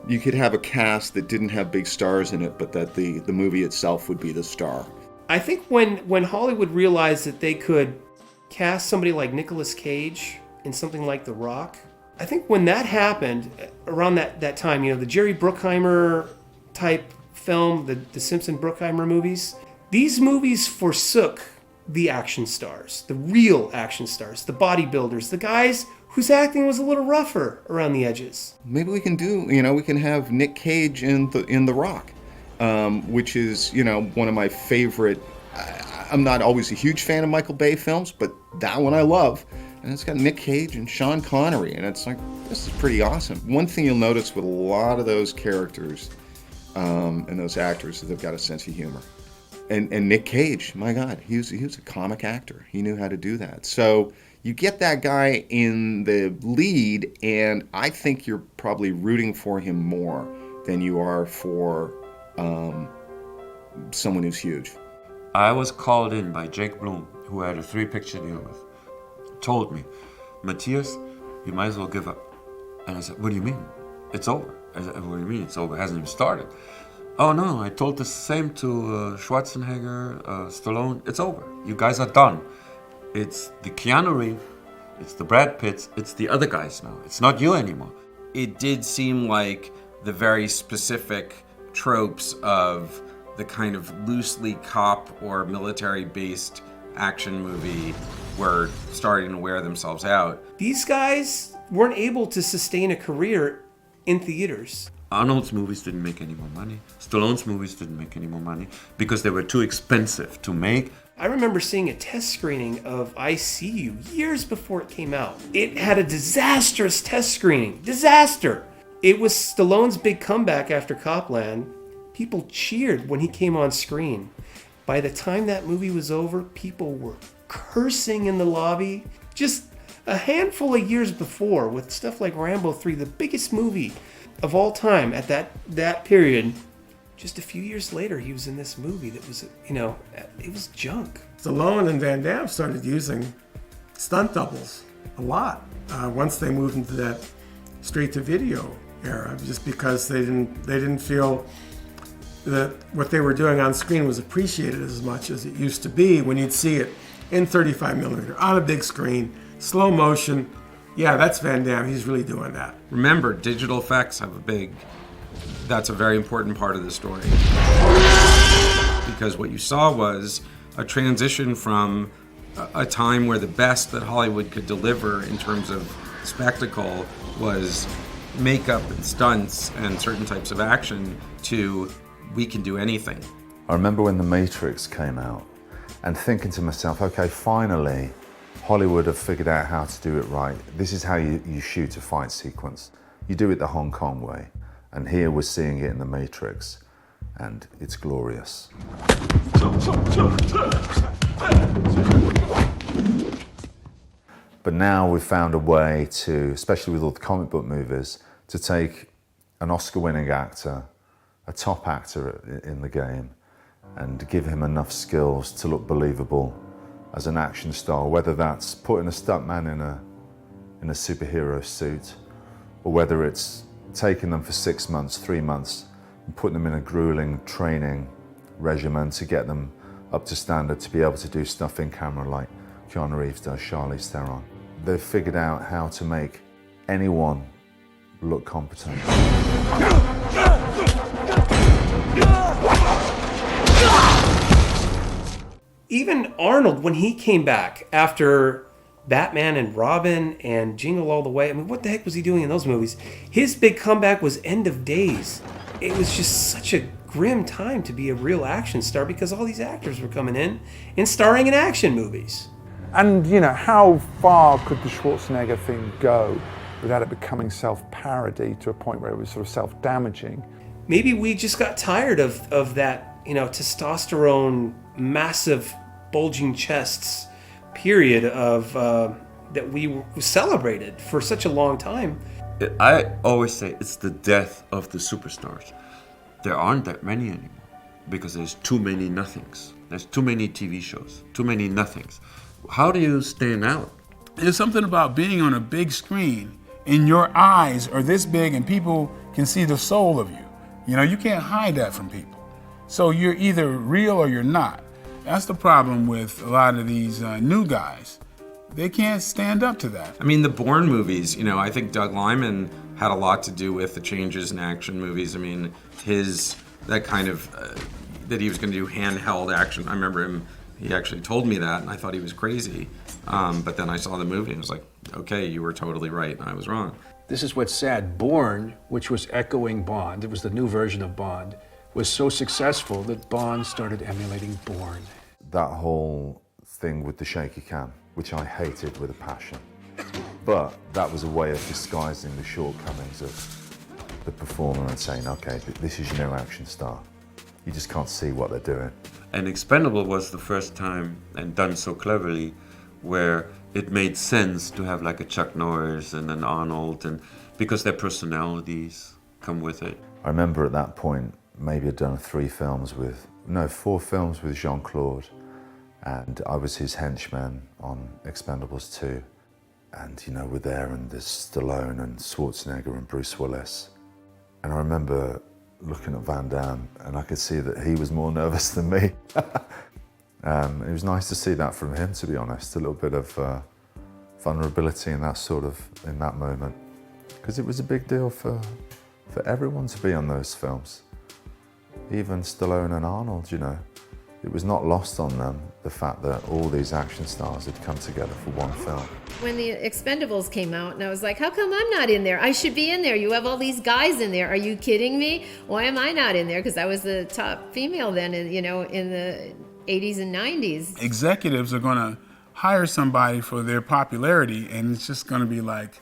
you could have a cast that didn't have big stars in it, but that the movie itself would be the star. I think when Hollywood realized that they could cast somebody like Nicolas Cage in something like The Rock, I think when that happened, around that time, the Jerry Bruckheimer type film, the Simpson Bruckheimer movies, these movies forsook the action stars, the real action stars, the bodybuilders, the guys whose acting was a little rougher around the edges. Maybe we can we can have Nick Cage in The Rock, which is, one of my favorite. I'm not always a huge fan of Michael Bay films, but that one I love. And it's got Nick Cage and Sean Connery, and it's like, this is pretty awesome. One thing you'll notice with a lot of those characters and those actors is they've got a sense of humor. And Nick Cage, my God, he was a comic actor. He knew how to do that. So you get that guy in the lead, and I think you're probably rooting for him more than you are for someone who's huge. I was called in by Jake Bloom, who I had a 3-picture deal with. Told me, Matthias, you might as well give up. And I said, what do you mean? It's over. I said, what do you mean it's over? It hasn't even started. Oh no, I told the same to Schwarzenegger, Stallone. It's over. You guys are done. It's the Keanu Reeves, it's the Brad Pitts, it's the other guys now. It's not you anymore. It did seem like the very specific tropes of the kind of loosely cop or military-based action movie were starting to wear themselves out. These guys weren't able to sustain a career in theaters. Arnold's movies didn't make any more money. Stallone's movies didn't make any more money because they were too expensive to make. I remember seeing a test screening of I See You years before it came out. It had a disastrous test screening. Disaster! It was Stallone's big comeback after Copland. People cheered when he came on screen. By the time that movie was over, people were cursing in the lobby. Just a handful of years before, with stuff like Rambo 3, the biggest movie of all time at that period, just a few years later, he was in this movie that was, it was junk. Stallone and Van Damme started using stunt doubles a lot once they moved into that straight-to-video era, just because they didn't feel that what they were doing on screen was appreciated as much as it used to be when you'd see it in 35 millimeter on a big screen, slow motion. Yeah, that's Van Damme. He's really doing that. Remember, digital effects have that's a very important part of the story. Because what you saw was a transition from a time where the best that Hollywood could deliver in terms of spectacle was makeup and stunts and certain types of action to we can do anything. I remember when The Matrix came out and thinking to myself, okay, finally, Hollywood have figured out how to do it right. This is how you shoot a fight sequence. You do it the Hong Kong way. And here we're seeing it in The Matrix, and it's glorious. But now we've found a way to, especially with all the comic book movies, to take an Oscar-winning actor, a top actor in the game, and give him enough skills to look believable as an action star, whether that's putting a stuntman in a superhero suit, or whether it's taking them for 6 months, 3 months, and putting them in a grueling training regimen to get them up to standard to be able to do stuff in camera like Keanu Reeves does, Charlize Theron. They've figured out how to make anyone look competent. Even Arnold, when he came back after Batman and Robin and Jingle All the Way, I mean, what the heck was he doing in those movies? His big comeback was End of Days. It was just such a grim time to be a real action star because all these actors were coming in and starring in action movies. And, you know, how far could the Schwarzenegger thing go without it becoming self-parody to a point where it was sort of self-damaging? Maybe we just got tired of that, you know, testosterone, massive, bulging chests period of that we celebrated for such a long time. I always say it's the death of the superstars. There aren't that many anymore because there's too many nothings. There's too many TV shows, too many nothings. How do you stand out? There's something about being on a big screen and your eyes are this big and people can see the soul of you. You know, you can't hide that from people. So you're either real or you're not. That's the problem with a lot of these new guys. They can't stand up to that. I mean, the Bourne movies, you know, I think Doug Liman had a lot to do with the changes in action movies. I mean, that kind of, that he was going to do handheld action. I remember he actually told me that, and I thought he was crazy. But then I saw the movie, and I was like, okay, you were totally right, and I was wrong. This is what's sad. Bourne, which was echoing Bond, it was the new version of Bond, was so successful that Bond started emulating Bourne. That whole thing with the shaky cam, which I hated with a passion. But that was a way of disguising the shortcomings of the performer and saying, okay, this is your new action star. You just can't see what they're doing. And Expendable was the first time, and done so cleverly, where it made sense to have like a Chuck Norris and an Arnold, and because their personalities come with it. I remember at that point, maybe I'd done 4 films with Jean-Claude, and I was his henchman on Expendables 2. And, you know, we're there and there's Stallone and Schwarzenegger and Bruce Willis. And I remember looking at Van Damme and I could see that he was more nervous than me. It was nice to see that from him, to be honest, a little bit of vulnerability in that moment. Because it was a big deal for everyone to be on those films. Even Stallone and Arnold, you know. It was not lost on them, the fact that all these action stars had come together for one film. When the Expendables came out, and I was like, how come I'm not in there? I should be in there. You have all these guys in there. Are you kidding me? Why am I not in there? Because I was the top female then, in the 80s and 90s. Executives are going to hire somebody for their popularity, and it's just going to be like,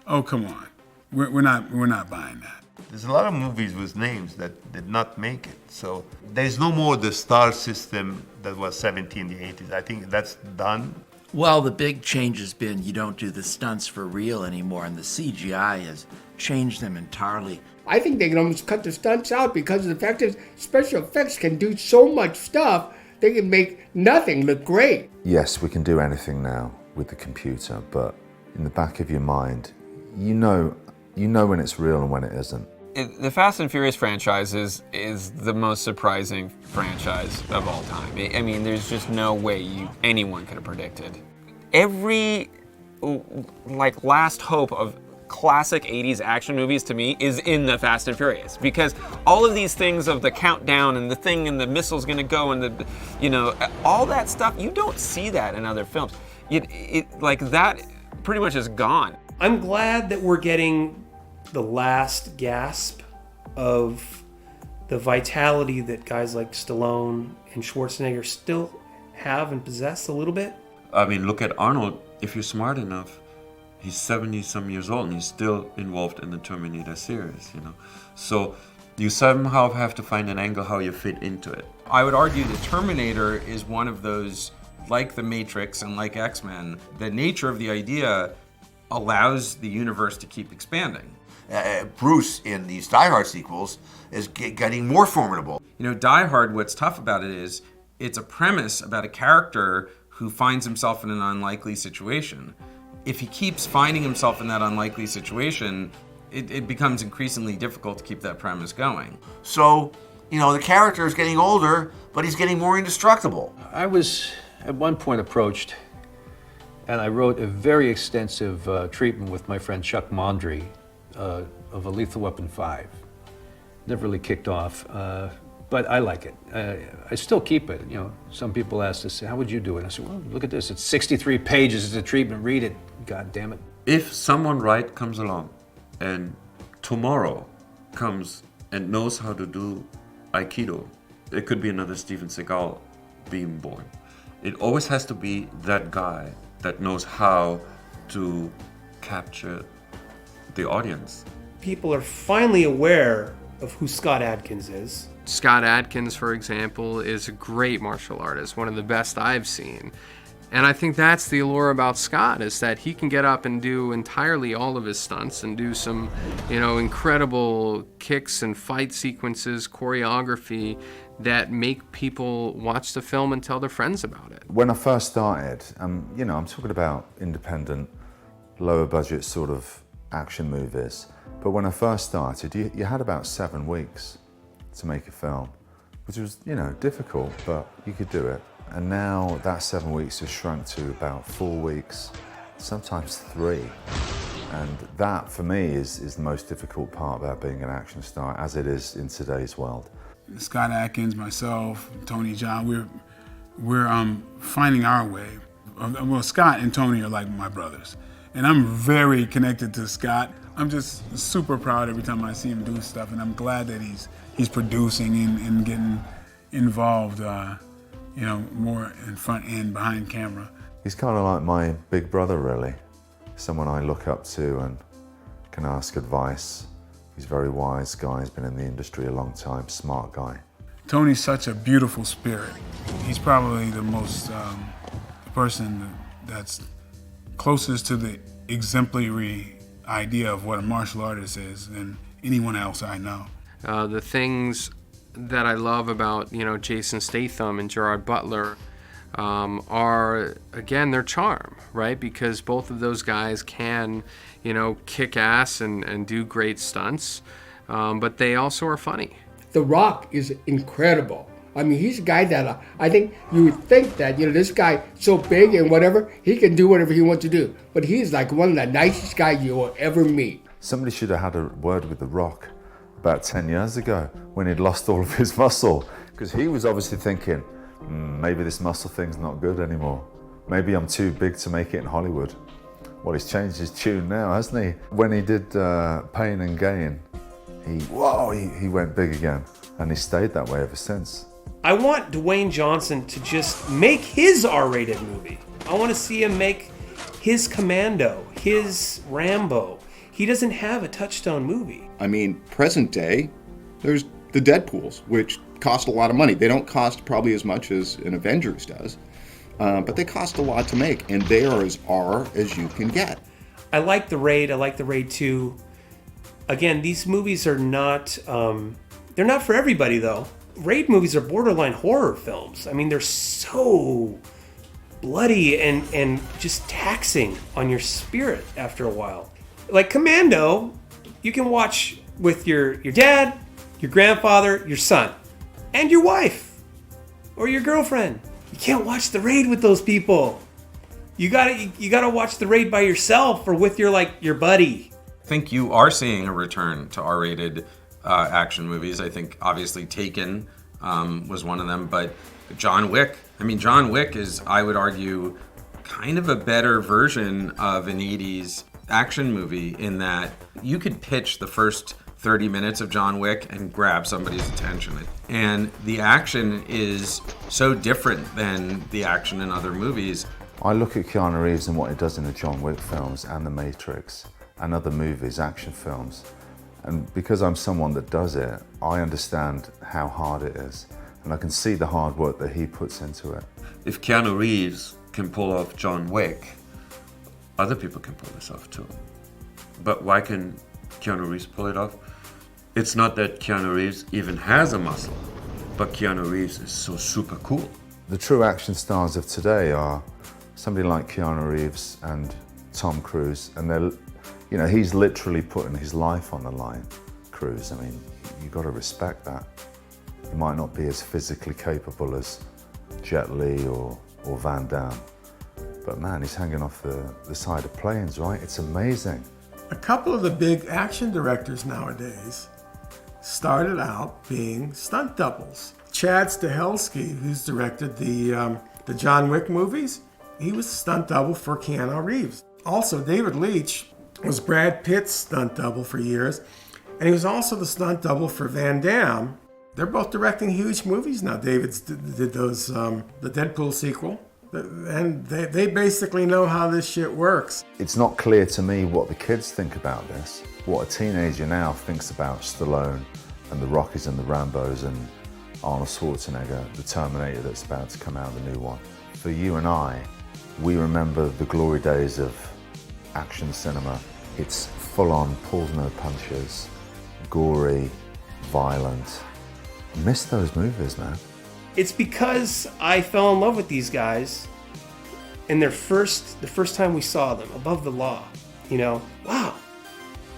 oh, come on. We're not buying that. There's a lot of movies with names that did not make it. So there's no more the star system that was 70 in the 80s. I think that's done. Well, the big change has been you don't do the stunts for real anymore, and the CGI has changed them entirely. I think they can almost cut the stunts out because of the fact that special effects can do so much stuff, they can make nothing look great. Yes, we can do anything now with the computer, but in the back of your mind, you know You know when it's real and when it isn't. The Fast and Furious franchise is the most surprising franchise of all time. I mean, there's just no way anyone could have predicted. Every last hope of classic 80s action movies to me is in the Fast and Furious, because all of these things of the countdown and the thing and the missile's gonna go and all that stuff, you don't see that in other films. That pretty much is gone. I'm glad that we're getting the last gasp of the vitality that guys like Stallone and Schwarzenegger still have and possess a little bit. I mean, look at Arnold. If you're smart enough, he's 70-some years old and he's still involved in the Terminator series, So you somehow have to find an angle how you fit into it. I would argue that Terminator is one of those, like The Matrix and like X-Men, the nature of the idea allows the universe to keep expanding. Bruce in these Die Hard sequels is getting more formidable. Die Hard, what's tough about it is it's a premise about a character who finds himself in an unlikely situation. If he keeps finding himself in that unlikely situation, it becomes increasingly difficult to keep that premise going. So, the character is getting older, but he's getting more indestructible. I was at one point approached, and I wrote a very extensive treatment with my friend Chuck Mondry of A Lethal Weapon 5. Never really kicked off, but I like it. I still keep it. Some people ask us, how would you do it? I said, well, look at this. It's 63 pages. It's a treatment. Read it. God damn it. If someone right comes along and tomorrow comes and knows how to do Aikido, it could be another Steven Seagal being born. It always has to be that guy that knows how to capture the audience. People are finally aware of who Scott Adkins is. Scott Adkins, for example, is a great martial artist, one of the best I've seen. And I think that's the allure about Scott, is that he can get up and do entirely all of his stunts and do some, incredible kicks and fight sequences, choreography that make people watch the film and tell their friends about it. When I first started, I'm talking about independent, lower budget sort of action movies. But when I first started, you had about 7 weeks to make a film, which was, difficult, but you could do it. And now that 7 weeks has shrunk to about 4 weeks, sometimes 3. And that, for me, is the most difficult part about being an action star, as it is in today's world. Scott Adkins, myself, Tony Jaa, we're finding our way. Well, Scott and Tony are like my brothers. And I'm very connected to Scott. I'm just super proud every time I see him do stuff, and I'm glad that he's producing and getting involved, more in front end, behind camera. He's kind of like my big brother, really. Someone I look up to and can ask advice. He's a very wise guy, he's been in the industry a long time, smart guy. Tony's such a beautiful spirit. He's probably the most, the person that's closest to the exemplary idea of what a martial artist is than anyone else I know. The things that I love about, Jason Statham and Gerard Butler are, again, their charm, right? Because both of those guys can, kick ass and do great stunts, but they also are funny. The Rock is incredible. I mean, he's a guy that I think you would think that, this guy so big and whatever, he can do whatever he wants to do. But he's like one of the nicest guys you will ever meet. Somebody should have had a word with The Rock about 10 years ago when he'd lost all of his muscle, because he was obviously thinking, maybe this muscle thing's not good anymore. Maybe I'm too big to make it in Hollywood. Well, he's changed his tune now, hasn't he? When he did Pain and Gain, he went big again, and he stayed that way ever since. I want Dwayne Johnson to just make his R-rated movie. I want to see him make his Commando, his Rambo. He doesn't have a Touchstone movie. I mean, present day, there's the Deadpools, which cost a lot of money. They don't cost probably as much as an Avengers does, but they cost a lot to make, and they are as R as you can get. I like The Raid. I like The Raid 2. Again, these movies are not, they're not for everybody, though. Raid movies are borderline horror films. I mean, they're so bloody and just taxing on your spirit after a while. Like Commando, you can watch with your dad, your grandfather, your son, and your wife, or your girlfriend. You can't watch The Raid with those people. You gotta watch The Raid by yourself or with your buddy. I think you are seeing a return to R-rated action movies. I think obviously Taken was one of them, but John Wick. I mean, John Wick is, I would argue, kind of a better version of an 80s action movie in that you could pitch the first 30 minutes of John Wick and grab somebody's attention. And the action is so different than the action in other movies. I look at Keanu Reeves and what he does in the John Wick films and The Matrix and other movies, action films. And because I'm someone that does it, I understand how hard it is. And I can see the hard work that he puts into it. If Keanu Reeves can pull off John Wick, other people can pull this off too. But why can Keanu Reeves pull it off? It's not that Keanu Reeves even has a muscle, but Keanu Reeves is so super cool. The true action stars of today are somebody like Keanu Reeves and Tom Cruise, and they're, you know, he's literally putting his life on the line, Cruise. I mean, you've got to respect that. He might not be as physically capable as Jet Li or Van Damme, but man, he's hanging off the side of planes, right? It's amazing. A couple of the big action directors nowadays started out being stunt doubles. Chad Stahelski, who's directed the John Wick movies, he was a stunt double for Keanu Reeves. Also, David Leitch was Brad Pitt's stunt double for years, and he was also the stunt double for Van Damme. They're both directing huge movies now. David did those, the Deadpool sequel, and they basically know how this shit works. It's not clear to me what the kids think about this, what a teenager now thinks about Stallone and the Rockies and the Rambos and Arnold Schwarzenegger, the Terminator that's about to come out, the new one. For you and I, we remember the glory days of action cinema. It's full-on, pulls no punches, gory, violent. Miss those movies, man. It's because I fell in love with these guys and the first time we saw them, Above the Law. You know, wow,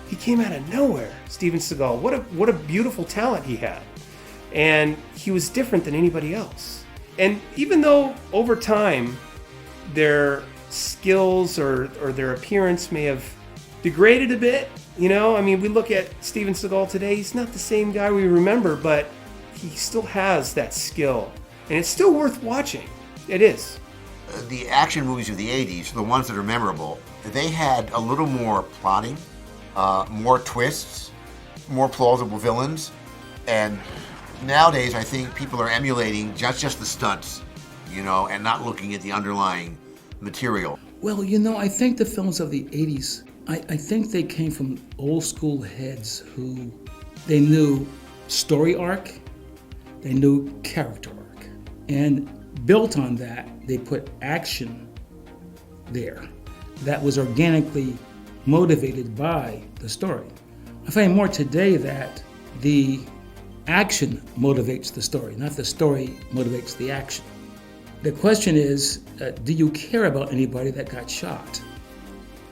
he came out of nowhere, Steven Seagal. What a beautiful talent he had. And he was different than anybody else. And even though over time their skills or their appearance may have degraded a bit, you know, I mean, we look at Steven Seagal today, he's not the same guy we remember, but he still has that skill. And it's still worth watching. It is. The action movies of the 80s, the ones that are memorable, they had a little more plotting, more twists, more plausible villains. And nowadays, I think people are emulating just the stunts, you know, and not looking at the underlying material. Well, you know, I think the films of the 80s, I think they came from old school heads who, they knew story arc, they knew character arc. And built on that, they put action there that was organically motivated by the story. I find more today that the action motivates the story, not the story motivates the action. The question is, do you care about anybody that got shot?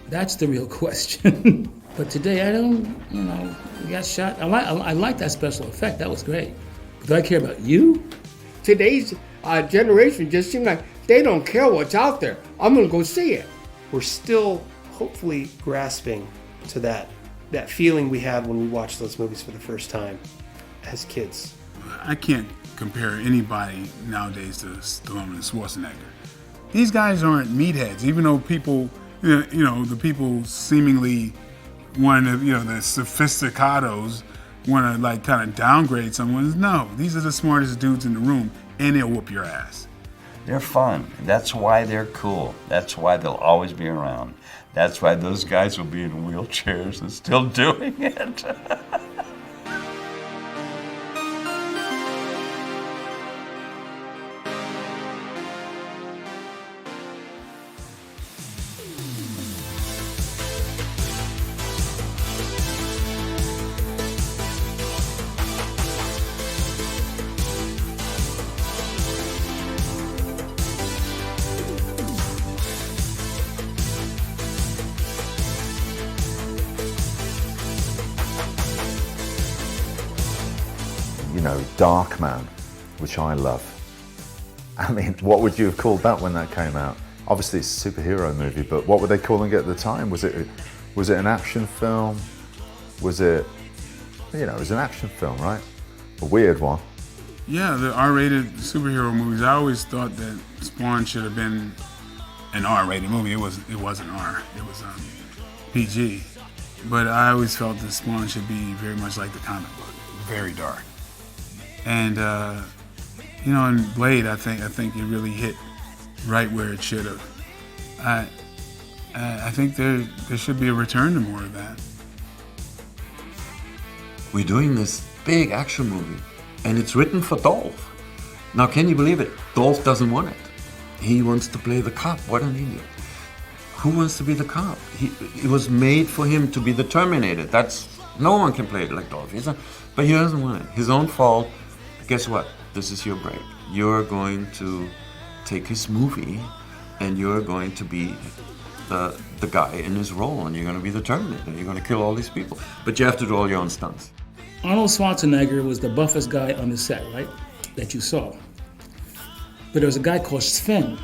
That's the real question. But today, I don't, you know, you got shot. I like that special effect. That was great. Do I care about you? Today's generation just seems like they don't care what's out there. I'm going to go see it. We're still hopefully grasping to that feeling we had when we watched those movies for the first time as kids. I can't compare anybody nowadays to Stallone and Schwarzenegger. These guys aren't meatheads, even though people, you know, the people seemingly want to, you know, the sophisticados want to like kind of downgrade someone. No, these are the smartest dudes in the room, and they'll whoop your ass. They're fun. That's why they're cool. That's why they'll always be around. That's why those guys will be in wheelchairs and still doing it. you know, Darkman, which I love. I mean, what would you have called that when that came out? Obviously it's a superhero movie, but what were they calling it at the time? Was it an action film? Was it, you know, it was an action film, right? A weird one. Yeah, the R-rated superhero movies. I always thought that Spawn should have been an R-rated movie. It wasn't R. It was PG. But I always felt that Spawn should be very much like the comic book, very dark. And you know, in Blade, I think it really hit right where it should have. I think there should be a return to more of that. We're doing this big action movie, and it's written for Dolph. Now, can you believe it? Dolph doesn't want it. He wants to play the cop. What an idiot. Who wants to be the cop? It was made for him to be the Terminator. No one can play it like Dolph. But he doesn't want it. His own fault. Guess what? This is your break. You're going to take his movie, and you're going to be the guy in his role, and you're going to be the Terminator. You're going to kill all these people. But you have to do all your own stunts. Arnold Schwarzenegger was the buffest guy on the set, right? That you saw. But there was a guy called Sven,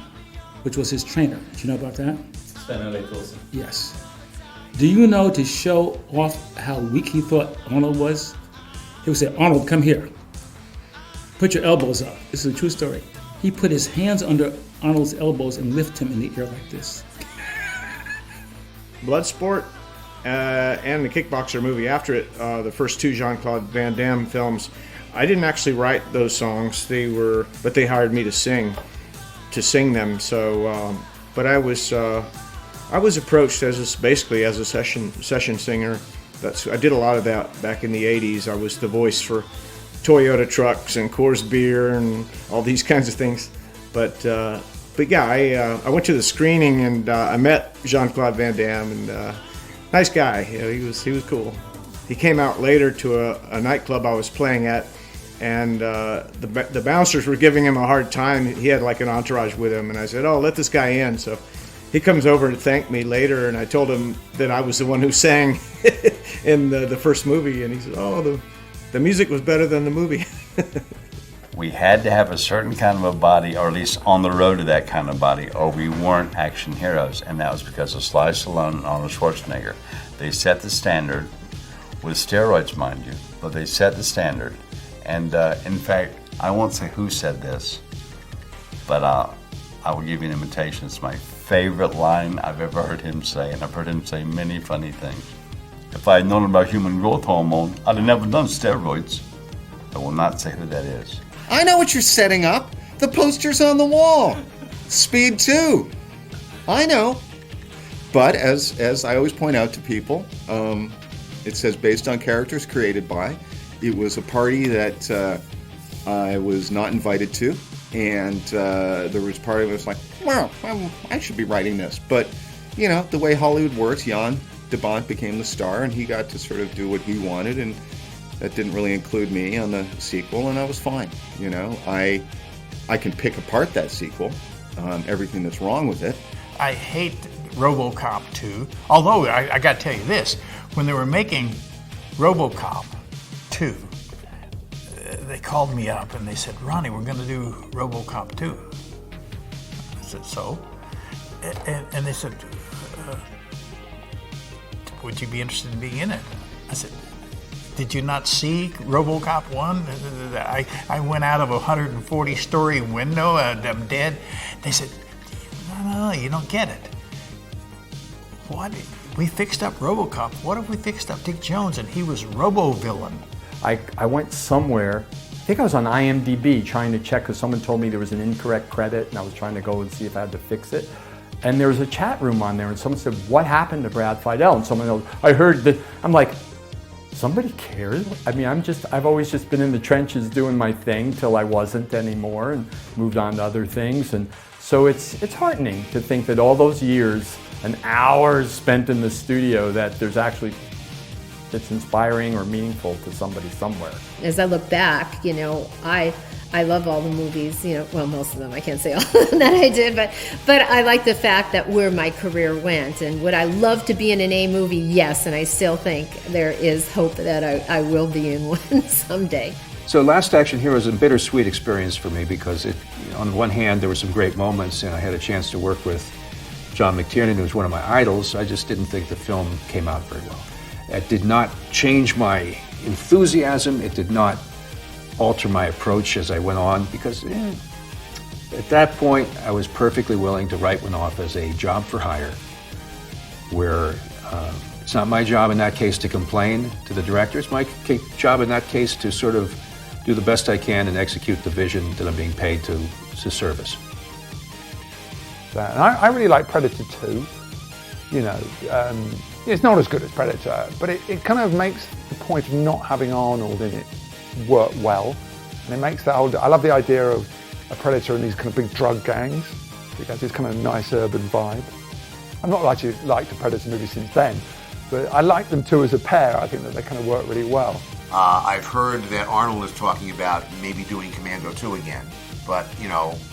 which was his trainer. Did you know about that? Sven Ulrich. Yes. Do you know, to show off how weak he thought Arnold was, he would say, "Arnold, come here. Put your elbows up." This is a true story. He put his hands under Arnold's elbows and lift him in the air like this. Bloodsport and the Kickboxer movie after it, the first two Jean-Claude Van Damme films, I didn't actually write those songs. But they hired me to sing them. So, but I was approached basically as a session singer. I did a lot of that back in the '80s. I was the voice for Toyota trucks and Coors beer and all these kinds of things. But yeah, I went to the screening and I met Jean-Claude Van Damme, and nice guy. You know, he was cool. He came out later to a nightclub I was playing at, and the bouncers were giving him a hard time. He had like an entourage with him, and I said, "Oh, let this guy in." So he comes over to thank me later, and I told him that I was the one who sang in the first movie, and he said, "Oh, the music was better than the movie." We had to have a certain kind of a body, or at least on the road to that kind of body, or we weren't action heroes, and that was because of Sly Stallone and Arnold Schwarzenegger. They set the standard, with steroids, mind you, but they set the standard. And in fact, I won't say who said this, but I will give you an imitation. It's my favorite line I've ever heard him say, and I've heard him say many funny things. If I had known about human growth hormone, I'd have never done steroids. I will not say who that is. I know what you're setting up. The poster's on the wall. Speed 2. I know. But as I always point out to people, it says based on characters created by. It was a party that I was not invited to, and there was part of it was like, well, I should be writing this. But, you know, the way Hollywood works, Jan de Bont became the star, and he got to sort of do what he wanted, and that didn't really include me on the sequel, and I was fine. You know, I can pick apart that sequel, everything that's wrong with it. I hate RoboCop 2, although I got to tell you this, when they were making RoboCop 2, they called me up and they said, "Ronnie, we're going to do RoboCop 2. I said, "So?" And they said, "Would you be interested in being in it?" I said, "Did you not see RoboCop 1? I went out of a 140-story window and I'm dead." They said, no, you don't get it. What? We fixed up RoboCop. What if we fixed up Dick Jones and he was Robo-Villain? I went somewhere, I think I was on IMDb trying to check because someone told me there was an incorrect credit and I was trying to go and see if I had to fix it. And there was a chat room on there and someone said, "What happened to Brad Fiedel?" And someone else, "I heard that." I'm like, somebody cares? I mean, I've always just been in the trenches doing my thing till I wasn't anymore and moved on to other things. And so it's heartening to think that all those years and hours spent in the studio that there's actually, it's inspiring or meaningful to somebody somewhere. As I look back, you know, I love all the movies, you know, well, most of them, I can't say all of them that I did, but I like the fact that where my career went. And would I love to be in an A movie? Yes, and I still think there is hope that I will be in one someday. So Last Action Hero is a bittersweet experience for me because on the one hand, there were some great moments and I had a chance to work with John McTiernan, who was one of my idols. I just didn't think the film came out very well. It did not change my enthusiasm. It did not alter my approach as I went on because at that point, I was perfectly willing to write one off as a job for hire where it's not my job in that case to complain to the director. It's my job in that case to sort of do the best I can and execute the vision that I'm being paid to service. And I really like Predator 2. You know, it's not as good as Predator, but it kind of makes the point of not having Arnold in it work well. And it makes that whole, I love the idea of a Predator and these kind of big drug gangs. It has this kind of nice urban vibe. I've not liked the Predator movie since then, but I like them two as a pair. I think that they kind of work really well. I've heard that Arnold is talking about maybe doing Commando 2 again, but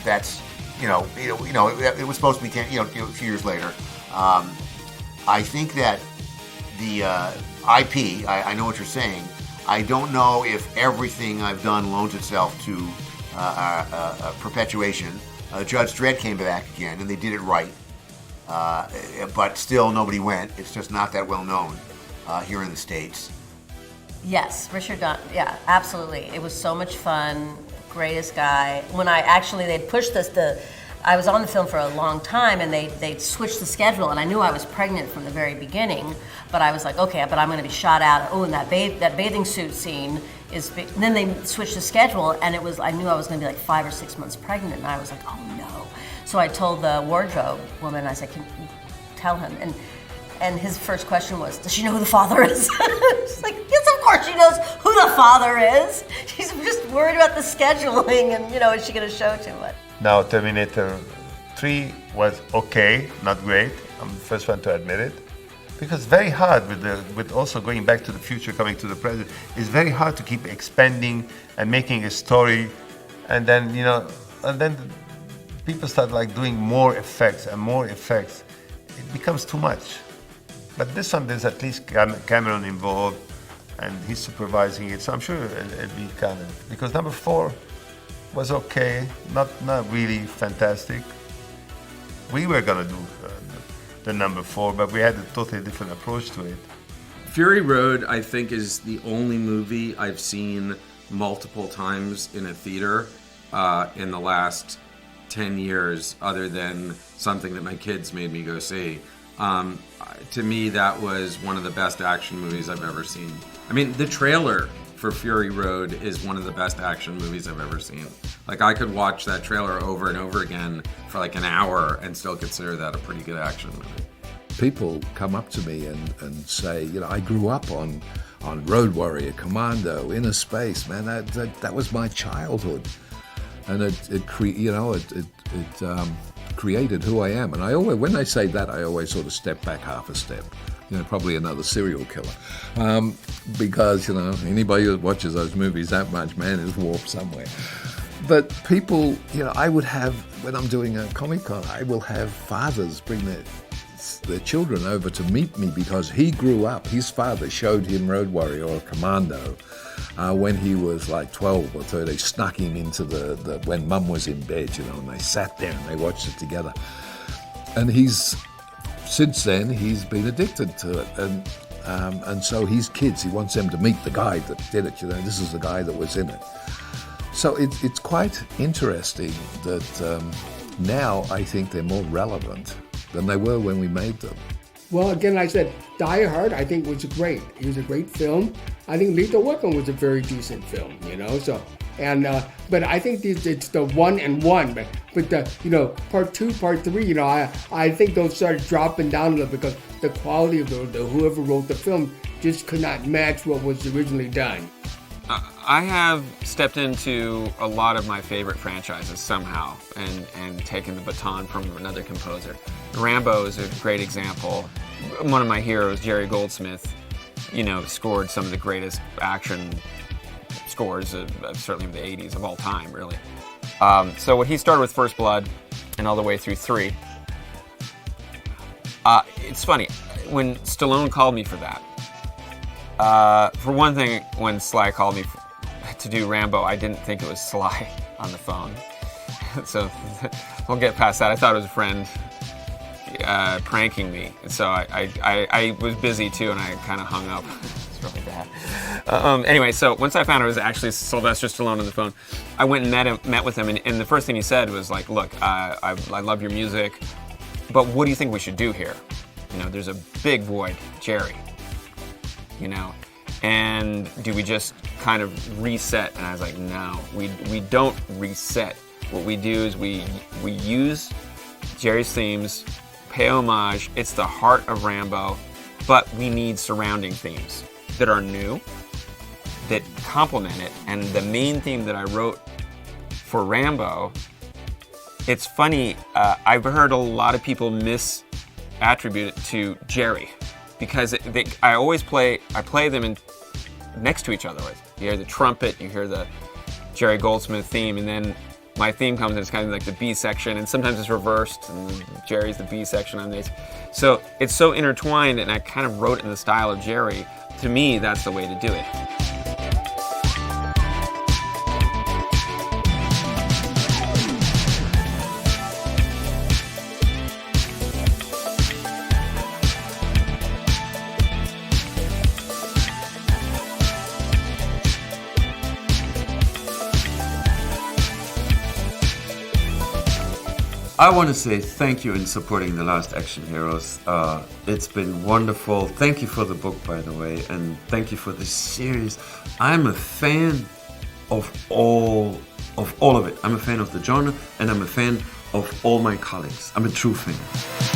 that's it was supposed to be a few years later. I think that the IP, I know what you're saying. I don't know if everything I've done loans itself to perpetuation. Judge Dredd came back again, and they did it right, but still nobody went. It's just not that well known here in the States. Yes, Richard Donner. Yeah, absolutely. It was so much fun. Greatest guy. When they'd pushed this, I was on the film for a long time, and they'd switched the schedule, and I knew I was pregnant from the very beginning, but I was like, okay, but I'm going to be shot out. Oh, and that bathing suit scene is big. And then they switched the schedule, and I knew I was going to be like 5 or 6 months pregnant, and I was like, oh no. So I told the wardrobe woman, I said, can you tell him? And his first question was, does she know who the father is? She's like, yes, of course she knows who the father is. She's just worried about the scheduling and, is she going to show too much? Now, Terminator 3 was okay, not great. I'm the first one to admit it. Because it's very hard with also going back to the future, coming to the present. It's very hard to keep expanding and making a story. And then, people start doing more effects and more effects. It becomes too much. But this one, there's at least Cameron involved, and he's supervising it, so I'm sure it'll be canon. Because number 4 was okay, not really fantastic. We were gonna do the number 4, but we had a totally different approach to it. Fury Road, I think, is the only movie I've seen multiple times in a theater in the last 10 years, other than something that my kids made me go see. To me, that was one of the best action movies I've ever seen. I mean, the trailer for Fury Road is one of the best action movies I've ever seen. I could watch that trailer over and over again for an hour and still consider that a pretty good action movie. People come up to me and say, I grew up on Road Warrior, Commando, Inner Space, man. That was my childhood, and it created who I am. And when I say that, I always sort of step back half a step. Probably another serial killer, because anybody who watches those movies that much, man, is warped somewhere. But people, I would have, when I'm doing a Comic-Con, I will have fathers bring their children over to meet me because he grew up. His father showed him Road Warrior or Commando when he was 12 or 13. They snuck him into the when Mum was in bed, and they sat there and they watched it together. And since then, he's been addicted to it. And so his kids, he wants them to meet the guy that did it. This is the guy that was in it. So it's quite interesting that now I think they're more relevant than they were when we made them. Well, again, like I said, Die Hard, I think was great. It was a great film. I think Lethal Weapon was a very decent film, but I think it's the 1 and 1. But the, part 2, part 3, I think those started dropping down a little because the quality of the whoever wrote the film just could not match what was originally done. I have stepped into a lot of my favorite franchises somehow and taken the baton from another composer. Rambo is a great example. One of my heroes, Jerry Goldsmith, scored some of the greatest action scores, certainly in the 80s of all time, really. So when he started with First Blood and all the way through 3, it's funny, when Stallone called me for that, for one thing, when Sly called me to do Rambo, I didn't think it was Sly on the phone. So we'll get past that. I thought it was a friend pranking me. So I was busy too, and I kind of hung up. It's really bad. Anyway, so once I found it was actually Sylvester Stallone on the phone, I went and met with him, and the first thing he said was like, look, I love your music, but what do you think we should do here? You know, there's a big void, Jerry. You know, and do we just kind of reset? And I was like, no, we don't reset. What we do is we use Jerry's themes, pay homage. It's the heart of Rambo, but we need surrounding themes that are new, that complement it. And the main theme that I wrote for Rambo, it's funny, I've heard a lot of people misattribute it to Jerry, because I play them next to each other. You hear the trumpet, you hear the Jerry Goldsmith theme, and then my theme comes and it's kind of like the B section, and sometimes it's reversed, and Jerry's the B section on this. So it's so intertwined, and I kind of wrote it in the style of Jerry. To me, that's the way to do it. I want to say thank you in supporting The Last Action Heroes. It's been wonderful. Thank you for the book, by the way, and thank you for this series. I'm a fan of all of it. I'm a fan of the genre, and I'm a fan of all my colleagues. I'm a true fan.